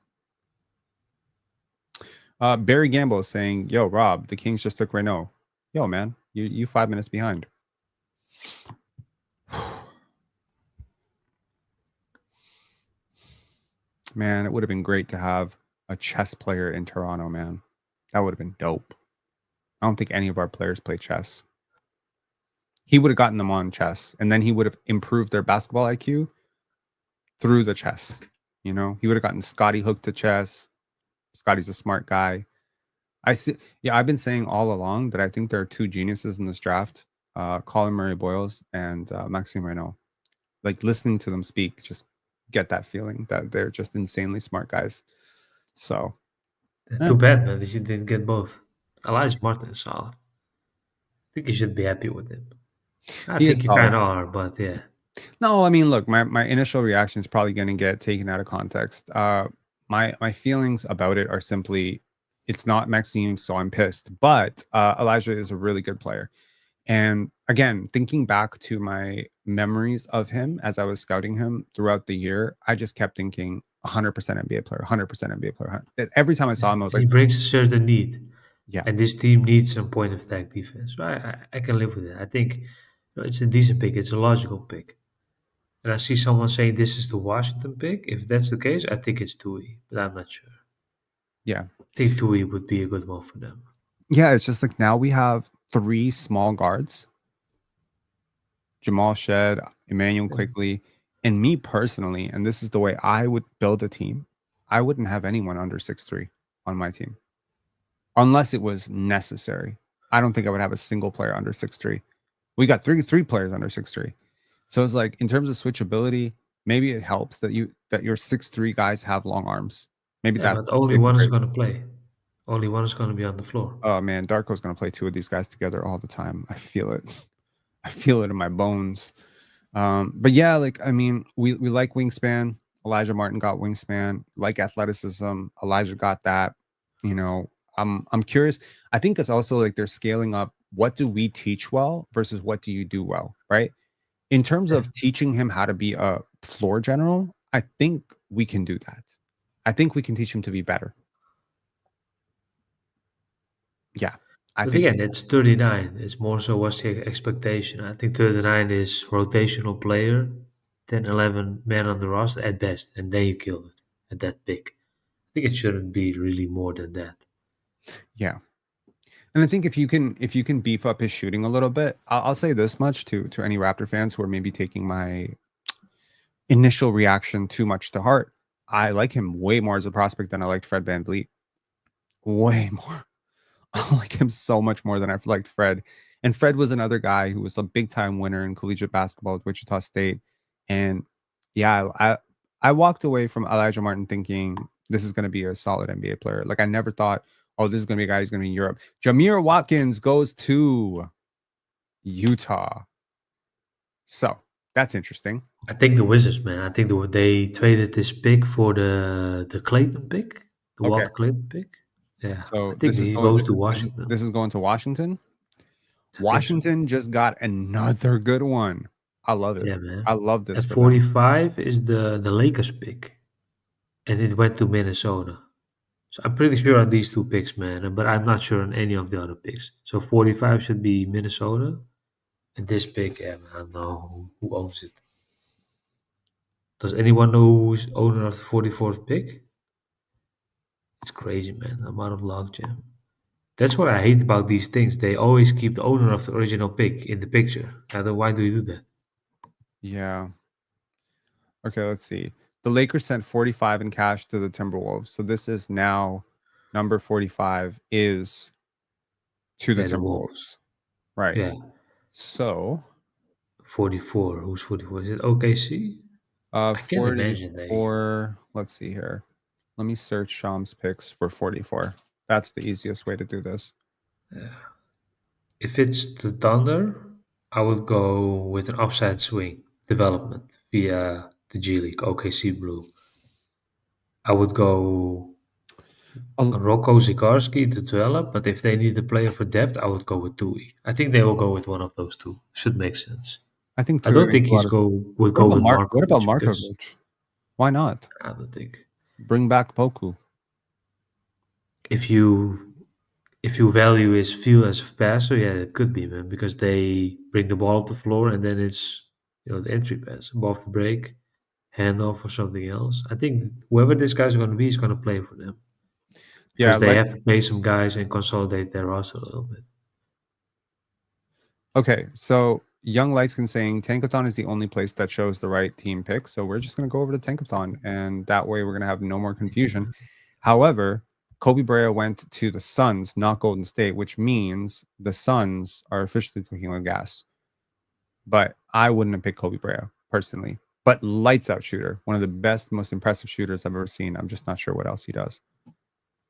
Barry Gamble is saying, yo, Rob, the Kings just took Raynaud. Yo, man, you 5 minutes behind. Man, it would have been great to have a chess player in Toronto, man. That would have been dope. I don't think any of our players play chess. He would have gotten them on chess, and then he would have improved their basketball IQ through the chess. He would have gotten Scotty hooked to chess. Scotty's a smart guy. I've been saying all along that I think there are two geniuses in this draft, Colin Murray-Boyles and Maxime Raynaud. Like listening to them speak, just get that feeling that they're just insanely smart guys. So too bad, man, that you didn't get both. Elijah Martin is solid. I think you should be happy with him. I think you kind of are, but yeah. No, I mean, look, my initial reaction is probably going to get taken out of context. My feelings about it are simply, it's not Maxime, so I'm pissed. But Elijah is a really good player. And again, thinking back to my memories of him as I was scouting him throughout the year, I just kept thinking 100% NBA player, 100% NBA player. Every time I saw him, I was like, he brings a certain need. Yeah. And this team needs some point of attack defense. So I can live with it. I think it's a decent pick. It's a logical pick. And I see someone saying this is the Washington pick. If that's the case, I think it's Tui, but I'm not sure. Yeah. I think Tui would be a good one for them. Yeah, it's just like now we have 3 small guards. Jamal Shed, Emmanuel Quickly, and me personally, and this is the way I would build a team, I wouldn't have anyone under 6'3" on my team. Unless it was necessary. I don't think I would have a single player under 6'3". We got three players under 6'3". So it's like in terms of switchability, maybe it helps that your 6'3" guys have long arms. Maybe that's but only one is going to play. Only one is going to be on the floor. Oh man, Darko's going to play 2 of these guys together all the time. I feel it. I feel it in my bones. But yeah, like I mean, we like wingspan. Elijah Martin got wingspan. Like athleticism, Elijah got that. I'm curious. I think it's also like they're scaling up. What do we teach well versus what do you do well, right? In terms of teaching him how to be a floor general, I think we can do that. I think we can teach him to be better. Yeah. But again, it's 39. It's more so what's the expectation. I think 39 is rotational player, 10, 11 men on the roster at best, and then you kill it at that pick. I think it shouldn't be really more than that. Yeah. And I think if you can beef up his shooting a little bit, I'll say this much to any Raptor fans who are maybe taking my initial reaction too much to heart. I like him way more as a prospect than I liked Fred VanVleet. Way more. I like him so much more than I liked Fred. And Fred was another guy who was a big time winner in collegiate basketball at Wichita State. And yeah, I walked away from Elijah Martin thinking this is going to be a solid NBA player. Like I never thought, oh, this is going to be a guy who's going to be in Europe. Jamir Watkins goes to Utah. So that's interesting. I think the Wizards, man. I think they traded this pick for the Clayton pick, the Walt Clayton pick. Yeah. So I think he goes to Washington. This is going to Washington. Washington just got another good one. I love it. Yeah, man. I love this. At 45 is the Lakers pick, and it went to Minnesota. So I'm pretty sure on these 2 picks, man, but I'm not sure on any of the other picks. So 45 should be Minnesota, And this pick, yeah, man, I don't know who owns it. Does anyone know who's owner of the 44th pick? It's crazy, man. I'm out of logjam. That's what I hate about these things. They always keep the owner of the original pick in the picture. Why do you do that? Yeah. Okay, let's see. The Lakers sent 45 in cash to the Timberwolves. So this is now number 45 is to the Yeah, the Wolves. Timberwolves. Right. Yeah, So 44. Who's 44? Is it OKC? I can't imagine they. 44. Let's see here. Let me search Sham's picks for 44. That's the easiest way to do this. If it's the Thunder, I would go with an upside swing development via the G League, OKC Blue. I would go A- Roco Zakarski to develop, but if they need a player for depth, I would go with Tui. I think they will go with one of those two. Should make sense. I think I Tui don't makes think a lot he's of would go with What about Markovic because Markovic? Why not? I don't think Bring back Poku. if you value his feel as a passer, yeah, it could be, man, because they bring the ball up the floor and then it's the entry pass above the break, handoff or something else. I think whoever this guy's going to be is going to play for them Yeah, because they have to pay some guys and consolidate their roster a little bit. okay, so Young Lightskin saying Tankathon is the only place that shows the right team pick. So we're just going to go over to Tankathon, and that way we're going to have no more confusion. However, Kobe Bryant went to the Suns, not Golden State, which means the Suns are officially clicking on gas. But I wouldn't have picked Kobe Bryant personally. But lights out shooter, one of the best, most impressive shooters I've ever seen. I'm just not sure what else he does.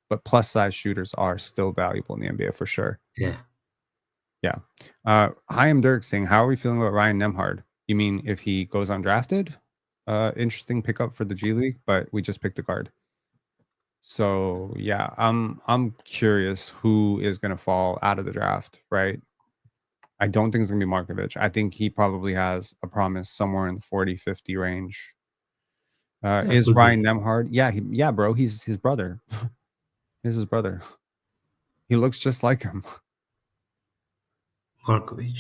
But plus size shooters are still valuable in the NBA for sure. Yeah. Yeah. Hi, I'm Dirk saying, how are we feeling about Ryan Nembhard? You mean if he goes undrafted? Interesting pickup for the G League, but we just picked a guard. So yeah, I'm curious who is going to fall out of the draft, right? I don't think it's going to be Markovic. I think he probably has a promise somewhere in the 40-50 range. Is Ryan Nembhard? Yeah, bro. He's his brother. He's his brother. He looks just like him. Markovic.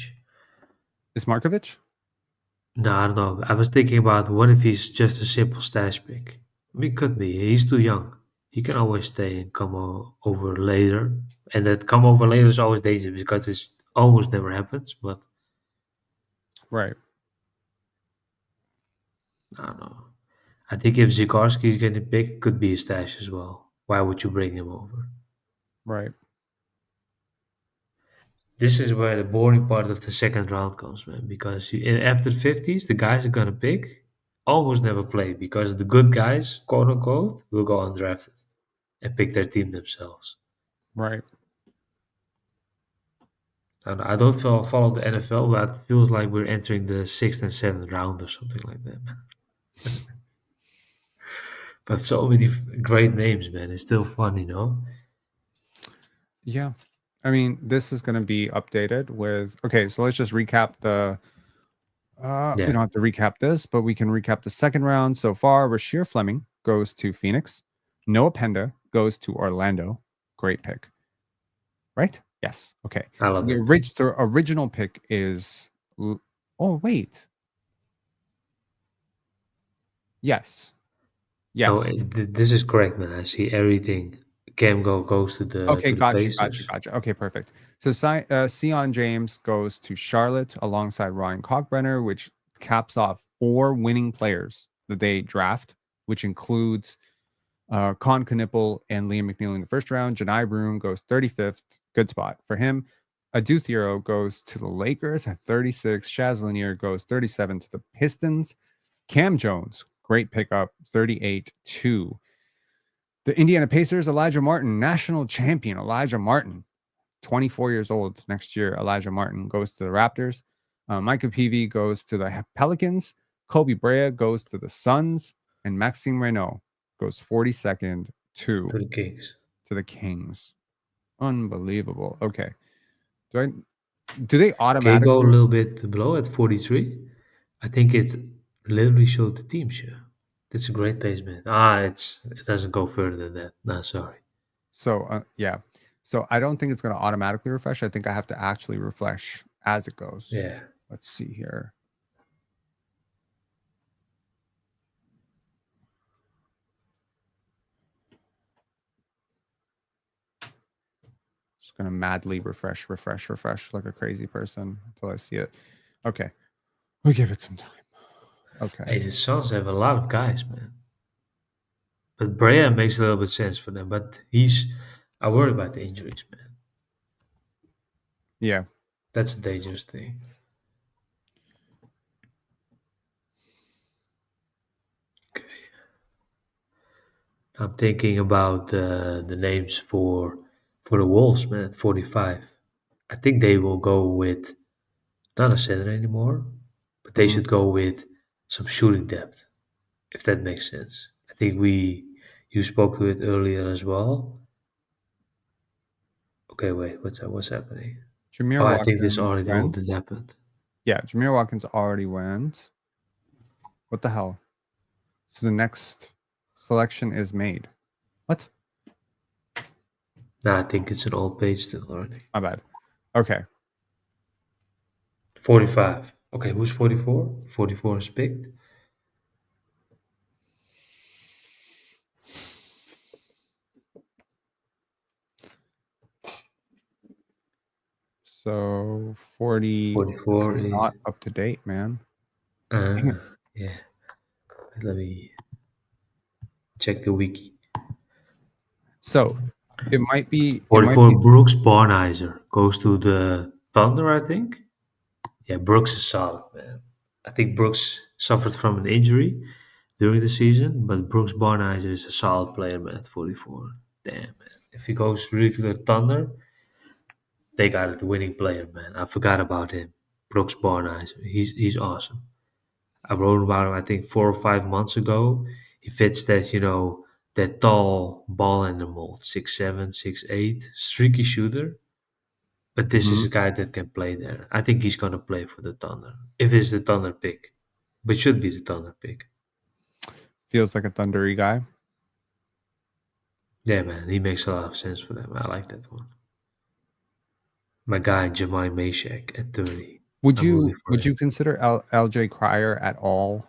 Is Markovic? No, I don't know. I was thinking about what if he's just a simple stash pick. I mean, could be. He's too young. He can always stay and come over later. And that come over later is always dangerous because it almost never happens. But Right. I don't know. I think if Zakarski is getting picked, it could be a stash as well. Why would you bring him over? Right. This is where the boring part of the second round comes, man. Because after the 50s, the guys are going to pick almost never play because the good guys, quote unquote, will go undrafted and pick their team themselves. Right. And I don't follow the NFL, but it feels like we're entering the 6th and 7th round or something like that. But so many great names, man. It's still fun, you know? Yeah. I mean, this is going to be updated with, okay, so let's just recap the, we don't have to recap this, but we can recap the second round so far. Rasheer Fleming goes to Phoenix. Noah Penda goes to Orlando. Great pick. Right? Yes. Okay. I love So the original pick is, oh, wait. Yes. Yes. No, this is correct, man. I see everything. Cam goes to the Okay, got you. Pacers. Okay, perfect. So Sion James goes to Charlotte alongside Ryan Cogrenner, which caps off 4 winning players that they draft, which includes Con Knipple and Liam McNeil in the first round. Janai Broom goes 35th. Good spot for him. Adou Thiero goes to the Lakers at 36. Shaz Lanier goes 37 to the Pistons. Cam Jones, great pickup, 38 to the Indiana Pacers. Elijah Martin, national champion Elijah Martin, 24 years old next year. Elijah Martin goes to the Raptors. Micah Peavy goes to the Pelicans. Kobe Bryant goes to the Suns. And Maxime Raynaud goes 42nd to the Kings. To the Kings. Unbelievable. Okay. Do they automatically Can you go a little bit below at 43? I think it literally showed the team share. That's a great placement. It doesn't go further than that. No, sorry. So yeah. So I don't think it's going to automatically refresh. I think I have to actually refresh as it goes. Yeah. let's see here. Just gonna madly refresh like a crazy person until I see it. Okay, we give it some time. Okay. Hey, the Suns have a lot of guys, man. But Brea makes a little bit sense for them. But I worry about the injuries, man. Yeah. That's a dangerous thing. Okay. I'm thinking about the names for the Wolves, man, at 45. I think they will go with not a center anymore, but they Mhm. should go with some shooting depth, if that makes sense. I think you spoke to it earlier as well. Okay, wait, what's happening? Jamir Oh, I think this Watkins already all went. did happened. Yeah, Jamir Watkins already went. What the hell? So the next selection is made. What? Nah, I think it's an old page still already. My bad. Okay. 45. Okay, who's 44? 44 is picked. So 40 44 is is not up to date, man. yeah. Let me check the wiki. So it might be 44 Brooks Barnhizer goes to the Thunder, I think. Yeah, Brooks is solid, man. I think Brooks suffered from an injury during the season, but Brooks Barnhizer is a solid player, man, at 44. Damn, man. If he goes really to the Thunder, they got a winning player, man. I forgot about him. Brooks Barnhizer. He's awesome. I wrote about him, I think, 4 or 5 months ago. He fits that tall ball in the mold, 6'7", 6'8", streaky shooter. But this is Mhm. a guy that can play there. I think he's gonna play for the Thunder if it's the Thunder pick, but should be the Thunder pick. Feels like a thundery guy. Yeah, man, he makes a lot of sense for them. I like that one. My guy Jamai Mashak at 30. Would I'm rooting for you him. consider LJ Cryer at all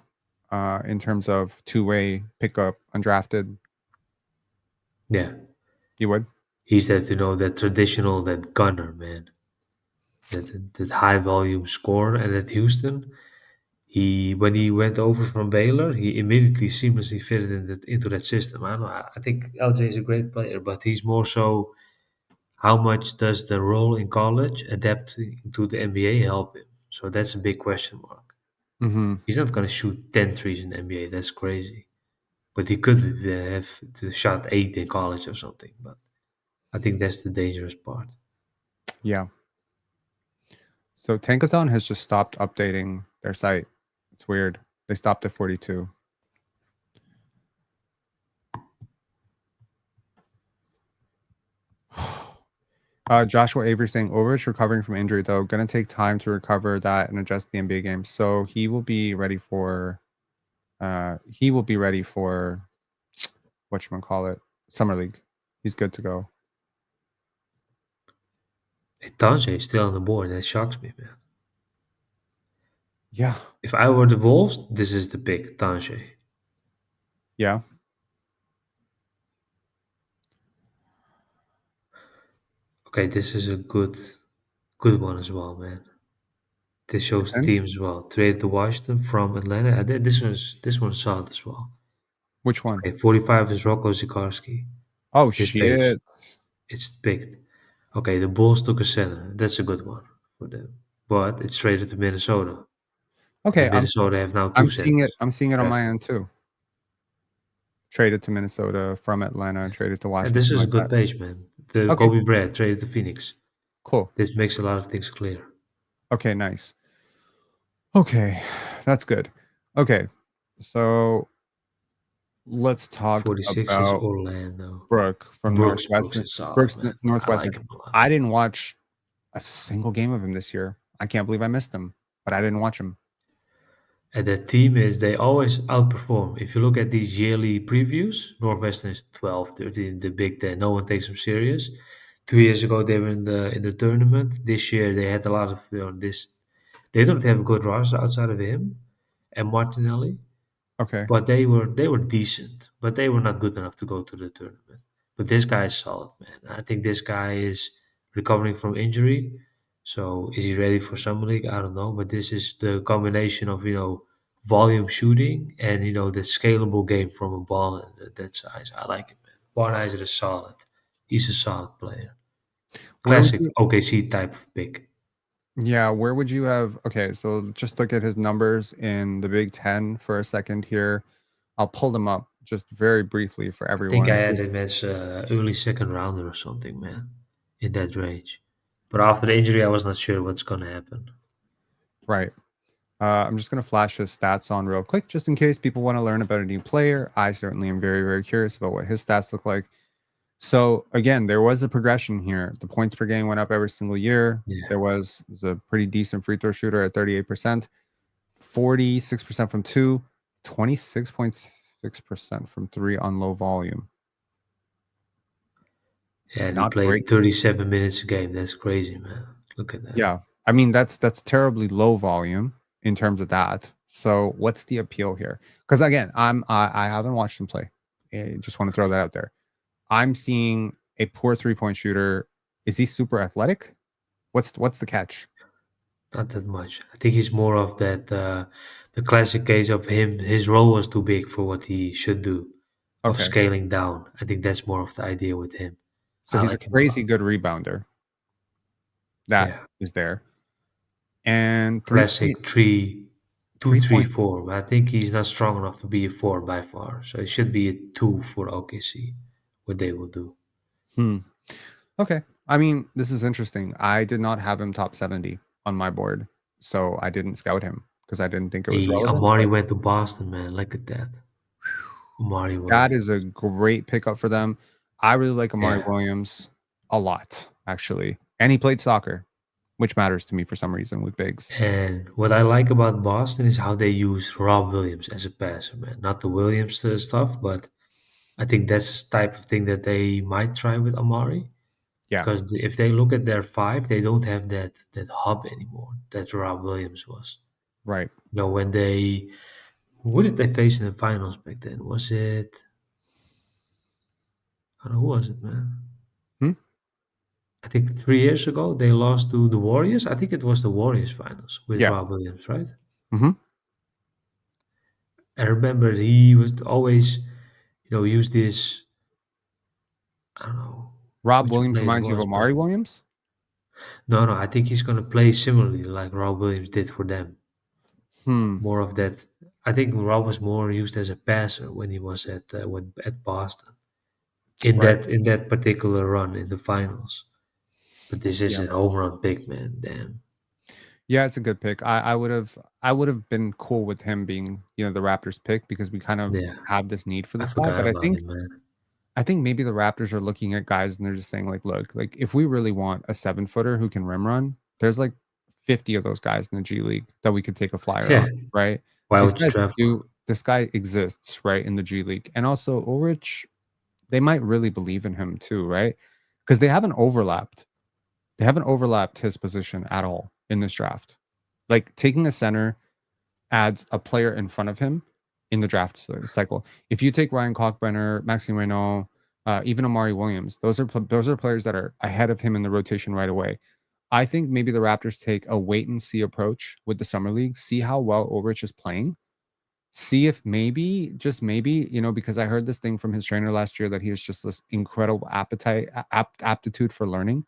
in terms of two-way pickup undrafted? Yeah, You would? he's that traditional, that gunner, man. That high volume scorer, and at Houston, when he went over from Baylor, he immediately seamlessly fitted into that system. I don't know. I think LJ is a great player, but he's more so how much does the role in college adapt to the NBA help him? So that's a big question mark. Mm-hmm. He's not going to shoot 10 threes in the NBA. That's crazy. But he could have to shot 8 in college or something. But I think that's the dangerous part. Yeah. So Tankathon has just stopped updating their site. It's weird. They stopped at 42. Joshua Avery saying Overich recovering from injury though, gonna take time to recover that and adjust the NBA game. So he will be ready for whatchamacallit, Summer League. He's good to go. Hey, Tandre is still on the board. That shocks me, man. Yeah. If I were the Wolves, this is the pick, Tandre. Yeah. Okay, this is a good one as well, man. This shows the And team as well. Traded to Washington from Atlanta. This one's solid as well. which one? Okay, 45 is Roco Zakarski. Oh This page, shit. it's picked. Okay, the Bulls took a center. That's a good one for them. But it's traded to Minnesota. Okay, And Minnesota have now two I'm seeing it. centers. I'm seeing it on my Drafted. end too. Traded to Minnesota from Atlanta, traded to And this Washington is a like good that. page, man. The Okay, Kobe Brad traded to Phoenix. cool. This makes a lot of things clear. Okay, nice. Okay, that's good. Okay, so let's talk 46 is about Orlando. Brooke from Brooks Northwestern. is solid, Brooks man. I Northwestern. like him a lot. I didn't watch a single game of him this year. I can't believe I missed him, but I didn't watch him. And the team they always outperform. If you look at these yearly previews, Northwestern is 12, 13, the Big Ten. No one takes them serious. 2 years ago, they were in the tournament. This year, they had a lot of this They don't have a good roster outside of him and Martinelli, Okay. but they were decent, but they were not good enough to go to the tournament. But this guy is solid, man. I think this guy is recovering from injury. So is he ready for summer league? I don't know, but this is the combination of volume shooting and the scalable game from a ball at that size. I like it, man. Barnheiser is solid. He's a solid player. Where would Classic you? OKC type of pick. Yeah, where would you have? Okay, so just look at his numbers in the Big Ten for a second here. I'll pull them up just very briefly for I think I everyone. had him as early second rounder or something, man, in that range. But after the injury, I was not sure what's gonna happen. Right. I'm just going to flash his stats on real quick, just in case people want to learn about a new player. I certainly am very, very curious about what his stats look like. So again, there was a progression here. The points per game went up every single year. Yeah. There was a pretty decent free throw shooter at 38%, 46% from two, 26.6% from three on low volume. Yeah, and he Not great. played 37 minutes a game. That's crazy, man. Look at that. Yeah. I mean, that's terribly low volume in terms of that. So what's the appeal here? Because again, I haven't watched him play. I just want to throw that out there. I'm seeing a poor 3-point shooter. Is he super athletic? What's the catch? Not that much. I think he's more of that the classic case of him. His role was too big for what he should do, of Okay. scaling down. I think that's more of the idea with him. So I he's a like him a crazy lot. good rebounder. That is Yeah, there. And classic 3, 2, 3, 3-point. 4. I think he's not strong enough to be a 4 by far. So it should be a 2 for OKC. What they will do. Okay. I mean, this is interesting. I did not have him top 70 on my board, so I didn't scout him because I didn't think it was Hey, relevant. Amari But went to Boston, man. Look at that. Amari that Williams. is a great pickup for them. I really like Amari Yeah. Williams a lot, actually. And he played soccer, which matters to me for some reason with bigs. And what I like about Boston is how they use Rob Williams as a passer, man. Not the Williams stuff, but I think that's the type of thing that they might try with Amari. Yeah, Because if they look at their five, they don't have that hub anymore that Rob Williams was. right. When who did they face in the finals back then? Was it? I don't know, who was it, man? Hmm? I think 3 years ago they lost to the Warriors. I think it was the Warriors finals with Yeah. Rob Williams, right? Mm-hmm. I remember he was always, use this. I don't know Rob which Williams play it reminds you of was, but Amari Williams? no, I think he's gonna play similarly like Rob Williams did for them. Hmm. More of that. I think Rob was more used as a passer when he was at Boston in Right. that particular run in the finals. But this is Yeah. a home run pick, man. Damn. Yeah, it's a good pick. I would have been cool with him being, the Raptors pick because we kind of Yeah, have this need for I this guy. forgot But about him, man. I think maybe the Raptors are looking at guys and they're just saying, look, if we really want a 7-footer who can rim run, there's like 50 of those guys in the G League that we could take a flyer Yeah. on, right? Why These would you guys draft him? this guy exists, right, in the G League. And also Ulrich, they might really believe in him too, right? Because they haven't overlapped. They haven't overlapped his position at all in this draft. Like taking a center adds a player in front of him in the draft cycle. If you take Ryan Kaulkbrenner, Maxime Raynaud, even Amari Williams, those are players that are ahead of him in the rotation right away. I think maybe the Raptors take a wait and see approach with the summer league, see how well Ulrich is playing, see if maybe, just maybe, because I heard this thing from his trainer last year that he has just this incredible aptitude for learning,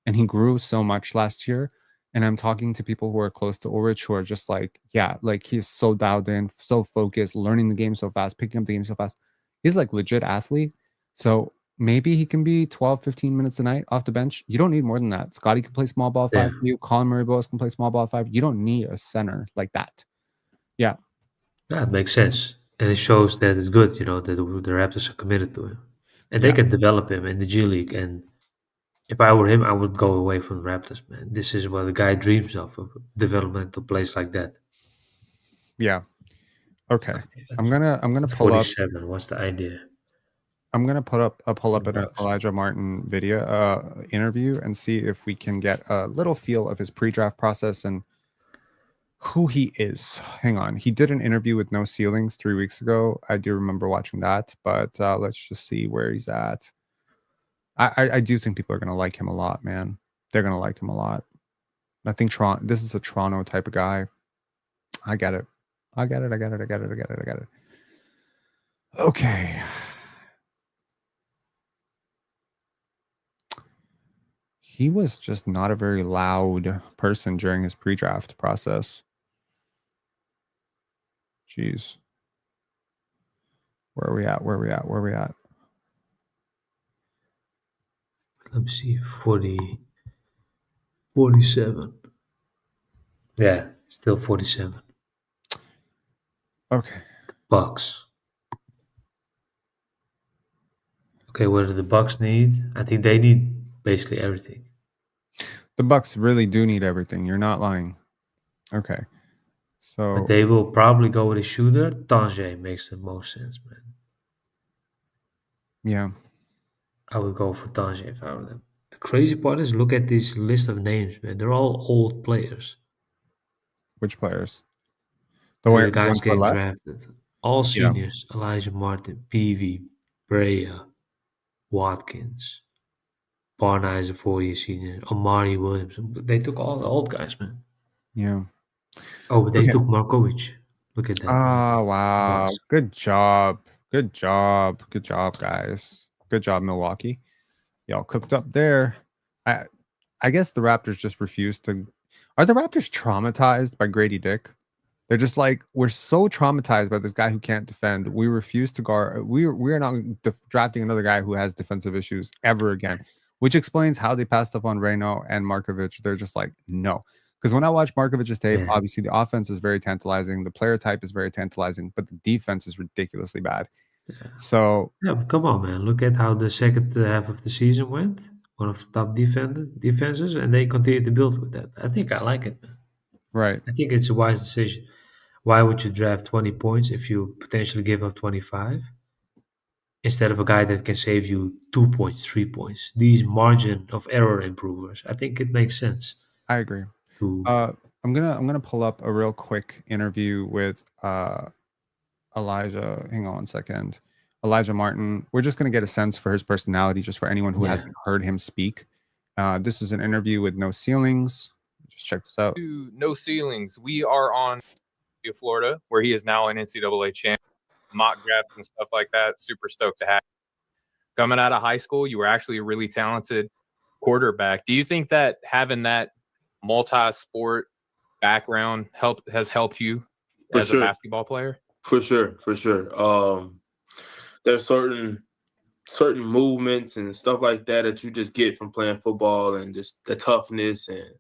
and he grew so much last year. And I'm talking to people who are close to Ulrich who are just like, yeah, like he's so dialed in, so focused, learning the game so fast, picking up the game so fast. He's like legit athlete. So maybe he can be 12, 15 minutes a night off the bench. You don't need more than that. Scotty can play small ball Yeah, 5 for you. Colin Murray-Boas can play small ball 5. You don't need a center like that. Yeah. that makes sense. And it shows that it's good, that the Raptors are committed to him. And they Yeah. can develop him in the G League. And if I were him, I would go away from the Raptors, man. This is what the guy dreams of a developmental place like that. Yeah. Okay. I'm gonna That's pull up 47. What's the idea? I'm gonna pull up an Bucks. Elijah Martin video interview and see if we can get a little feel of his pre-draft process and who he is. Hang on. He did an interview with No Ceilings 3 weeks ago. I do remember watching that, but let's just see where he's at. I do think people are going to like him a lot, man. They're going to like him a lot. I think this is a Toronto type of guy. I get it. I get it. Okay. He was just not a very loud person during his pre-draft process. Jeez. Where are we at? Let me see. 47. Yeah, still 47. Okay. Bucks. Okay, what do the Bucks need? I think they need basically everything. The Bucks really do need everything. You're not lying. Okay. So But they will probably go with a shooter. Tandre makes the most sense, man. yeah. I would go for Tandre if I were them. The crazy part is, look at this list of names, man. They're all old players. Which players? The The guys ones who are getting left? drafted. All Yeah. seniors. Elijah Martin, PV, Brea, Watkins. Barna is a 4-year senior. Amari Williams. They took all the old guys, man. Yeah. Oh, but they Okay. took Markovic. Look at that. Oh, wow. Bucks. Good job. Good job, guys. Good job, Milwaukee. Y'all cooked up there. I guess the Raptors just refuse to. Are the Raptors traumatized by Grady Dick? They're just like, we're so traumatized by this guy who can't defend. We refuse to guard. We are not drafting another guy who has defensive issues ever again, which explains how they passed up on Raynaud and Markovic. They're just like, no. Because when I watch Markovic's tape, Yeah. obviously the offense is very tantalizing. The player type is very tantalizing, but the defense is ridiculously bad. Yeah. So Yeah, but come on, man. Look at how the second half of the season went. One of the top defenses, and they continue to build with that. I think I like it, man. right. I think it's a wise decision. Why would you draft 20 points if you potentially give up 25 instead of a guy that can save you 2 points, 3 points? These margin of error improvers. I think it makes sense I agree. to I'm gonna pull up a real quick interview with Elijah. Hang on one second. Elijah Martin. We're just gonna get a sense for his personality, just for anyone who hasn't heard him speak. This is an interview with No Ceilings. Just check this out. No Ceilings. We are on Florida, where he is now an NCAA champ, mock draft and stuff like that. Super stoked to have you. Coming out of high school, you were actually a really talented quarterback. Do you think that having that multi-sport background has helped you as a basketball player? For sure. There's certain movements and stuff like that you just get from playing football, and just the toughness and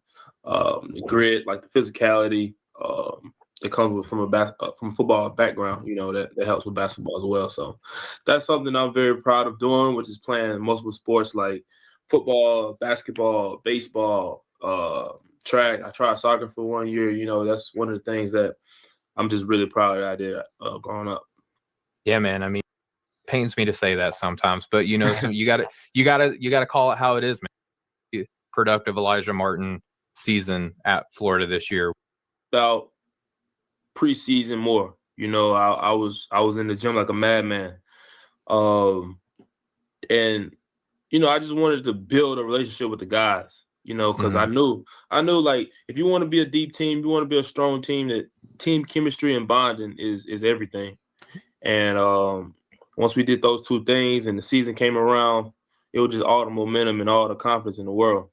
the grit, like the physicality that comes from a football background. You know, that helps with basketball as well. So that's something I'm very proud of doing, which is playing multiple sports like football, basketball, baseball, track. I tried soccer for 1 year. You know, that's one of the things that I'm just really proud that I did growing up. Yeah, man. I mean, it pains me to say that sometimes, but you know, so you gotta call it how it is, man. Productive Elijah Martin season at Florida this year. About preseason more, you know, I was in the gym like a madman, and you know, I just wanted to build a relationship with the guys, you know, because I knew like, if you want to be a deep team, you want to be a strong team, that team chemistry and bonding is everything. And once we did those two things and the season came around, it was just all the momentum and all the confidence in the world.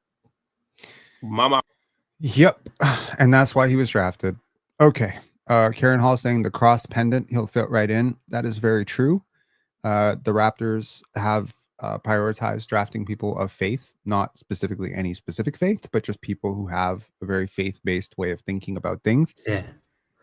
Yep. And that's why he was drafted. Okay. Karen Hall saying the cross pendant, he'll fit right in. That is very true. The Raptors have prioritized drafting people of faith, not specifically any specific faith, but just people who have a very faith-based way of thinking about things. Yeah.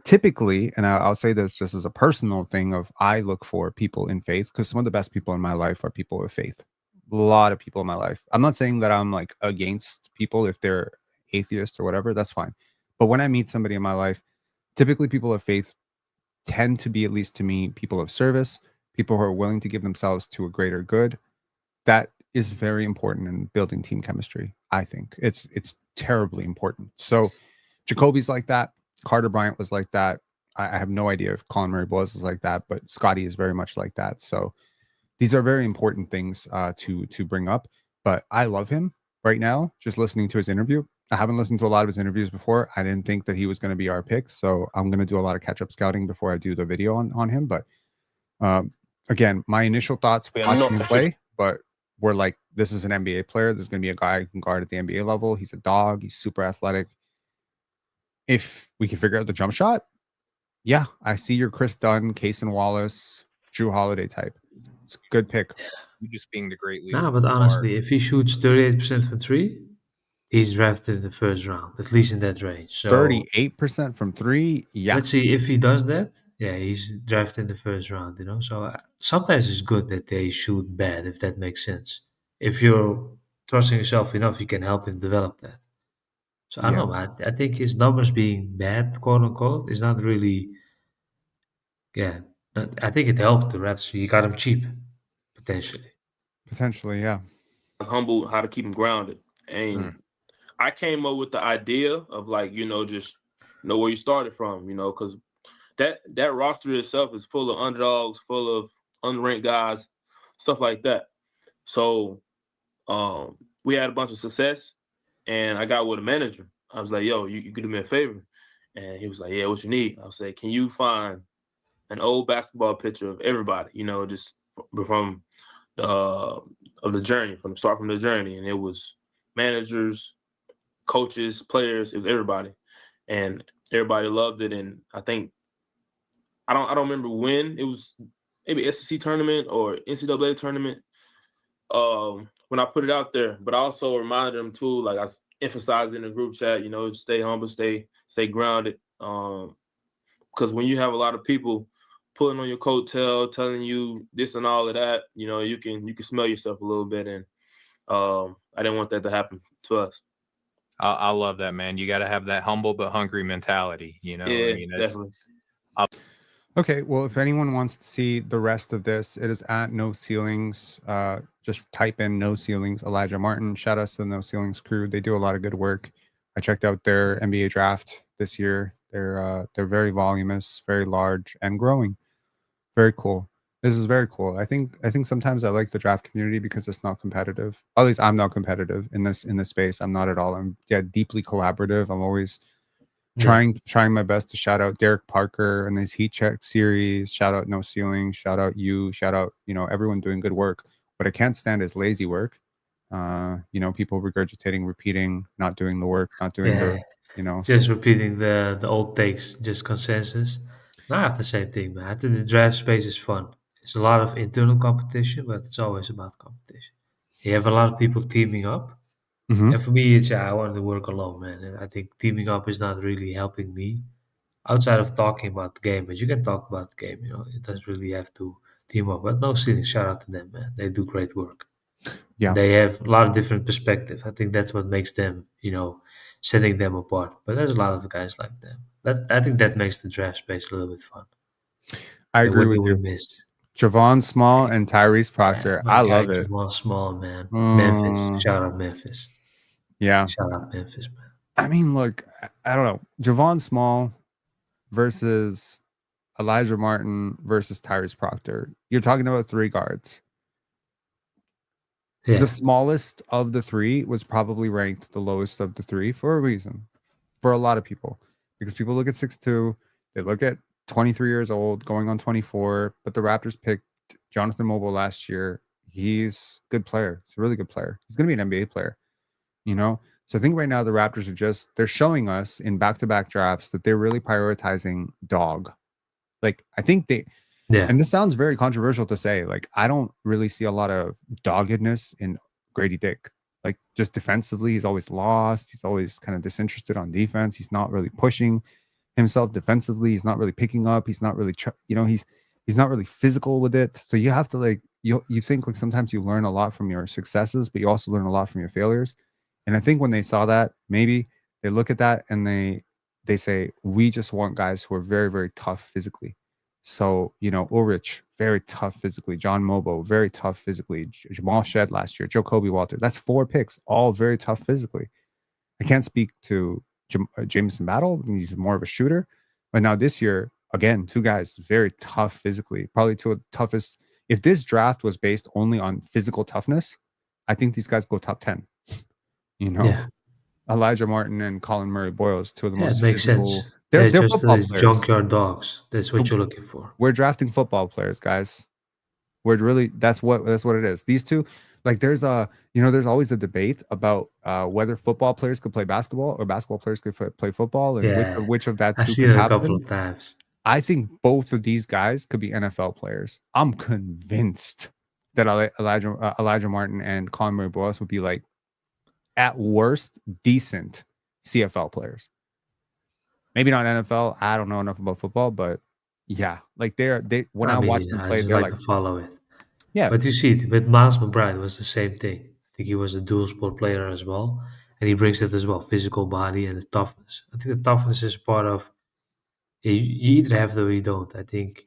Typically, and I'll say this just as a personal thing, of I look for people in faith, because some of the best people in my life are people of faith. A lot of people in my life. I'm not saying that I'm like against people if they're atheist or whatever, that's fine. But when I meet somebody in my life, typically people of faith tend to be, at least to me, people of service, people who are willing to give themselves to a greater good. That is very important in building team chemistry. I think it's terribly important. So Jacoby's like that. Carter Bryant was like that. I have no idea if Colin Murray Boyles is like that, but Scotty is very much like that. So these are very important things to bring up. But I love him right now. Just listening to his interview. I haven't listened to a lot of his interviews before. I didn't think that he was going to be our pick, so I'm going to do a lot of catch-up scouting before I do the video on him. But again, my initial thoughts watching him play, but we're like, this is an NBA player. There's going to be a guy who can guard at the NBA level. He's a dog. He's super athletic. If we can figure out the jump shot, yeah, I see your Chris Dunn, Cason Wallace, Drew Holiday type. It's a good pick. You just being the great leader. Nah, but honestly, if he shoots 38% from three, he's drafted in the first round, at least in that range. So 38% from three. Yeah. let's see if he does that. Yeah, he's drafted in the first round, So sometimes it's good that they shoot bad, if that makes sense. If you're trusting yourself enough, you can help him develop that. So I don't know, man. I think his numbers being bad, quote unquote, is not really. Yeah, I think it helped the Raptors. You got him cheap, potentially. Potentially, yeah. Humble, how to keep him grounded. And I came up with the idea of like, just know where you started from, because that roster itself is full of underdogs, full of unranked guys, stuff like that. So we had a bunch of success, and I got with a manager. I was like, yo, you could do me a favor. And he was like, yeah, what you need? I was like, can you find an old basketball picture of everybody, just from of the journey, from the journey. And it was managers, coaches, players, it was everybody. And everybody loved it. And I think I don't remember when it was, maybe SEC tournament or NCAA tournament, when I put it out there. But I also reminded them too, like I emphasized in the group chat, stay humble, stay grounded. Because when you have a lot of people pulling on your coattail, telling you this and all of that, you can smell yourself a little bit. And I didn't want that to happen to us. I love that, man. You got to have that humble but hungry mentality. Yeah, definitely. Okay, well, if anyone wants to see the rest of this, it is at No Ceilings. Just type in No Ceilings, Elijah Martin. Shout out to the No Ceilings crew. They do a lot of good work. I checked out their NBA draft this year. They're very voluminous, very large, and growing. Very cool. This is very cool. I think sometimes I like the draft community because it's not competitive. At least I'm not competitive in this space. I'm not at all. I'm deeply collaborative. I'm always trying my best to shout out Derek Parker and his Heat Check series. Shout out No Ceiling. Shout out you. Shout out everyone doing good work. What I can't stand is lazy work. People regurgitating, repeating, not doing the work, not doing the just repeating the old takes, just consensus. No, I have the same thing, man. I think the draft space is fun. It's a lot of internal competition, but it's always about competition. You have a lot of people teaming up. And for me, it's I wanted to work alone, man. And I think teaming up is not really helping me outside of talking about the game. But you can talk about the game, It doesn't really have to team up. But No Ceiling, shout out to them, man. They do great work. Yeah, they have a lot of different perspectives. I think that's what makes them, setting them apart. But there's a lot of guys like them. I think that makes the draft space a little bit fun. I agree with you. Missed? Javon Small and Tyrese Proctor. I love it. Javon Small, man. Memphis. Shout out Memphis. Yeah. Shout out Memphis, man. I mean, look, I don't know. Javon Small versus Elijah Martin versus Tyrese Proctor. You're talking about three guards. Yeah. The smallest of the three was probably ranked the lowest of the three for a reason. For a lot of people. Because people look at 6'2", they look at 23 years old, going on 24, but the Raptors picked Jonathan Mobile last year. He's a good player. He's a really good player. He's going to be an NBA player, So I think right now the Raptors are they're showing us in back-to-back drafts that they're really prioritizing dog. Like, I think and this sounds very controversial to say, like, I don't really see a lot of doggedness in Grady Dick. Like, just defensively, he's always lost. He's always kind of disinterested on defense. He's not really pushing himself defensively. He's not really picking up. He's not really, he's not really physical with it. So you have to you think like sometimes you learn a lot from your successes, but you also learn a lot from your failures. And I think when they saw that, maybe they look at that and they say, we just want guys who are very, very tough physically. So, Ulrich, very tough physically. John Mobo, very tough physically. Jamal Shed last year. Jacoby Walter. That's 4 picks, all very tough physically. I can't speak to Jameson Battle. He's more of a shooter. But now this year, again, two guys very tough physically, probably two of the toughest. If this draft was based only on physical toughness, I think these guys go top 10. You know, Yeah. Elijah Martin and Colin Murray Boyles, two of the Yeah, most it makes physical. sense. They're Just football players. junkyard dogs. That's what you're looking for. We're drafting football players, guys. We're really that's what it is. These two, like there's always a debate about whether football players could play basketball or basketball players could play football, and Yeah. which of that I've two seen could it a couple happen. of times. I think both of these guys could be NFL players. I'm convinced that Elijah Martin and Colin Murray Boyles would be like, at worst, decent CFL players. Maybe not NFL. I don't know enough about football, but yeah, like when I watch them play, I just they're like to follow it. yeah, But you see it with Miles McBride was the same thing. I think he was a dual sport player as well. And he brings it as well, physical body and the toughness. I think the toughness is part of you either have it or you don't. I think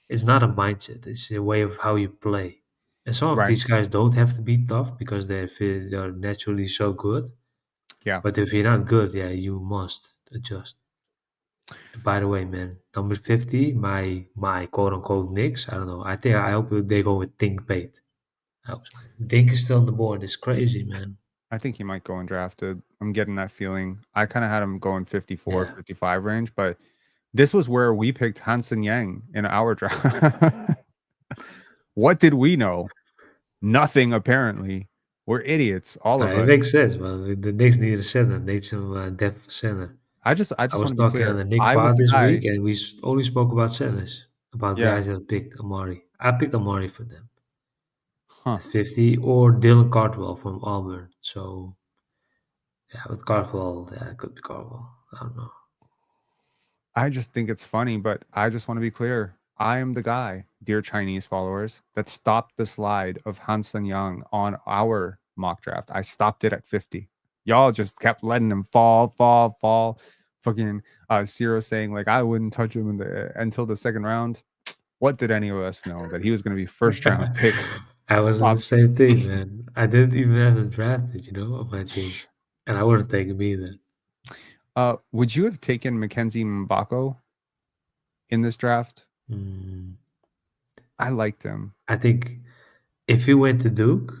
it's not a mindset, it's a way of how you play. And some of right. these guys don't have to be tough because they're naturally so good. Yeah. But if you're not good, yeah, you must adjust. By the way, man, number 50, my quote unquote Knicks. I don't know. I hope they go with Dink Pate. Dink is still on the board. It's crazy, man. I think he might go undrafted. I'm getting that feeling. I kind of had him going 54, 55 range, but this was where we picked Hansen Yang in our draft. What did we know? Nothing, apparently. We're idiots, all of us. It makes sense, man. The Knicks need a center. Need some depth center. I just I was want to be talking clear. on the Nick I was pod the this guy. week, and we only spoke about centers, about Yeah. guys that picked Amari. I picked Amari for them Huh. at 50, or Dylan Cardwell from Auburn. So, yeah, with Cardwell, yeah, it could be Cardwell. I don't know. I just think it's funny, but I just want to be clear. I am the guy, dear Chinese followers, that stopped the slide of Hansen Yang on our mock draft. I stopped it at 50. Y'all just kept letting him fall. Fucking Ciro saying like I wouldn't touch him until the second round. What did any of us know that he was going to be first round pick? I was on the same thing, man. I didn't even have him drafted, on my team, and I wouldn't take him either. Would you have taken Mackenzie Mbako in this draft? I liked him. I think if he went to Duke,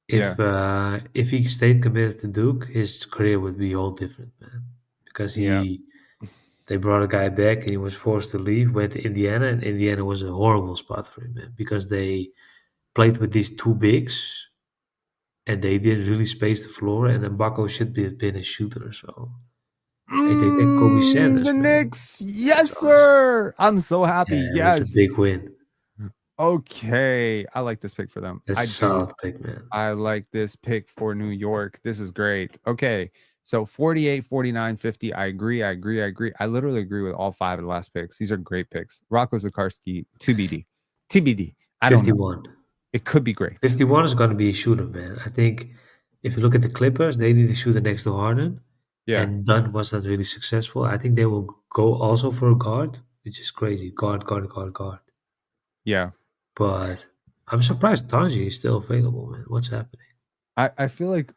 if he stayed committed to Duke, his career would be all different, man. Because they brought a guy back and he was forced to leave, went to Indiana, and Indiana was a horrible spot for him, man, because they played with these two bigs and they didn't really space the floor, and Mbako should have been a shooter, so they take Kobe Sanders. The man. Knicks, yes, sir. I'm so happy. Yeah, yes, it's a big win. Okay, I like this pick for them. That's a solid pick, man. I like this pick for New York. This is great. Okay, so 48, 49, 50. I agree. I literally agree with all five of the last picks. These are great picks. Roco Zakarski, TBD. I don't know. 51. It could be great. 51 is going to be a shooter, man. I think if you look at the Clippers, they need a shooter next to Harden. Yeah. And Dunn was not really successful. I think they will go also for a guard, which is crazy. Guard. Yeah. But I'm surprised Tandre is still available, man. What's happening? I feel like,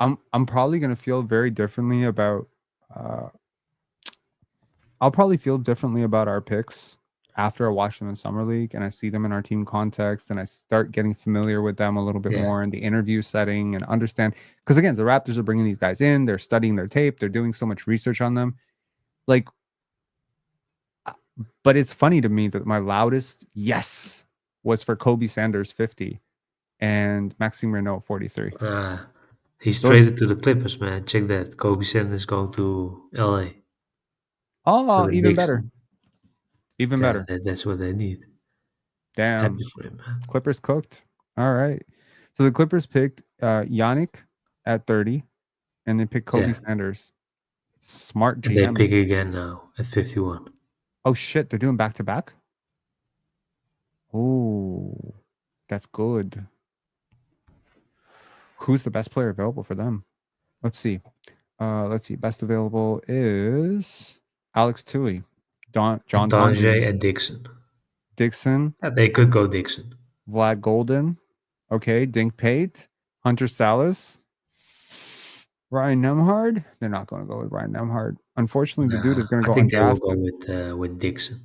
I'm probably going to feel very differently about I'll probably feel differently about our picks after I watch them in Summer League and I see them in our team context and I start getting familiar with them a little bit more in the interview setting and understand. Because again, the Raptors are bringing these guys in, they're studying their tape, they're doing so much research on them. But it's funny to me that my loudest yes was for Kobe Sanders 50 and Maxime Raynaud 43. He's traded to the Clippers, man. Check that. Kobe Sanders going to LA. Oh, so even better. Even better. That's what they need. Damn. Happy for him, man. Clippers cooked. All right. So the Clippers picked Yannick at 30 and they picked Kobe Sanders. Smart GM. And they pick again now at 51. Oh, shit. They're doing back-to-back? Oh, that's good. Who's the best player available for them? Let's see. Best available is Alex Tui. John Tandre and Dixon. Yeah, they could go Dixon. Vlad Golden. Okay. Dink Pate. Hunter Salas. Ryan Nembhard? They're not going to go with Ryan Nembhard. Unfortunately, the dude is going to I go think they will go undrafted. with Dixon.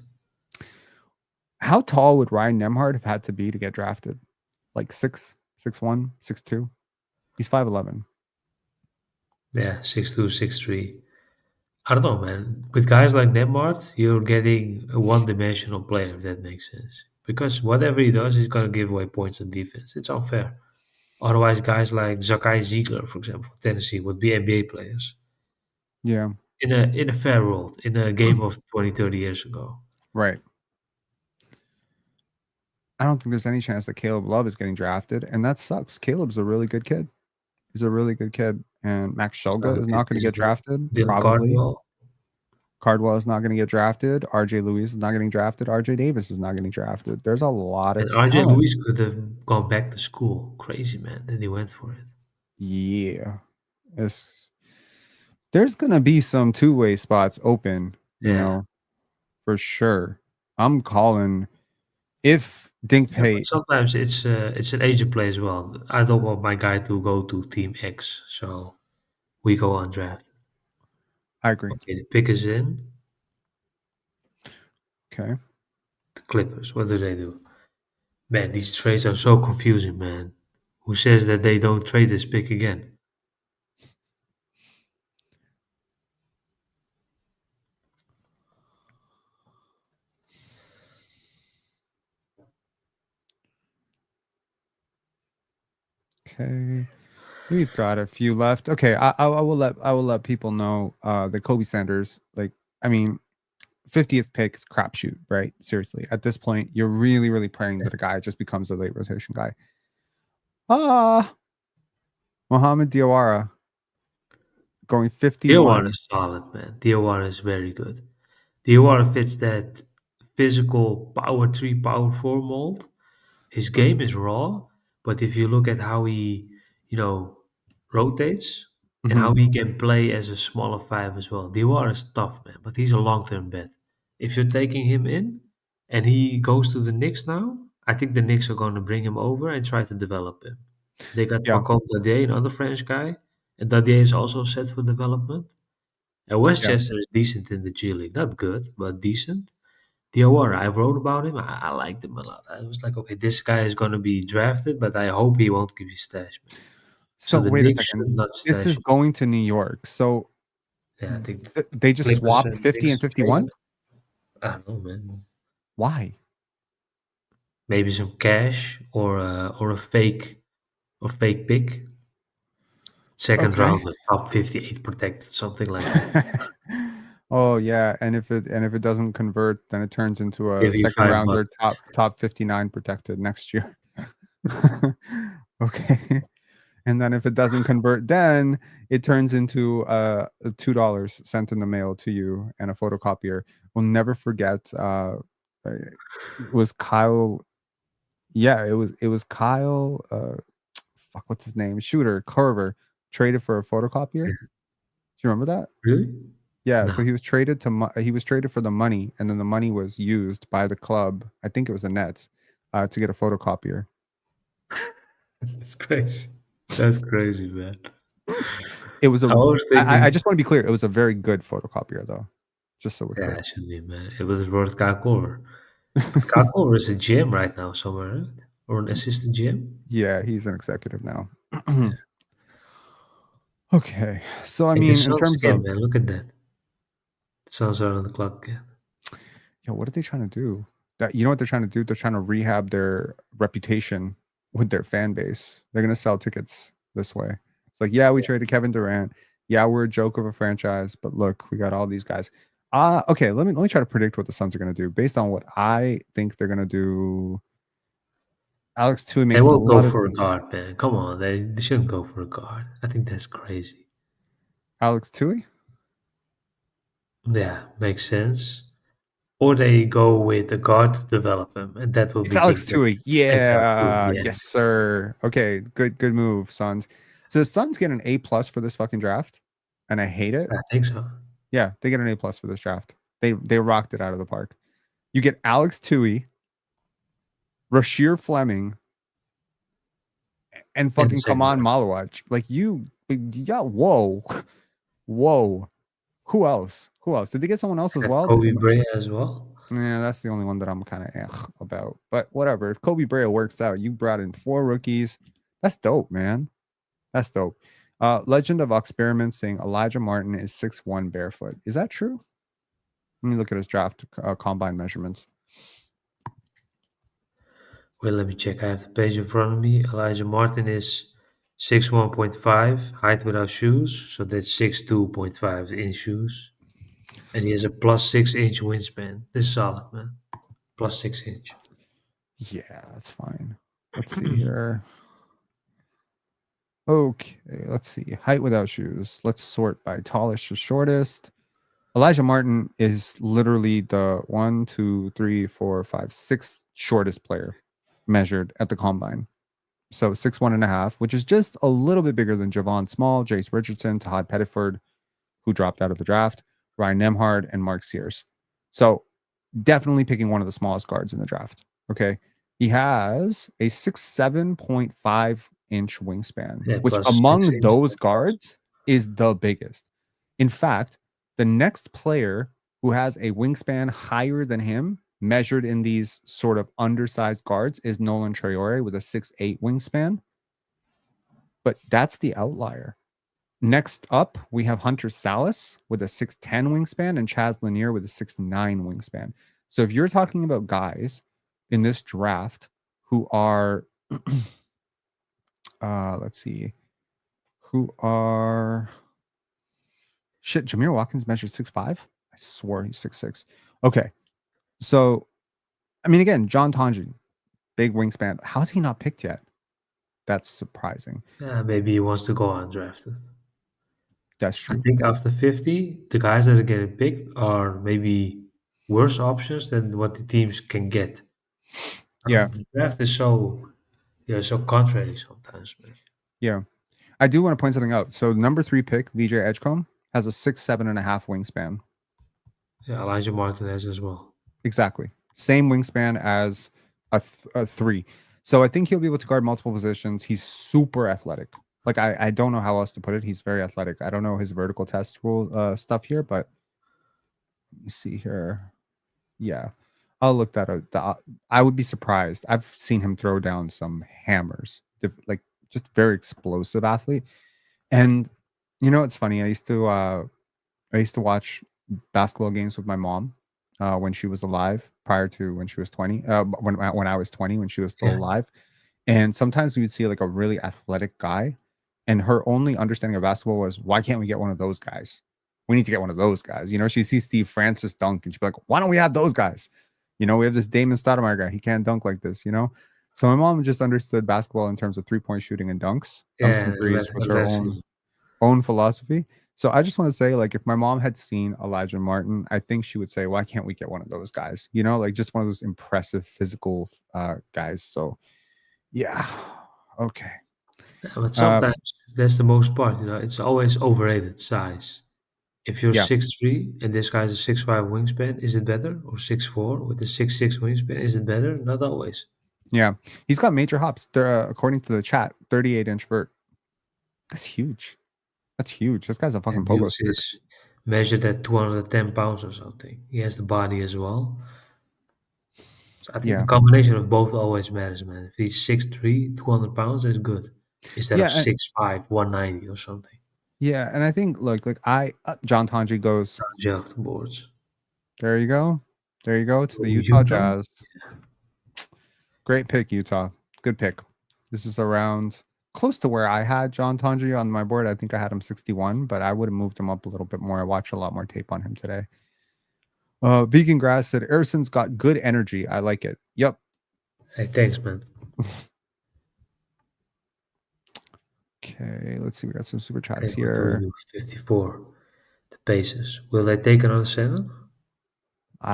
How tall would Ryan Nembhard have had to be to get drafted? Like 6'1", 6'2"? He's 5'11". Yeah, 6'2", 6'3". I don't know, man. With guys like Nembhard, you're getting a one-dimensional player, if that makes sense. Because whatever he does, he's going to give away points on defense. It's unfair. Otherwise, guys like Zakai Ziegler, for example, for Tennessee, would be NBA players Yeah, in a fair world, in a game of 20, 30 years ago. right. I don't think there's any chance that Caleb Love is getting drafted, and that sucks. Caleb's a really good kid. He's a really good kid, and Max Shulga is not going to get drafted. Dylan Probably. Cardwell. Is not going to get drafted. RJ Lewis is not getting drafted. RJ Davis is not getting drafted. There's a lot of And RJ talent. Lewis could have gone back to school. Crazy, man. Then he went for it. Yeah. There's going to be some two-way spots open, you know, for sure. I'm calling if Dink Pay. Sometimes it's an agent play as well. I don't want my guy to go to Team X, so we go undrafted. I agree. Okay, the pick is in. Okay. The Clippers, what do? Man, these trades are so confusing, man. Who says that they don't trade this pick again? Okay. We've got a few left. Okay, I will let people know that Kobe Sanders, 50th pick is crapshoot, right? Seriously, at this point, you're really, really praying that a guy just becomes a late rotation guy. Mohamed Diawara going 51. Diawara is solid, man. Diawara is very good. Diawara fits that physical power 3, power 4 mold. His game is raw, but if you look at how he, rotates and how he can play as a smaller 5 as well. Diawara is tough, man, but he's a long-term bet. If you're taking him in and he goes to the Knicks now, I think the Knicks are going to bring him over and try to develop him. They got Pacom Dadier, another French guy, and Dadier is also set for development. And Westchester is decent in the G League. Not good, but decent. Diawara, I wrote about him. I liked him a lot. I was like, okay, this guy is going to be drafted, but I hope he won't give you stash, man. So wait a second. This is going to New York. So yeah, I think they just swapped 50 and 51? I don't know, man. Why? Maybe some cash or a fake pick. Second round, top 58 protected, something like that. Oh yeah, and if it doesn't convert, then it turns into a second rounder, top 59 protected next year. Okay. And then if it doesn't convert, then it turns into $2 sent in the mail to you and a photocopier. We'll never forget. It was Kyle. Yeah, it was Kyle. What's his name? Shooter Carver traded for a photocopier. Do you remember that? Really? Yeah. No. So he was traded for the money, and then the money was used by the club. I think it was the Nets to get a photocopier. That's crazy. That's crazy, man. It was I just want to be clear. It was a very good photocopier, though. Just so we're clear. Yeah, it should be, man. It was worth Kaulkbrenner. Kaulkbrenner is a GM right now somewhere, right? Or an assistant GM? Yeah, he's an executive now. Okay, so in terms again, of man, look at that. The Suns are on the clock again. Yeah, what are they trying to do? You know what they're trying to do? They're trying to rehab their reputation with their fan base. They're gonna sell tickets this way. It's like, yeah, we traded Kevin Durant. Yeah, we're a joke of a franchise, but look, we got all these guys. Okay, let me try to predict what the Suns are gonna do based on what I think they're gonna do. Alex Tui makes they won't go for a guard, man. Come on, they shouldn't go for a guard. I think that's crazy. Alex Tui? Yeah, makes sense. Or they go with a guard to develop him, and that will be Alex Tui. Yeah. Yes, sir. Okay, good move, Suns. So the Suns get an A+ for this fucking draft, and I hate it. I think so. Yeah, they get an A+ for this draft. They rocked it out of the park. You get Alex Tui, Rasheer Fleming, and fucking Kaman Malawaj. Like, you Yeah, whoa. Whoa. Who else? Did they get someone else as Got well? Kobe Bryant as well. Yeah, that's the only one that I'm kind of about. But whatever. If Kobe Bryant works out, you brought in 4 rookies. That's dope, man. That's dope. Legend of Experiment saying Elijah Martin is 6'1" barefoot. Is that true? Let me look at his draft combine measurements. Well, let me check. I have the page in front of me. Elijah Martin is 6'1.5", height without shoes. So that's 6'2.5" in shoes. And he has a plus 6-inch wingspan. This is solid, man. Plus 6-inch. Yeah, that's fine. Let's see here. Okay, let's see. Height without shoes. Let's sort by tallest to shortest. Elijah Martin is literally the 1, 2, 3, 4, 5, 6th shortest player measured at the combine. So 6'1.5", which is just a little bit bigger than Javon Small, Jace Richardson, Todd Pettiford, who dropped out of the draft, Ryan Nemhard, and Mark Sears. So definitely picking one of the smallest guards in the draft. Okay. He has a 6'7.5" wingspan, Yeah, which plus among 6 those inches. guards is the biggest. In fact, the next player who has a wingspan higher than him, measured in these sort of undersized guards, is Nolan Traore with a 6'8" wingspan. But that's the outlier. Next up, we have Hunter Salas with a 6'10" wingspan and Chaz Lanier with a 6'9" wingspan. So if you're talking about guys in this draft who are, let's see, Jamir Watkins measured 6'5". I swore he's 6'6". Okay. So, I mean, again, John Tandre, big wingspan. How's he not picked yet? That's surprising. Maybe he wants to go undrafted. That's I true. think after 50, the guys that are getting picked are maybe worse options than what the teams can get. Yeah. The draft is so contrary sometimes, man. Yeah. I do want to point something out. So number 3 pick, VJ Edgecombe, has a 6'7.5" wingspan. Yeah, Elijah Martin has as well. Exactly. Same wingspan as a 3. So I think he'll be able to guard multiple positions. He's super athletic. Like I don't know how else to put it. He's very athletic. I don't know his vertical test rule stuff here, but let me see here. Yeah. I'll look that up. I would be surprised. I've seen him throw down some hammers. Like just very explosive athlete. And you know, it's funny. I used to watch basketball games with my mom when she was alive, prior to when she was 20. When I was 20, when she was still alive. And sometimes we would see like a really athletic guy, and her only understanding of basketball was, why can't we get one of those guys? We need to get one of those guys. You know, she sees Steve Francis dunk and she'd be like, why don't we have those guys? You know, we have this Damon Stoudemire guy. He can't dunk like this, you know? So my mom just understood basketball in terms of 3-point shooting and dunks. Yeah, Threes was her own philosophy. So I just want to say, like, if my mom had seen Elijah Martin, I think she would say, why can't we get one of those guys? You know, like just one of those impressive physical guys. So yeah. Okay. Yeah, but sometimes that's the most part, you know, it's always overrated size. If you're 6'3" and this guy's a 6'5" wingspan, is it better? Or 6'4" with a 6'6" wingspan, is it better? Not always. Yeah. He's got major hops. According to the chat, 38-inch vert. That's huge. That's huge. This guy's a fucking pogo stick. Is measured at 210 pounds or something. He has the body as well. So I think the combination of both always matters, man. If he's 6'3", 200 pounds, that's good. Instead of 6'5", 190 or something. Yeah, and I think like John Tandre goes off the boards. There you go. There you go to the Utah Jazz. Great pick, Utah. Good pick. This is around close to where I had John Tandre on my board. I think I had him 61, but I would have moved him up a little bit more. I watched a lot more tape on him today. Vegan Grass said, Ersin's got good energy. I like it. Yep. Hey, thanks, man. Okay, let's see. We got some super chats here. 54. The Pacers. Will they take another 7?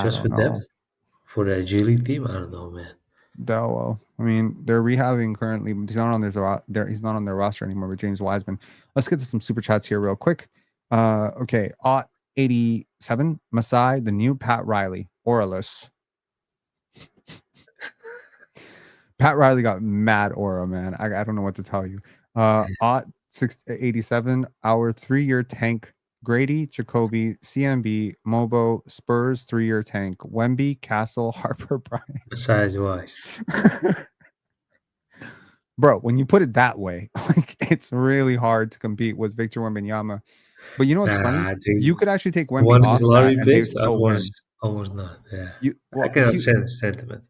Just for depth? For their G League team? I don't know, man. Well, I mean, they're rehabbing currently. He's not on he's not on their roster anymore with James Wiseman. Let's get to some super chats here real quick. Okay, 87 Masai, the new Pat Riley, auraless. Pat Riley got mad aura, man. I don't know what to tell you. 87. Our 3-year tank. Grady, Jacoby, CMB, Mobo, Spurs 3-year tank. Wemby, Castle, Harper, Bryant. Size wise. Bro, when you put it that way, like it's really hard to compete with Victor Wembanyama. But you know what's funny? You could actually take Wemby one off is that lottery and they picks, still win. almost not. Yeah, Well, I cannot sense the sentiment.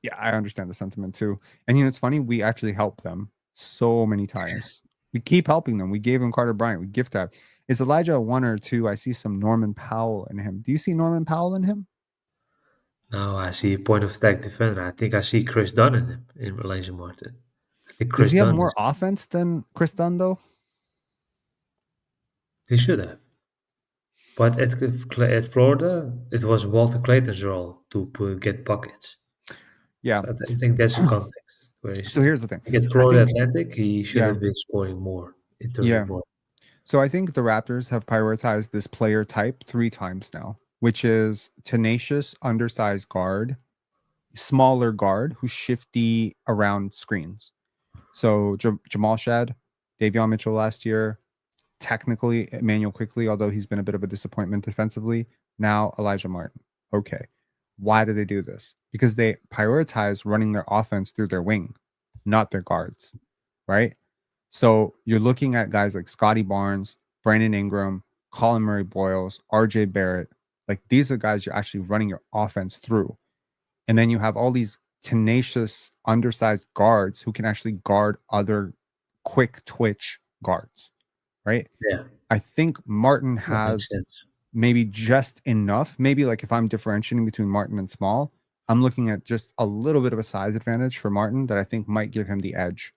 Yeah, I understand the sentiment too. And you know, it's funny. We actually helped them so many times. We keep helping them. We gave him Carter Bryant. We gift that. Is Elijah a 1 or 2? I see some Norman Powell in him. Do you see Norman Powell in him? No, I see point of attack defender. I think I see Chris Dunn in him in relation Martin. I think Does he have more offense than Chris Dunn though? He should have. But at Florida, it was Walter Clayton's role to get buckets. Yeah, so I think that's the context. So here's the thing: at Florida Atlantic, he should Yeah. have been scoring more in terms of more. So I think the Raptors have prioritized this player type 3 times now, which is tenacious, undersized guard, smaller guard who's shifty around screens. So Jamal Shad, Davion Mitchell last year, technically Emmanuel Quickley, although he's been a bit of a disappointment defensively. Now Elijah Martin. Okay. Why do they do this? Because they prioritize running their offense through their wing, not their guards, right? So you're looking at guys like Scotty Barnes, Brandon Ingram, Colin Murray Boyles, RJ Barrett. Like these are guys you're actually running your offense through. And then you have all these tenacious, undersized guards who can actually guard other quick twitch guards, right? Yeah. I think Martin has maybe just enough. Maybe like if I'm differentiating between Martin and Small, I'm looking at just a little bit of a size advantage for Martin that I think might give him the edge,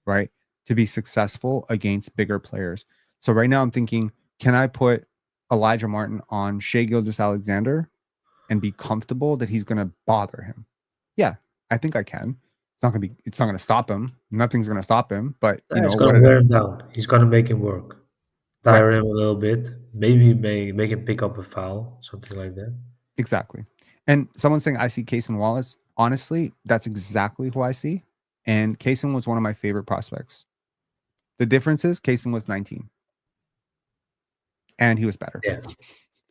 right? To be successful against bigger players. So right now I'm thinking, can I put Elijah Martin on Shai Gilgeous-Alexander and be comfortable that he's going to bother him? Yeah, I think I can. It's not going to stop him. Nothing's going to stop him, but you know, it's going to wear him down. He's going to make him work. Tire him a little bit. Maybe make him pick up a foul, something like that. Exactly. And someone's saying I see Cason Wallace. Honestly, that's exactly who I see. And Cason was one of my favorite prospects. The difference is Cason was 19. And he was better. Yeah.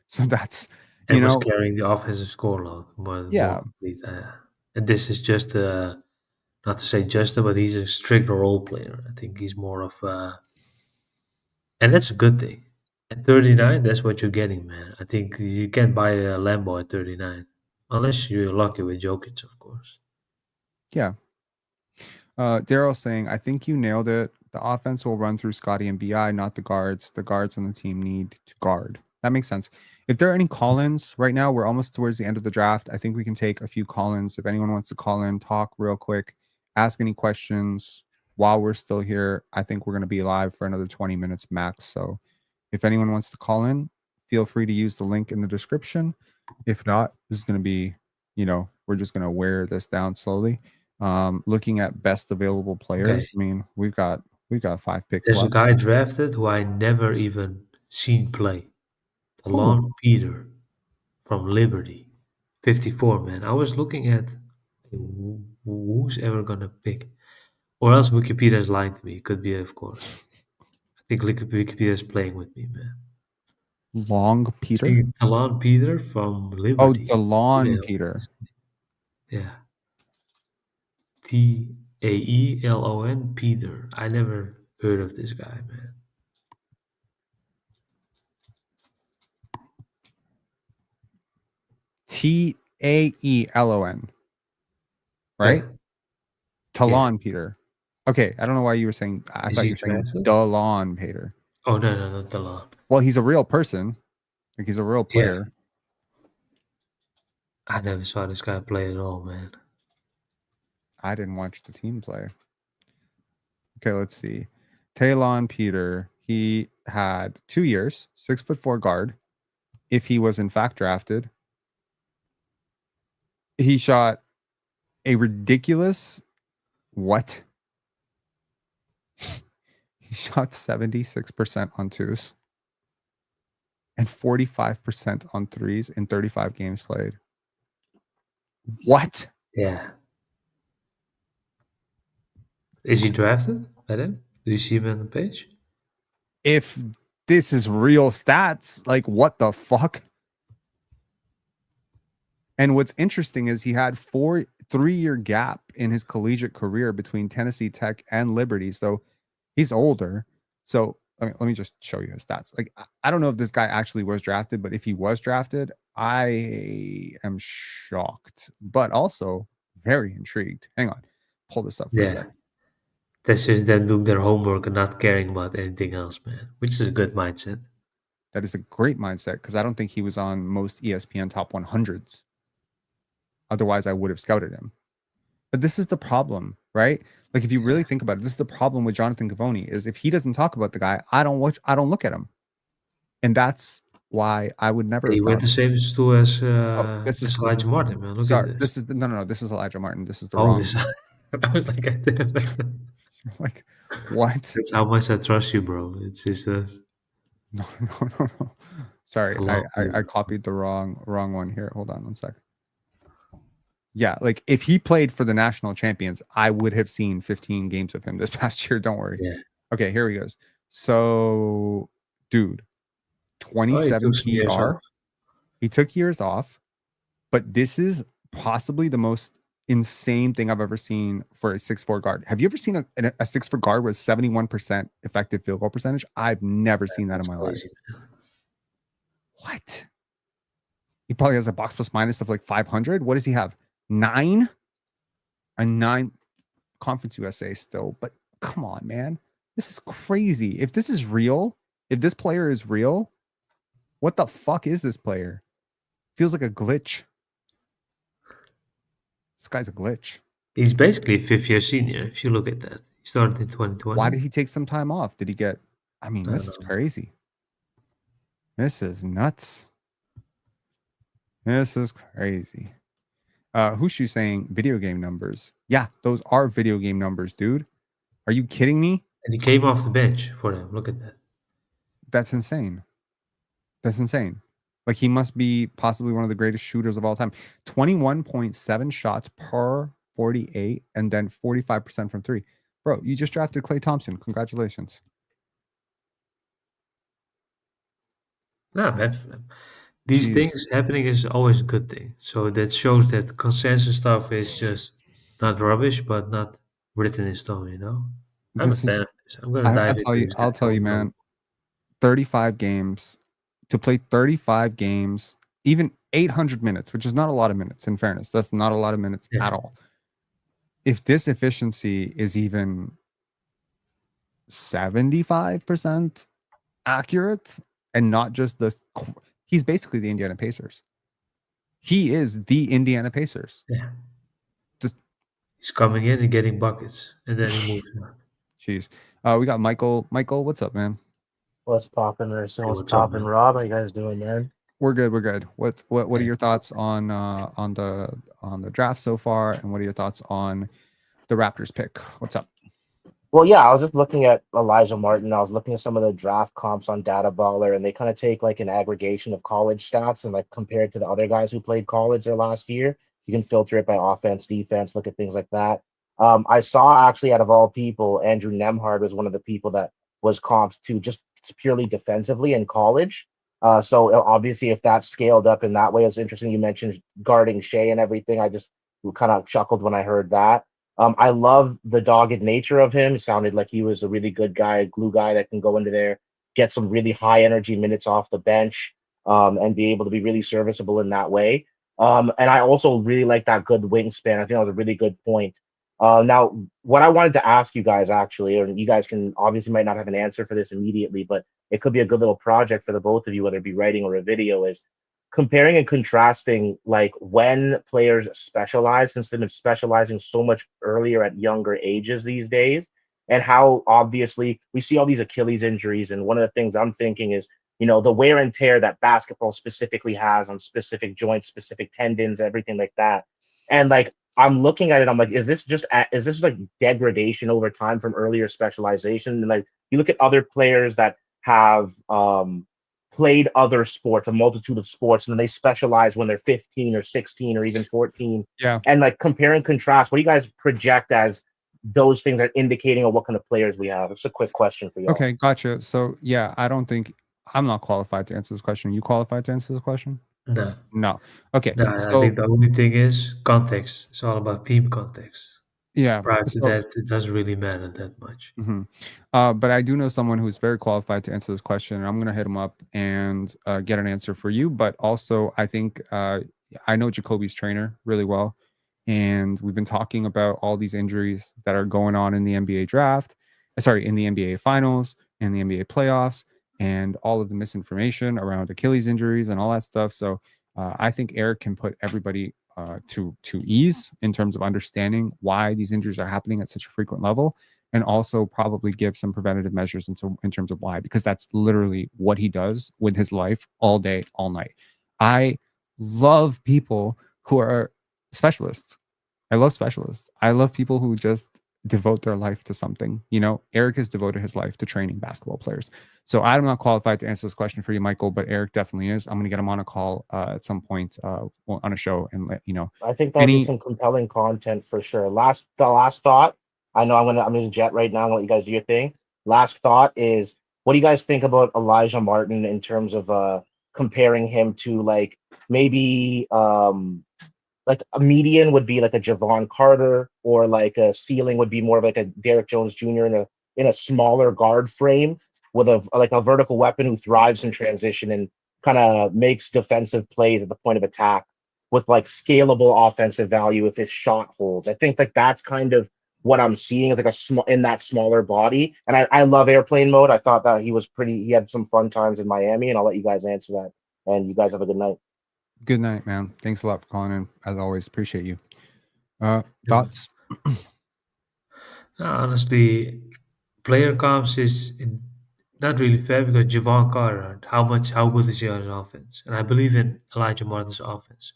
So that's, and was carrying the offensive score load. More complete. And this is just, not to say just, but he's a strict role player. I think he's more of and that's a good thing. At 39, that's what you're getting, man. I think you can't buy a Lambo at 39. Unless you're lucky with Jokic, of course. Yeah. Daryl's saying, I think you nailed it. The offense will run through Scotty and BI, not the guards. The guards on the team need to guard. That makes sense. If there are any call-ins right now, we're almost towards the end of the draft. I think we can take a few call-ins. If anyone wants to call in, talk real quick, ask any questions while we're still here. I think we're going to be live for another 20 minutes max. So if anyone wants to call in, feel free to use the link in the description. If not, this is going to be, we're just going to wear this down slowly. Looking at best available players. I mean, we've got 5 picks. There's a guy drafted who I never even seen play. Talon Peter from Liberty, 54, man. I was looking at who's ever gonna pick, or else Wikipedia is lying to me. It could be, of course. I think Wikipedia is playing with me, man. Long Peter? Talon Peter from Liberty. Oh, Talon Peter. Yeah. Taelon Peter. I never heard of this guy, man. Taelon. Right? Yeah. Talon Peter. Okay, I don't know why you were saying. I thought you were saying Talon Peter. Oh no, not Talon. Well, he's a real person. Like he's a real player. Yeah. I never saw this guy play at all, man. I didn't watch the team play. Okay, let's see. Talon Peter. He had 2 years, 6'4" guard. If he was in fact drafted, he shot a ridiculous what? He shot 76% on twos and 45% on threes in 35 games played. What? Yeah. Is he drafted by them? Do you see him on the page? if this is real stats, like what the fuck? And what's interesting is he had 3-year gap in his collegiate career between Tennessee Tech and Liberty. So he's older. So let me just show you his stats. Like, I don't know if this guy actually was drafted, but if he was drafted, I am shocked, but also very intrigued. Hang on. Pull this up for a Yeah. second. That's just them doing their homework and not caring about anything else, man. Which is a good mindset. That is a great mindset because I don't think he was on most ESPN top 100s. Otherwise, I would have scouted him. But this is the problem, right? Like, if you really think about it, this is the problem with Jonathan Givony is if he doesn't talk about the guy, I don't look at him. And that's why I would never. He went the same school as this is Elijah Martin, man. Look sorry, at this. this is no, this is Elijah Martin. This is the Oh, wrong. this, I was like, I didn't. Like, what? That's how much I trust you, bro. It's just this. No. Sorry, I copied the wrong one here. Hold on 1 sec. Yeah, like if he played for the national champions, I would have seen 15 games of him this past year. Don't worry. Yeah. Okay, here he goes. So, dude, 27 PR. He took years off, but this is possibly the most insane thing I've ever seen for a 6'4" guard. Have you ever seen a 6'4" guard with 71% effective field goal percentage? I've never seen that in my life. What? He probably has a box plus minus of like 500. What does he have? 9? A 9 Conference USA still, but come on, man. This is crazy. If this is real, if this player is real, what the fuck is this player? Feels like a glitch. This guy's a glitch. He's basically a 5th-year senior, if you look at that. He started in 2020. Why did he take some time off? Did he get... I mean, this is crazy. This is nuts. This is crazy. Who's saying video game numbers? Yeah, those are video game numbers, dude. Are you kidding me? And he came off the bench for them. Look at that. That's insane. That's insane. Like, he must be possibly one of the greatest shooters of all time. 21.7 shots per 48 and then 45% from 3. Bro, you just drafted Klay Thompson. Congratulations. Nah, man. These things happening is always a good thing. So that shows that consensus stuff is just not rubbish, but not written in stone, you know? I'm a fan of this. I'm going to dive into this. I'll tell you, man. 35 games. To play 35 games, even 800 minutes, which is not a lot of minutes, in fairness. That's not a lot of minutes at all. If this efficiency is even 75% accurate and not just the... He's basically the Indiana Pacers. He is the Indiana Pacers. Yeah. He's coming in and getting buckets, and then he moves on. Jeez. We got Michael. Michael, what's up, man? What's popping, Ersin? What's popping, Rob? How you guys doing, man? We're good. We're good. What are your thoughts on the draft so far, and what are your thoughts on the Raptors pick? What's up? Well, yeah, I was just looking at Elijah Martin. I was looking at some of the draft comps on Data Baller, and they kind of take like an aggregation of college stats and like compare it to the other guys who played college their last year. You can filter it by offense, defense, look at things like that. I saw actually, out of all people, Andrew Nembhard was one of the people that was comped to just purely defensively in college. So obviously, if that scaled up in that way, it's interesting. You mentioned guarding Shea and everything. I just kind of chuckled when I heard that. I love the dogged nature of him. It sounded like he was a really good guy, a glue guy that can go into there, get some really high energy minutes off the bench, and be able to be really serviceable in that way. And I also really like that good wingspan. I think that was a really good point. Now, what I wanted to ask you guys actually, and you guys can obviously might not have an answer for this immediately, but it could be a good little project for the both of you, whether it be writing or a video, is comparing and contrasting like when players specialize instead of specializing so much earlier at younger ages these days, and how obviously we see all these Achilles injuries. And one of the things I'm thinking is, you know, the wear and tear that basketball specifically has on specific joints, specific tendons, everything like that. And like, I'm looking at it, I'm like, is this like degradation over time from earlier specialization? And like, you look at other players that have played other sports, a multitude of sports, and then they specialize when they're 15 or 16 or even 14. Yeah. And like compare and contrast, what do you guys project as those things are indicating of what kind of players we have? It's a quick question for you. Okay, gotcha. So yeah, I'm not qualified to answer this question. You qualified to answer this question? No, No. Okay. no. I So think the only thing is context. It's all about team context. yeah. Prior to So that, it doesn't really matter that much. but I do know someone who's very qualified to answer this question, and I'm gonna hit him up and get an answer for you. But also, I think I know Jacoby's trainer really well, and we've been talking about all these injuries that are going on in the NBA draft, in the NBA finals and the NBA playoffs, and all of the misinformation around Achilles injuries and all that stuff. So I think Eric can put everybody to ease in terms of understanding why these injuries are happening at such a frequent level, and also probably give some preventative measures in terms of why, because that's literally what he does with his life all day, all night. I love people who are specialists. I love specialists. I love people who just devote their life to something. You know, Eric has devoted his life to training basketball players. So I'm not qualified to answer this question for you, Michael, but Eric definitely is. I'm going to get him on a call at some point on a show and let you know. I think that'll be some compelling content for sure. The last thought. I know I'm gonna jet right now and let you guys do your thing. Last thought is, what do you guys think about Elijah Martin in terms of comparing him to like maybe like a median would be like a Javon Carter, or like a ceiling would be more of like a Derrick Jones Jr. in a smaller guard frame with a vertical weapon who thrives in transition and kind of makes defensive plays at the point of attack with like scalable offensive value if his shot holds. I think like that's kind of what I'm seeing is like in that smaller body. And I love airplane mode. I thought that he had some fun times in Miami, and I'll let you guys answer that. And you guys have a good night. Good night, man. Thanks a lot for calling in. As always, appreciate you. Thoughts? Honestly, player comps is not really fair because Javon Carter, how good is he on his offense? And I believe in Elijah Martin's offense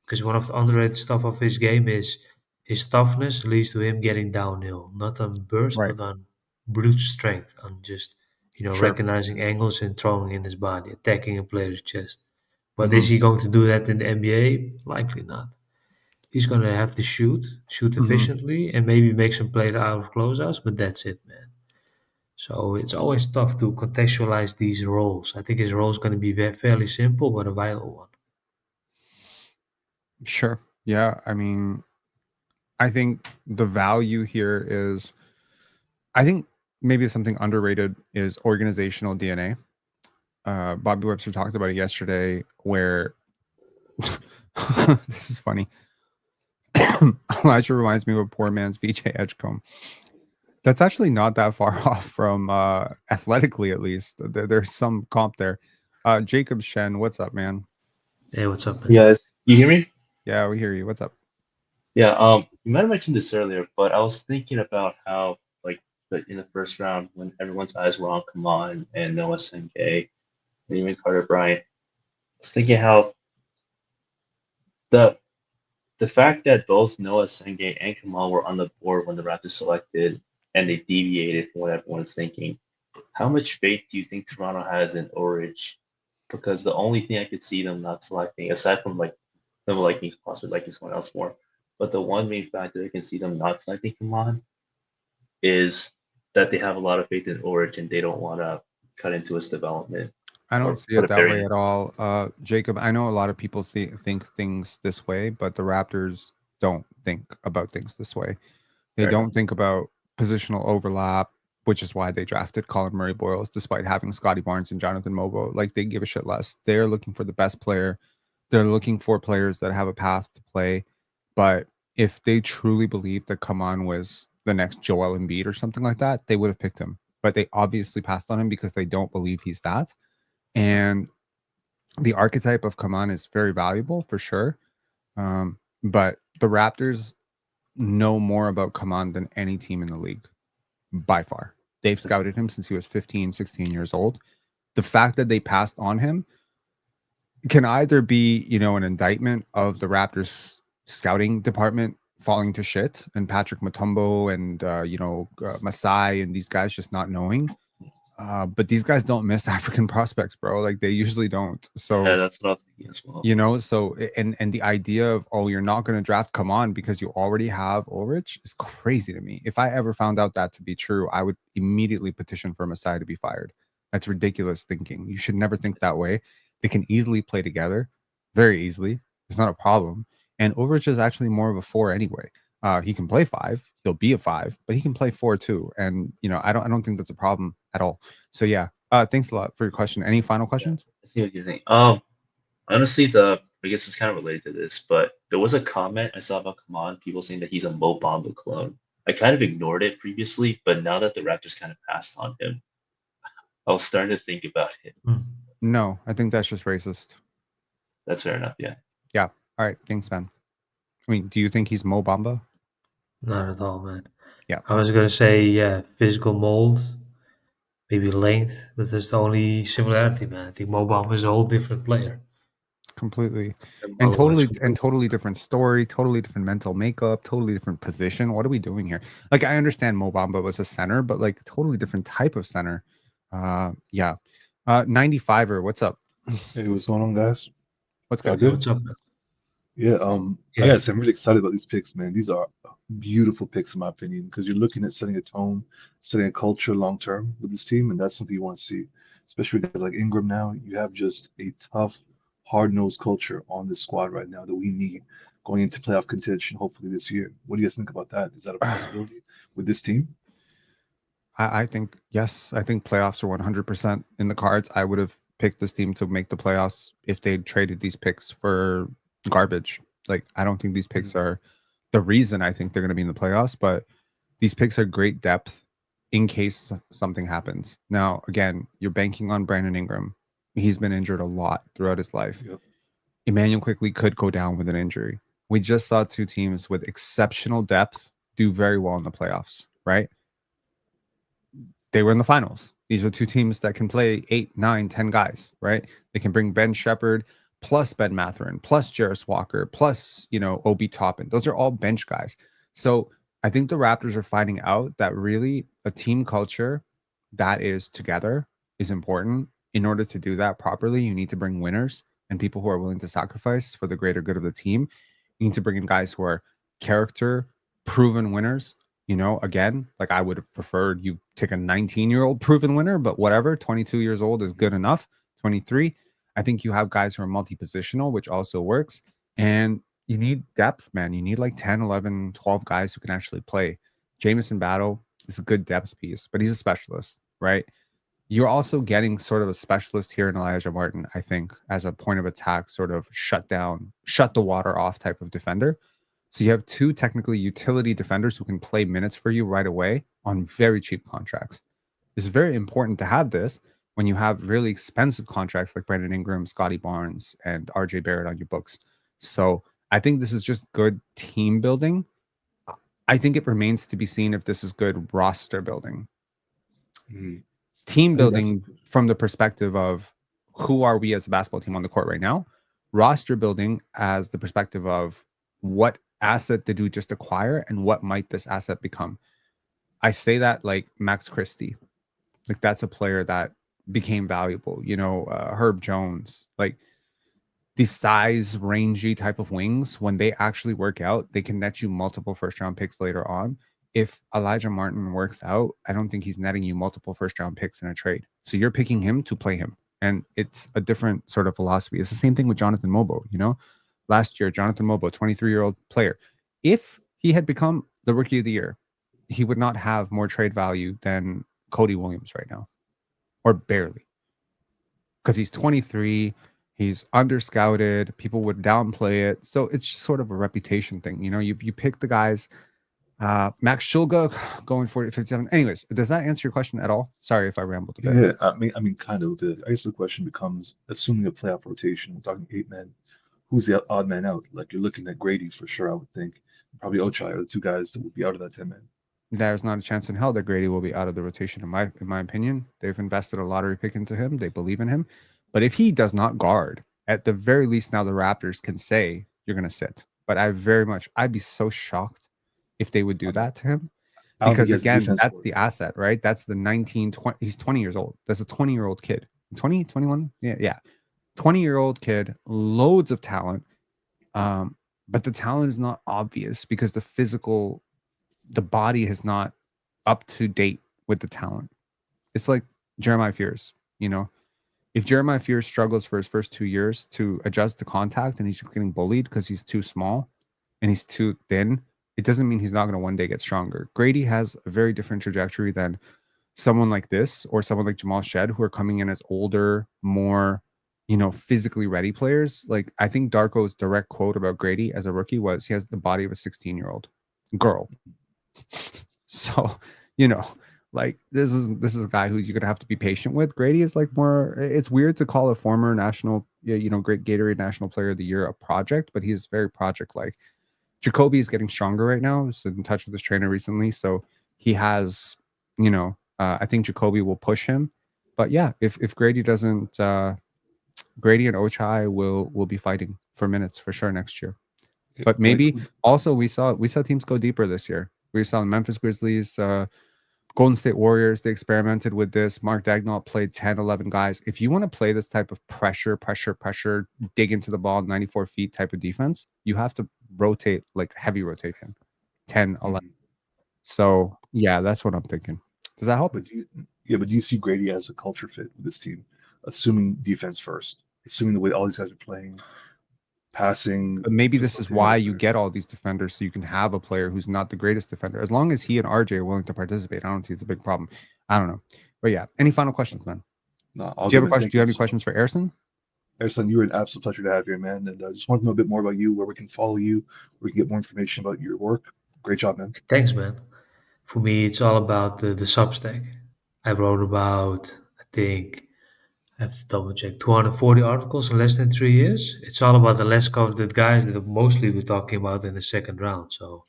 because one of the underrated stuff of his game is his toughness leads to him getting downhill, not on burst, Right. but on brute strength, on just Sure. recognizing angles and throwing in his body, attacking a player's chest. But is he going to do that in the NBA? Likely not. He's going to have to shoot efficiently, and maybe make some plays out of closeouts, but that's it, man. So it's always tough to contextualize these roles. I think his role is going to be fairly simple, but a vital one. Sure. Yeah. I mean, I think the value here is, I think maybe something underrated is organizational DNA. Bobby Webster talked about it yesterday, where this is funny. Elijah reminds me of a poor man's VJ Edgecombe. That's actually not that far off from athletically, at least. There's some comp there. Jacob Shen, what's up, man? Hey, what's up, man? Yeah, you hear me? Yeah, we hear you. What's up? Yeah, you might have mentioned this earlier, but I was thinking about how, like, in the first round, when everyone's eyes were on Kaman and Noah Sengay and even Carter Bryant, I was thinking how the fact that both Noah Sengay and Kaman were on the board when the Raptors selected and they deviated from what everyone's thinking, how much faith do you think Toronto has in Orridge? Because the only thing I could see them not selecting, aside from like them liking possibly liking someone else more, but the one main factor I can see them not selecting Kaman is that they have a lot of faith in Orridge and they don't want to cut into his development. I don't see it that way at all. Jacob, I know a lot of people think things this way, but the Raptors don't think about things this way. They don't think about positional overlap, which is why they drafted Colin Murray-Boyles despite having Scotty Barnes and Jonathan Mobo. Like, they give a shit less. They're looking for the best player. They're looking for players that have a path to play. But if they truly believed that Kaman was the next Joel Embiid or something like that, they would have picked him. But they obviously passed on him because they don't believe he's that. And the archetype of Kaman is very valuable for sure. But the Raptors know more about Kaman than any team in the league by far. They've scouted him since he was 15, 16 years old. The fact that they passed on him can either be, an indictment of the Raptors scouting department falling to shit and Patrick Mutombo and, Masai and these guys just not knowing. But these guys don't miss African prospects, bro. Like they usually don't. So Yeah, that's what I was thinking as well. you know, so and the idea of you're not going to draft come on because you already have Ulrich is crazy to me. If I ever found out that to be true, I would immediately petition for Masai to be fired. That's ridiculous thinking. You should never think that way. They can easily play together, very easily. It's not a problem. And Ulrich is actually more of a 4 anyway. He can play 5. He'll be a 5, but he can play 4 too. And you know, I don't think that's a problem at all. So yeah, thanks a lot for your question. Any final questions? I see what you think. Honestly, I guess it's kind of related to this, but there was a comment I saw about Kaman, people saying that he's a Mo Bamba clone. I kind of ignored it previously, but now that the Raptors kind of passed on him, I was starting to think about him. No, I think that's just racist. That's fair enough, yeah. Yeah. All right. Thanks, man. I mean, do you think he's Mo Bamba? Not at all, man. Yeah. I was gonna say, yeah, physical mold, maybe length, but that's the only similarity, man. I think Mo Bamba is a whole different player. Completely. And And Mo totally was- and totally different story, totally different mental makeup, totally different position. What are we doing here? Like I understand Mo Bamba was a center, but like totally different type of center. Yeah. 95er, what's up? Hey, what's going on, guys? What's All good? good? What's up, man? Yeah, I Yeah. gotta say, I'm really excited about these picks, man. These are beautiful picks, in my opinion, because you're looking at setting a tone, setting a culture long term with this team, and that's something you want to see. Especially with guys like Ingram now, you have just a tough, hard-nosed culture on this squad right now that we need going into playoff contention, hopefully this year. What do you guys think about that? Is that a possibility with this team? I think yes. I think playoffs are 100% in the cards. I would have picked this team to make the playoffs if they traded these picks for garbage. Like I don't think these picks are the reason I think they're going to be in the playoffs, but these picks are great depth in case something happens. Now, again, you're banking on Brandon Ingram. He's been injured a lot throughout his life. Yep. Emmanuel quickly could go down with an injury. We just saw 2 teams with exceptional depth do very well in the playoffs, right? They were in the finals. These are 2 teams that can play 8, 9, 10 guys, right? They can bring Ben Shepherd plus Ben Mathurin plus Jarris Walker plus, you know, Obi Toppin. Those are all bench guys. So I think the Raptors are finding out that really a team culture that is together is important. In order to do that properly, you need to bring winners and people who are willing to sacrifice for the greater good of the team. You need to bring in guys who are character proven winners. You know, again, like I would have preferred you take a 19-year-old proven winner, but whatever, 22 years old is good enough. 23. I think you have guys who are multi-positional, which also works. And you need depth, man. You need like 10, 11, 12 guys who can actually play. Jamison Battle is a good depth piece, but he's a specialist, right? You're also getting sort of a specialist here in Elijah Martin, I think, as a point of attack, sort of shut the water off type of defender. So you have 2 technically utility defenders who can play minutes for you right away on very cheap contracts. It's very important to have this when you have really expensive contracts like Brandon Ingram, Scotty Barnes, and RJ Barrett on your books. So I think this is just good team building. I think it remains to be seen if this is good roster building. Mhm. Team I think that's- building from the perspective of who are we as a basketball team on the court right now? Roster building as the perspective of what asset did we just acquire and what might this asset become? I say that like Max Christie. Like that's a player that became valuable. You know, Herb Jones. Like these size, rangy type of wings, when they actually work out, they can net you multiple first-round picks later on. If Elijah Martin works out, I don't think he's netting you multiple first-round picks in a trade. So you're picking him to play him. And it's a different sort of philosophy. It's the same thing with Jonathan Mobo, you know? Last year, Jonathan Mobo, 23-year-old player. If he had become the rookie of the year, he would not have more trade value than Cody Williams right now. Or barely. Because he's 23, he's under-scouted, people would downplay it. So it's just sort of a reputation thing. You know, you pick the guys. Max Shulga going for 57. Anyways, does that answer your question at all? Sorry if I rambled a bit. Yeah, I mean, kind of. I guess the question becomes, assuming a playoff rotation, we're talking 8 men. Who's the odd man out? Like you're looking at Grady for sure, I would think. Probably Ochai are the 2 guys that would be out of that 10 men. There's not a chance in hell that Grady will be out of the rotation. In my opinion, they've invested a lottery pick into him. They believe in him. But if he does not guard, at the very least, now the Raptors can say you're going to sit. But I'd be so shocked if they would do that to him. I don't think Because he has the again, defense that's for the it. asset, right? That's the 20. He's 20 years old. That's a 20-year-old kid. 20, 21? Yeah. 20-year-old kid, loads of talent. But the talent is not obvious because the body is not up to date with the talent. It's like Jeremiah Fears, if Jeremiah Fears struggles for his first 2 years to adjust to contact and he's just getting bullied because he's too small and he's too thin, it doesn't mean he's not going to one day get stronger. Grady has a very different trajectory than someone like this or someone like Jamal Shed, who are coming in as older, more, physically ready players. Like, I think Darko's direct quote about Grady as a rookie was he has the body of a 16-year-old girl. So, like this is a guy who you're gonna have to be patient with. Grady is like more. It's weird to call a former national, great Gatorade National Player of the Year a project, but he's very project-like. Jacoby is getting stronger right now. He's in touch with his trainer recently, so he has, I think Jacoby will push him. But yeah, if Grady doesn't, Grady and Ochai will be fighting for minutes for sure next year. But maybe also we saw teams go deeper this year. We saw the Memphis Grizzlies, Golden State Warriors. They experimented with this. Mark Daigneault played 10, 11 guys. If you want to play this type of pressure, dig into the ball, 94 feet type of defense, you have to rotate, like heavy rotation, 10, 11. So yeah, that's what I'm thinking. Does that help? But do you see Grady as a culture fit with this team, assuming defense first, assuming the way all these guys are playing, passing. But maybe this is why you get all these defenders, so you can have a player who's not the greatest defender. As long as he and RJ are willing to participate, I don't see it's a big problem. I don't know. But yeah, any final questions, man? No, do you have a question? Do you have any questions for Ersin? Ersin, you were an absolute pleasure to have here, man. And I just want to know a bit more about you, where we can follow you, where we can get more information about your work. Great job, man. Thanks, man. For me, it's all about the Substack. I wrote about, I think, I have to double check, 240 articles in less than 3 years. It's all about the less coveted guys that mostly we're talking about in the second round. So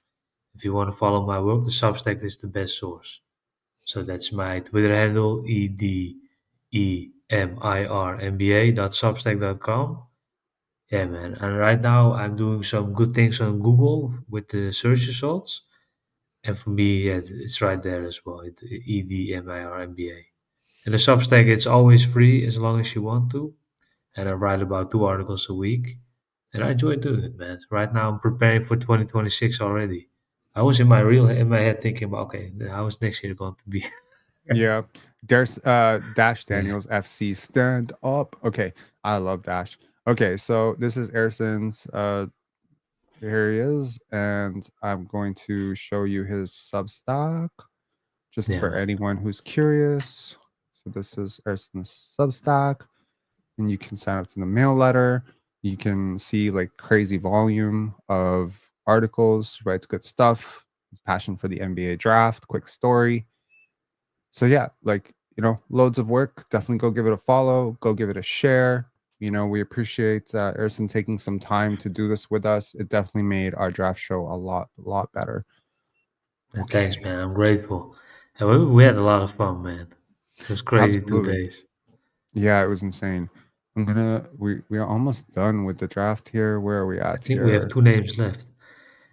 if you want to follow my work, the Substack is the best source. So that's my Twitter handle, EDEMIRNBA.substack.com. Yeah, man. And right now I'm doing some good things on Google with the search results. And for me, yeah, it's right there as well, EDMIRNBA. And the Substack, it's always free as long as you want to. And I write about 2 articles a week. And I enjoy doing it, man. Right now I'm preparing for 2026 already. I was in my head thinking about, okay, how is next year going to be? Yeah. There's Dash Daniels FC stand up. Okay. I love Dash. Okay, so this is Ersin's here he is, and I'm going to show you his Substack just for anyone who's curious. So this is Ersin's Substack, and you can sign up to the mail letter. You can see like crazy volume of articles, writes good stuff, passion for the NBA draft, quick story. So yeah, like, loads of work. Definitely go give it a follow, go give it a share. We appreciate Ersin taking some time to do this with us. It definitely made our draft show a lot better. Okay. Thanks, man. I'm grateful. And we had a lot of fun, man. It was crazy. Absolutely. 2 days. Yeah, it was insane. We are almost done with the draft here. Where are we at? I think we have 2 names left.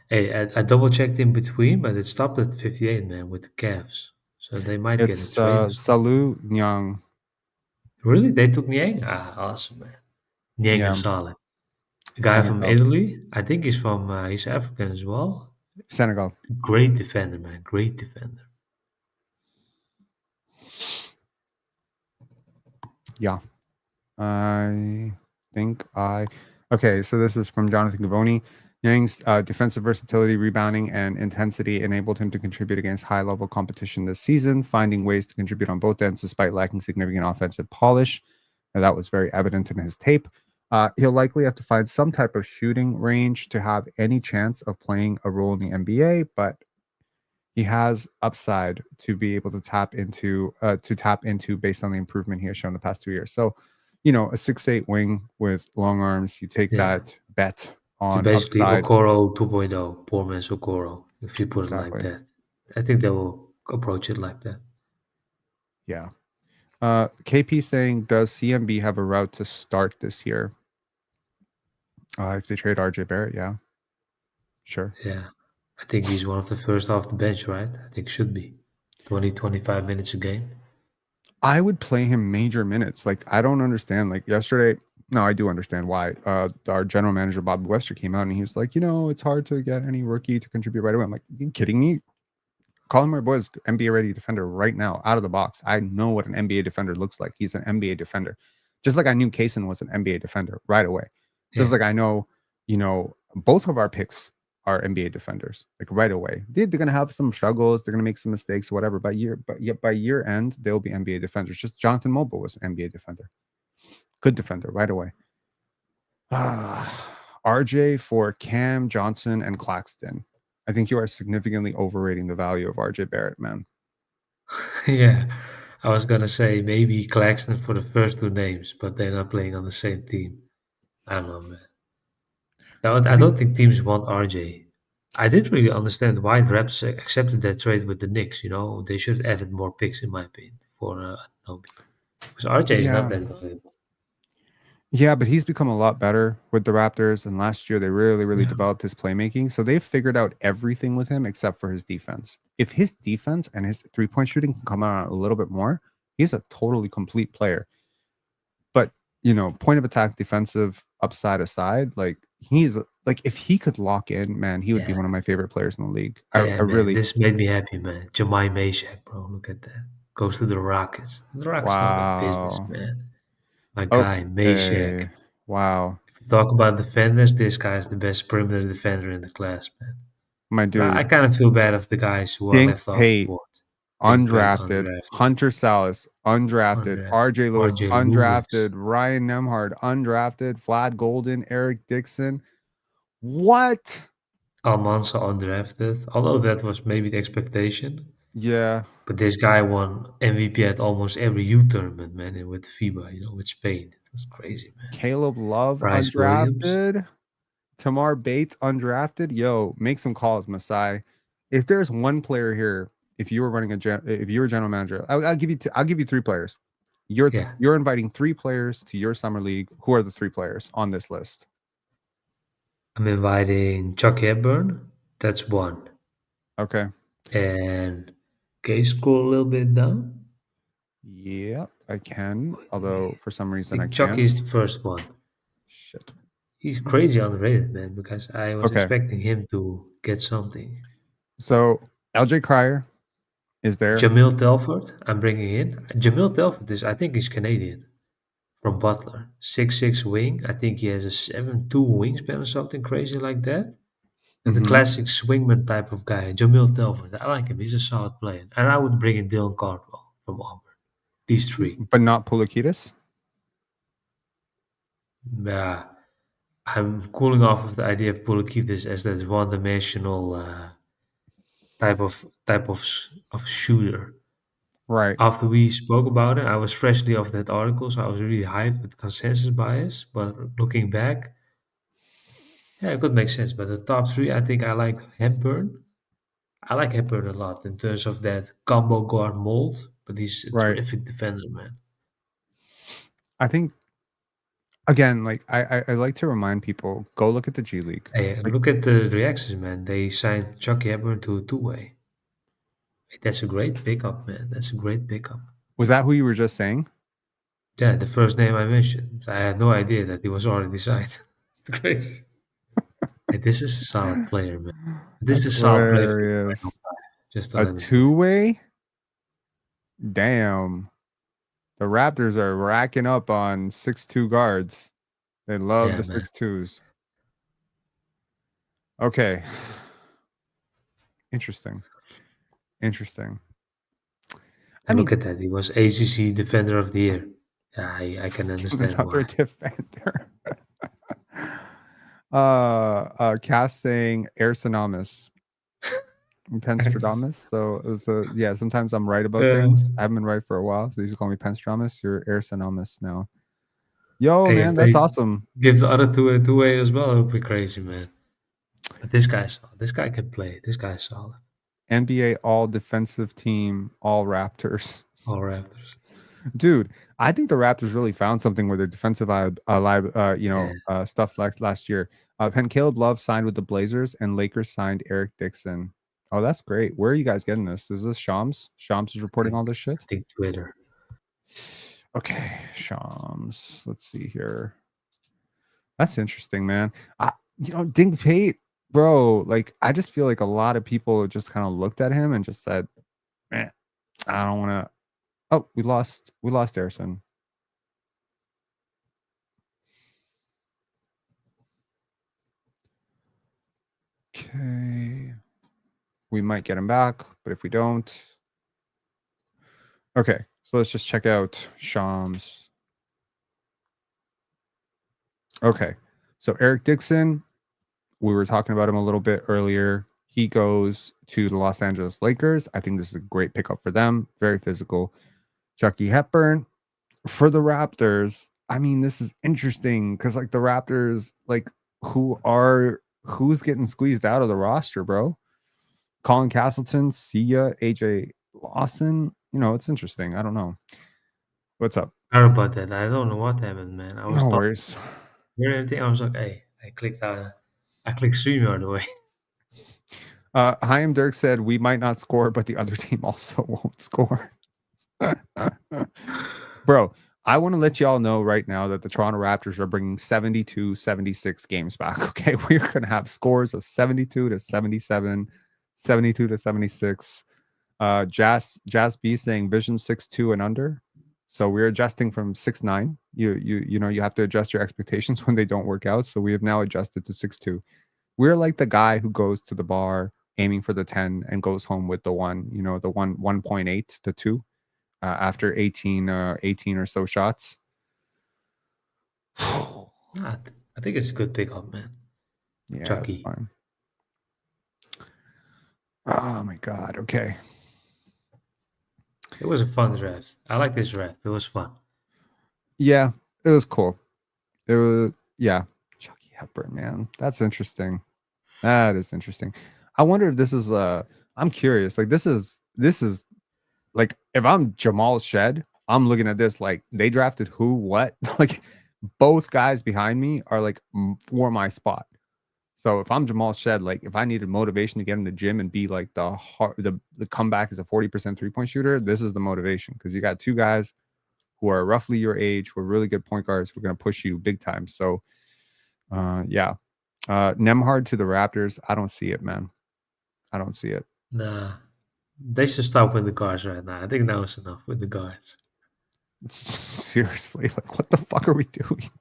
Hey, I double checked in between, but it stopped at 58, man, with the Cavs. So they might get a trade. Salou Nyang. Really? They took Niang? Ah, awesome, man. Niang is solid. A guy from Italy. I think he's he's African as well. Senegal. Great defender, man. Great defender. Yeah. Okay, so this is from Jonathan Gavoni. Yang's defensive versatility, rebounding, and intensity enabled him to contribute against high-level competition this season, finding ways to contribute on both ends despite lacking significant offensive polish. And that was very evident in his tape. He'll likely have to find some type of shooting range to have any chance of playing a role in the NBA, but he has upside to be able to tap into based on the improvement he has shown the past 2 years. So, a 6'8" wing with long arms, you take that bet on basically upside. Okoro 2.0, poor man's Okoro, if you put it like that. I think they will approach it like that. Yeah. KP saying, does CMB have a route to start this year? If they trade RJ Barrett, yeah. Sure. Yeah. I think he's one of the first off the bench, right? I think should be 20, 25 minutes a game. I would play him major minutes. Like, I don't understand. Like yesterday, no, I do understand why. Our general manager Bob Webster came out and he was like, it's hard to get any rookie to contribute right away. I'm like, you kidding me? Colin Murray is NBA ready defender right now, out of the box. I know what an NBA defender looks like. He's an NBA defender, just like I knew Kaysen was an NBA defender right away. Just like I know, both of our picks are NBA defenders, like right away. They're gonna have some struggles, they're gonna make some mistakes, or whatever. By year end, they'll be NBA defenders. Just Jonathan Mobile was an NBA defender, good defender right away. RJ for Cam Johnson and Claxton. I think you are significantly overrating the value of RJ Barrett, man. Yeah, I was gonna say maybe Claxton for the first two names, but they're not playing on the same team. I don't know, man. I don't think teams want RJ. I didn't really understand why the Raptors accepted that trade with the Knicks. They should have added more picks, in my opinion, for Anunoby. Because RJ is not that valuable. Yeah, but he's become a lot better with the Raptors. And last year, they really developed his playmaking. So they've figured out everything with him except for his defense. If his defense and his three-point shooting can come out a little bit more, he's a totally complete player. But, point of attack, defensive upside aside, like if he could lock in, man, he would be one of my favorite players in the league. This made me happy, man. Jamai Mayshak, bro. Look at that. Goes to the Rockets. The Rockets don't got business, man. My guy, Mayshak. Wow. If you talk about defenders, this guy is the best perimeter defender in the class, man. My dude. But I kind of feel bad of the guys who are left off the board. Undrafted. Hunter Salas, undrafted. RJ Lewis, undrafted. Ryan Nemhard, undrafted. Vlad Golden, Eric Dixon. What? Almanza undrafted. Although that was maybe the expectation. Yeah. But this guy won MVP at almost every U tournament, man, and with FIBA, with Spain. It was crazy, man. Caleb Love, Bryce undrafted. Williams. Tamar Bates, undrafted. Yo, make some calls, Masai. If there's one player here, if you were running if you were general manager, I'll give you three players. You're inviting three players to your summer league. Who are the three players on this list? I'm inviting Chuck Hepburn. That's one. Okay. And can you scroll a little bit down? Yeah, I can. Although for some reason I can't. Chuck is the first one. Shit. He's crazy underrated, man, because I was expecting him to get something. So LJ Cryer is there. Jamil Telford, I'm bringing in. Jamil Telford I think he's Canadian from Butler. 6'6" wing. I think he has a 7'2" wingspan or something crazy like that. And the classic swingman type of guy. Jamil Telford. I like him. He's a solid player. And I would bring in Dylan Cardwell from Auburn. These three. But not Poulikitis? Yeah. I'm cooling off of the idea of Poulikitis as that one-dimensional type of shooter. Right. After we spoke about it, I was freshly off that article, so I was really hyped with consensus bias. But looking back, yeah, it could make sense. But the top three, I think I like Hepburn. I like Hepburn a lot in terms of that combo guard mold, but he's a terrific defender, man. I think, again, like I like to remind people, go look at the G League. Hey, look at the reactions, man. They signed Chucky Hepburn to a two-way. That's a great pickup, man. That's a great pickup. Was that who you were just saying? Yeah, the first name I mentioned. I had no idea that he was already signed. It's crazy. Hey, this is a solid player, man. This is a solid player. Just a two-way? Damn. The Raptors are racking up on 6'2" guards. They love the 6'2s. Okay. Interesting. Look at that. He was ACC Defender of the Year. Yeah, I can understand another why. Defender. Cass saying Ersin. Penstradamus. So it was sometimes I'm right about things. I haven't been right for a while, so you just call me Penstradamus. You're Ersin now. Yo, man, that's awesome. Give the other two-way as well. It would be crazy, man. But this guy can play. This guy's solid. NBA All Defensive Team, All Raptors. All Raptors. Dude, I think the Raptors really found something with their defensive stuff like last year. Caleb Love signed with the Blazers, and Lakers signed Eric Dixon. Oh, that's great. Where are you guys getting this? Is this Shams? Shams is reporting all this I shit? think Twitter. Okay, Shams. Let's see here. That's interesting, man. Dink Pate, bro, like, I just feel like a lot of people just kind of looked at him and just said, I don't want to. Oh, we lost Ersin. Okay. We might get him back, but if we don't. Okay, so let's just check out Shams. Okay, so Eric Dixon, we were talking about him a little bit earlier. He goes to the Los Angeles Lakers. I think this is a great pickup for them. Very physical. Chucky Hepburn for the Raptors. I mean, this is interesting because, like, the Raptors, like, who's getting squeezed out of the roster, bro? Colin Castleton, Sia, AJ Lawson. It's interesting. I don't know. What's up? Sorry about that. I don't know what happened, man. I was No talking worries. and everything. I was like, hey, I clicked StreamYard away. Chaim Dirk said we might not score, but the other team also won't score. Bro, I want to let y'all know right now that the Toronto Raptors are bringing 72-76 games back. Okay, we're going to have scores of 72-77, 72-76. Jazz B saying Vision 6'2" and under. So we're adjusting from 6'9". You have to adjust your expectations when they don't work out. So we have now adjusted to 6'2". We're like the guy who goes to the bar aiming for the 10 and goes home with the 1, the 1.8 to 2 after 18 or so shots. I think it's a good pickup, man. Yeah, Chucky. that's fine. Oh my God. Okay. It was a fun draft. I like this draft. It was fun. Yeah, it was cool. It was, yeah. Chucky Hepburn, man. That's interesting. That is interesting. I wonder if this is I'm curious. Like, this is like, if I'm Jamal Shed, I'm looking at this like, they drafted who, what? Like, both guys behind me are like for my spot. So if I'm Jamal Shed, like, if I needed motivation to get in the gym and be like the comeback is a 40% 3-point shooter, this is the motivation, because you got two guys who are roughly your age, who are really good point guards, who are going to push you big time. So yeah. Nemhard to the Raptors. I don't see it, man. I don't see it. Nah. They should stop with the guards right now. I think that was enough with the guards. Seriously, like, what the fuck are we doing?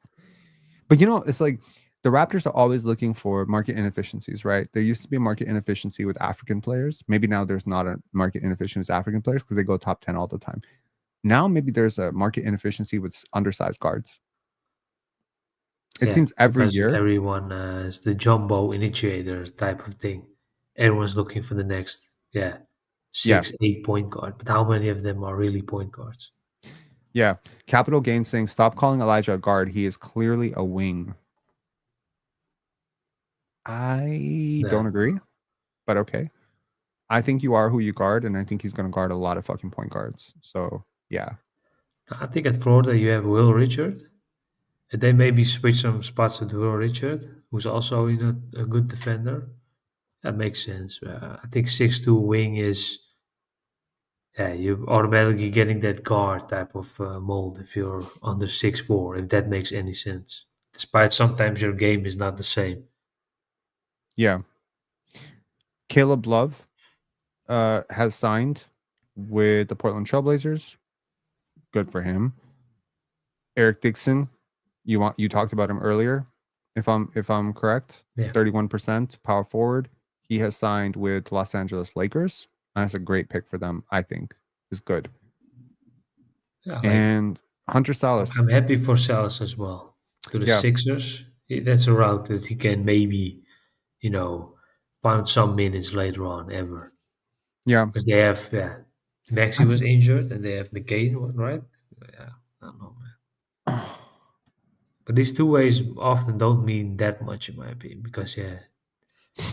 But it's like the Raptors are always looking for market inefficiencies, right? There used to be a market inefficiency with African players. Maybe now there's not a market inefficiency with African players because they go top 10 all the time. Now maybe there's a market inefficiency with undersized guards. It seems every because year. everyone is the jumbo initiator type of thing. Everyone's looking for the next 6-8 point guard. But how many of them are really point guards? Yeah. Capital Gain saying, stop calling Elijah a guard. He is clearly a wing. I don't agree, but okay. I think you are who you guard, and I think he's going to guard a lot of fucking point guards. So, yeah. I think at Florida you have Will Richard. And they maybe switch some spots with Will Richard, who's also a good defender. That makes sense. I think 6'2" wing is, you're automatically getting that guard type of mold if you're under 6'4", if that makes any sense. Despite sometimes your game is not the same. Yeah. Caleb Love has signed with the Portland Trailblazers. Good for him. Eric Dixon, you talked about him earlier, if I'm correct. Yeah. 31% power forward. He has signed with Los Angeles Lakers. That's a great pick for them, I think. Is good. Yeah, and Hunter Salas. I'm happy for Salas as well. To the Sixers, that's a route that he can maybe, find some minutes later on ever. Yeah. Because they have, Maxi was injured and they have McCain, right? Yeah, I don't know, man. But these two ways often don't mean that much, in my opinion, because they're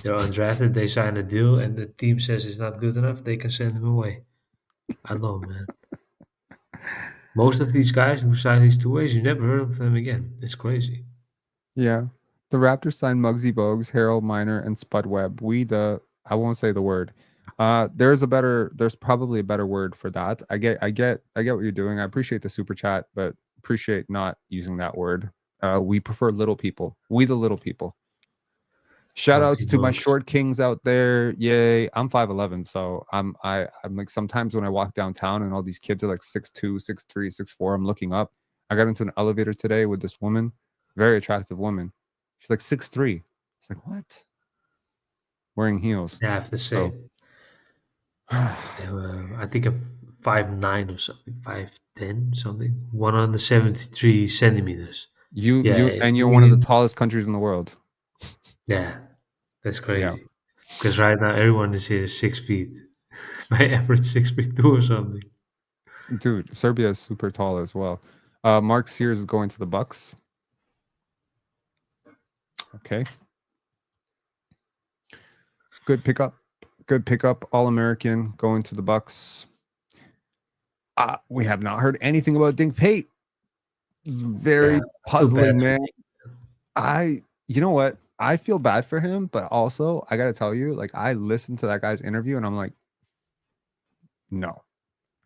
undrafted, they sign a deal, and the team says it's not good enough, they can send him away. I don't know, man. Most of these guys who sign these two ways, you never heard of them again. It's crazy. Yeah. The Raptors signed Muggsy Bogues, Harold Miner, and Spud Webb. I won't say the word. There's probably a better word for that. I get what you're doing. I appreciate the super chat, but appreciate not using that word. We prefer little people. We the little people. Shout outs to my short kings out there. Yay. I'm 5'11, so I'm like, sometimes when I walk downtown and all these kids are like 6'2, 6'3, 6'4, I'm looking up. I got into an elevator today with this woman, very attractive woman. She's like 6'3. It's like, what? Wearing heels. Yeah, I have the same. I think I'm 5'9" or something, 5'10", something, 173 centimeters. You're one of the tallest countries in the world. Yeah, that's crazy. Yeah. Because right now everyone is here 6 feet. My average 6'2" or something. Dude, Serbia is super tall as well. Mark Sears is going to the Bucks. Okay. Good pickup. All-American going to the Bucks. We have not heard anything about Dink Pate. It's very puzzling, man. You know what? I feel bad for him, but also I gotta tell you, like, I listened to that guy's interview and I'm like, no,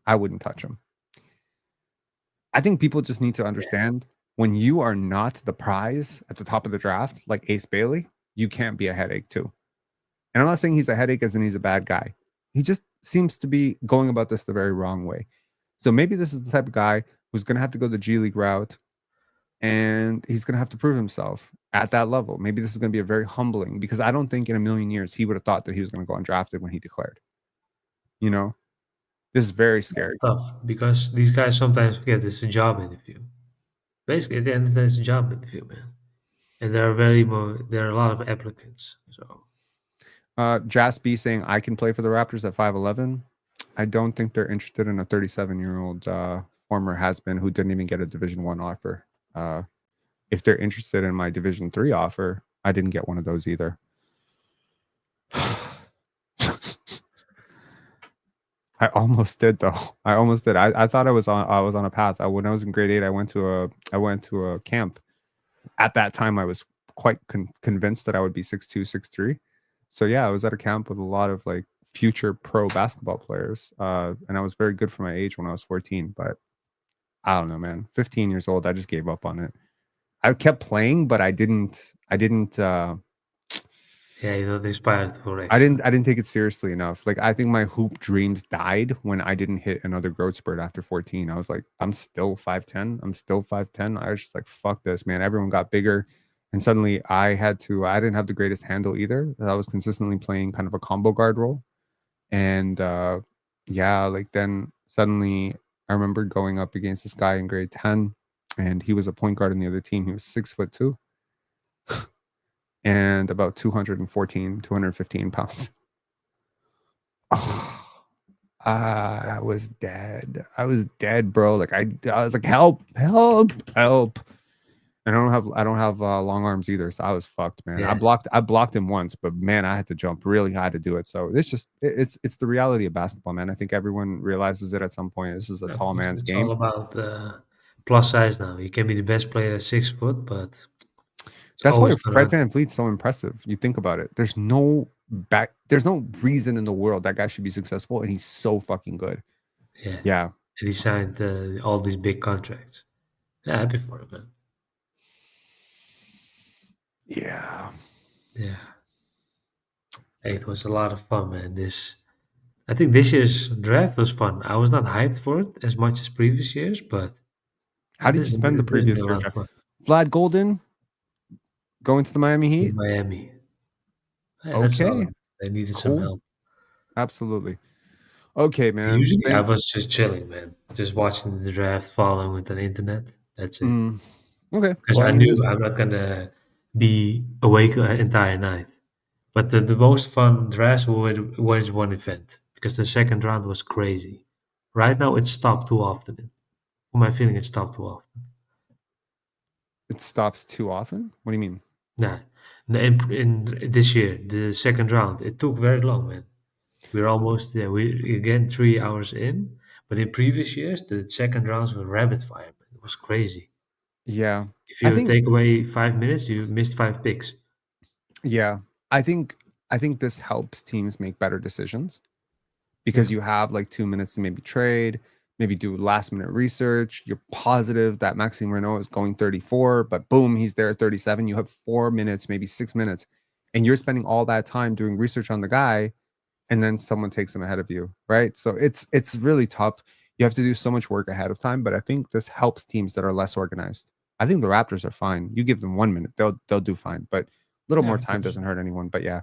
I wouldn't touch him. I think people just need to understand when you are not the prize at the top of the draft, like Ace Bailey, you can't be a headache too. And I'm not saying he's a headache as in he's a bad guy. He just seems to be going about this the very wrong way. So maybe this is the type of guy who's going to have to go the G League route and he's going to have to prove himself at that level. Maybe this is going to be a very humbling, because I don't think in a million years he would have thought that he was going to go undrafted when he declared. You know, this is very scary. Tough, because these guys sometimes forget it's a job interview. Basically, at the end of the day, it's a job interview, man. And there are a lot of applicants. So, Jaspi saying I can play for the Raptors at 5'11. I don't think they're interested in a 37-year-old former has-been who didn't even get a Division I offer. If they're interested in my Division III offer, I didn't get one of those either. I almost did though. I almost did. I thought I was on a path. When I was in grade 8, I went to a camp. At that time, I was quite convinced that I would be 6'2", 6'3". So yeah, I was at a camp with a lot of like future pro basketball players, and I was very good for my age when I was 14. But I don't know, man. 15 years old, I just gave up on it. I kept playing, but I didn't. yeah, you're not inspired for it. I didn't take it seriously enough. Like, I think my hoop dreams died when I didn't hit another growth spurt after 14. I was like, I'm still 5'10. I was just like, fuck this, man. Everyone got bigger. And suddenly I didn't have the greatest handle either. I was consistently playing kind of a combo guard role. And like then suddenly I remember going up against this guy in grade 10, and he was a point guard in the other team. He was 6'2". And about 215 pounds. Oh, I was dead. Bro. Like I was like, help. And I don't have long arms either, so I was fucked, man. Yeah. I blocked him once, but man, I had to jump really high to do it. So it's the reality of basketball, man. I think everyone realizes it at some point. This is a tall man's game. It's all about plus size now. You can be the best player at 6 foot, but that's why Fred VanVleet's so impressive. You think about it. There's no reason in the world that guy should be successful, and he's so fucking good. Yeah. And he signed all these big contracts. Yeah, happy for him, man. Yeah. Hey, it was a lot of fun, man. I think this year's draft was fun. I was not hyped for it as much as previous years, but how did you spend the previous year's draft? Vlad Golden going to the Miami Heat? Miami. Yeah, okay. They needed some help. Absolutely. Okay, man. Usually I was just chilling, man. Just watching the draft, following with the internet. That's it. Okay. Because I knew I'm not going to be awake the entire night. But the most fun draft was one event, because the second round was crazy. Right now, it stopped too often. For my feeling, it stopped too often. It stops too often? What do you mean? Nah. In this year, the second round, it took very long, man. We're almost there. We again 3 hours in. But in previous years, the second rounds were rapid fire, man. It was crazy. Yeah. If I you think take away 5 minutes, you missed 5 picks. Yeah. I think this helps teams make better decisions because Yeah. you have like 2 minutes to maybe trade, maybe do last minute research. You're positive that Maxime Raynaud is going 34, but boom, he's there at 37. You have 4 minutes, maybe 6 minutes, and you're spending all that time doing research on the guy, and then someone takes him ahead of you, right? So it's really tough. You have to do so much work ahead of time, but I think this helps teams that are less organized. I think the Raptors are fine. You give them 1 minute, they'll do fine, but a little Yeah, more of time course. doesn't hurt anyone. But yeah,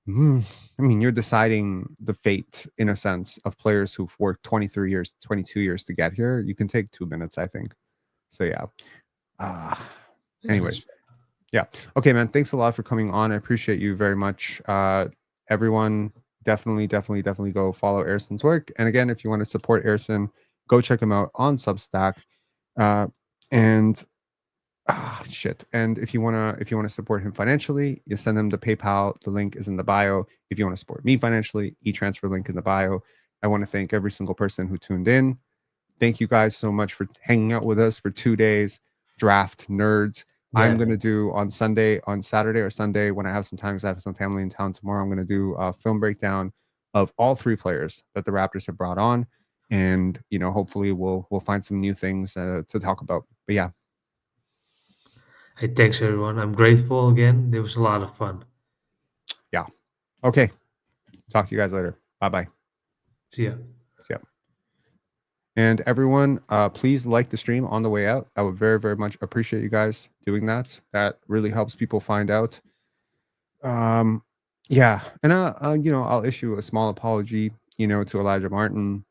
I mean, you're deciding the fate in a sense of players who've worked 23 years, 22 years to get here. You can take 2 minutes, I think. So yeah. Uh, Yeah, anyways, yeah. Okay, man. Thanks a lot for coming on. I appreciate you very much. Everyone, definitely go follow Ersin's work. And again, if you want to support Ersin, go check him out on Substack. And shit. And if you wanna support him financially, you send him the PayPal. The link is in the bio. If you want to support me financially, e-transfer link in the bio. I want to thank every single person who tuned in. Thank you guys so much for hanging out with us for 2 days. Draft nerds. I'm Yeah. gonna do on Saturday or Sunday when I have some time because I have some family in town tomorrow. I'm gonna do a film breakdown of all 3 players that the Raptors have brought on, and hopefully we'll find some new things to talk about. But yeah, Hey, thanks everyone. I'm grateful again. It was a lot of fun. yeah. Okay. Talk to you guys later. Bye-bye. See ya. See ya. And everyone, please like the stream on the way out. I would very, very much appreciate you guys doing that. That really helps people find out. Yeah. And I'll issue a small apology, to Elijah Martin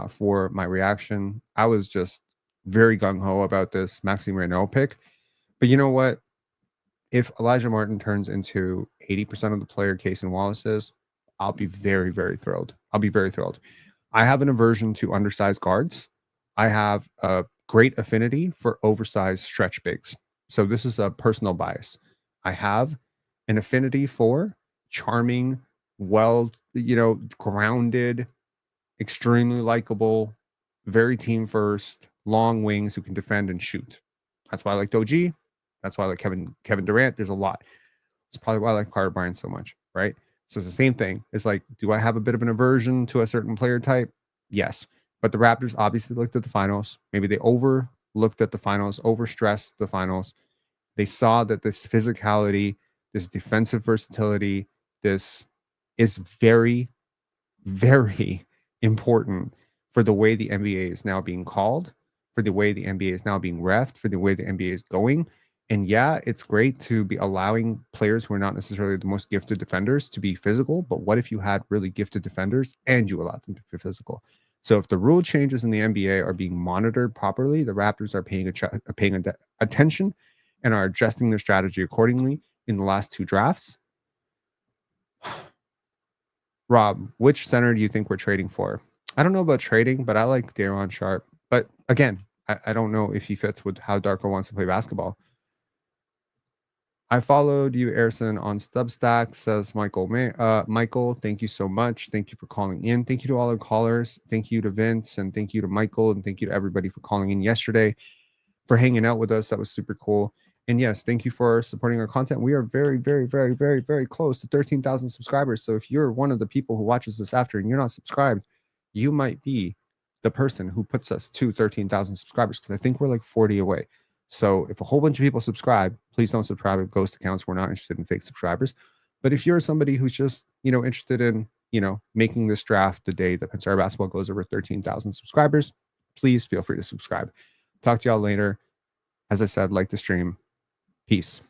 for my reaction. I was just very gung-ho about this Maxime Raynaud pick. But you know what? If Elijah Martin turns into 80% of the player Casey Wallace is, I'll be very, very thrilled. I'll be very thrilled. I have an aversion to undersized guards. I have a great affinity for oversized stretch bigs. So this is a personal bias. I have an affinity for charming, well, grounded, extremely likable, very team first, long wings who can defend and shoot. That's why I like OG. That's why I like Kevin Durant. There's a lot. It's probably why I like Carter Bryant so much, right? So it's the same thing. It's like, do I have a bit of an aversion to a certain player type? Yes. But the Raptors obviously looked at the finals. Maybe they overlooked at the finals, overstressed the finals. They saw that this physicality, this defensive versatility, this is very, very important for the way the NBA is now being called, for the way the NBA is now being reffed, for the way the NBA is going. And yeah, it's great to be allowing players who are not necessarily the most gifted defenders to be physical, but what if you had really gifted defenders and you allowed them to be physical? So if the rule changes in the NBA are being monitored properly, the Raptors are paying attention and are adjusting their strategy accordingly in the last 2 drafts. Rob, which center do you think we're trading for? I don't know about trading, but I like Daron Sharp. But again, I don't know if he fits with how Darko wants to play basketball. I followed you, Ersin, on Substack, says Michael. Michael, thank you so much. Thank you for calling in. Thank you to all our callers. Thank you to Vince, and thank you to Michael, and thank you to everybody for calling in yesterday, for hanging out with us. That was super cool. And yes, thank you for supporting our content. We are very, very, very, very, very close to 13,000 subscribers. So if you're one of the people who watches this after and you're not subscribed, you might be the person who puts us to 13,000 subscribers, because I think we're like 40 away. So if a whole bunch of people subscribe, please don't subscribe. It goes to accounts. We're not interested in fake subscribers. But if you're somebody who's just, interested in, making this draft the day that Pensare Basketball goes over 13,000 subscribers, please feel free to subscribe. Talk to y'all later. As I said, like the stream. Peace.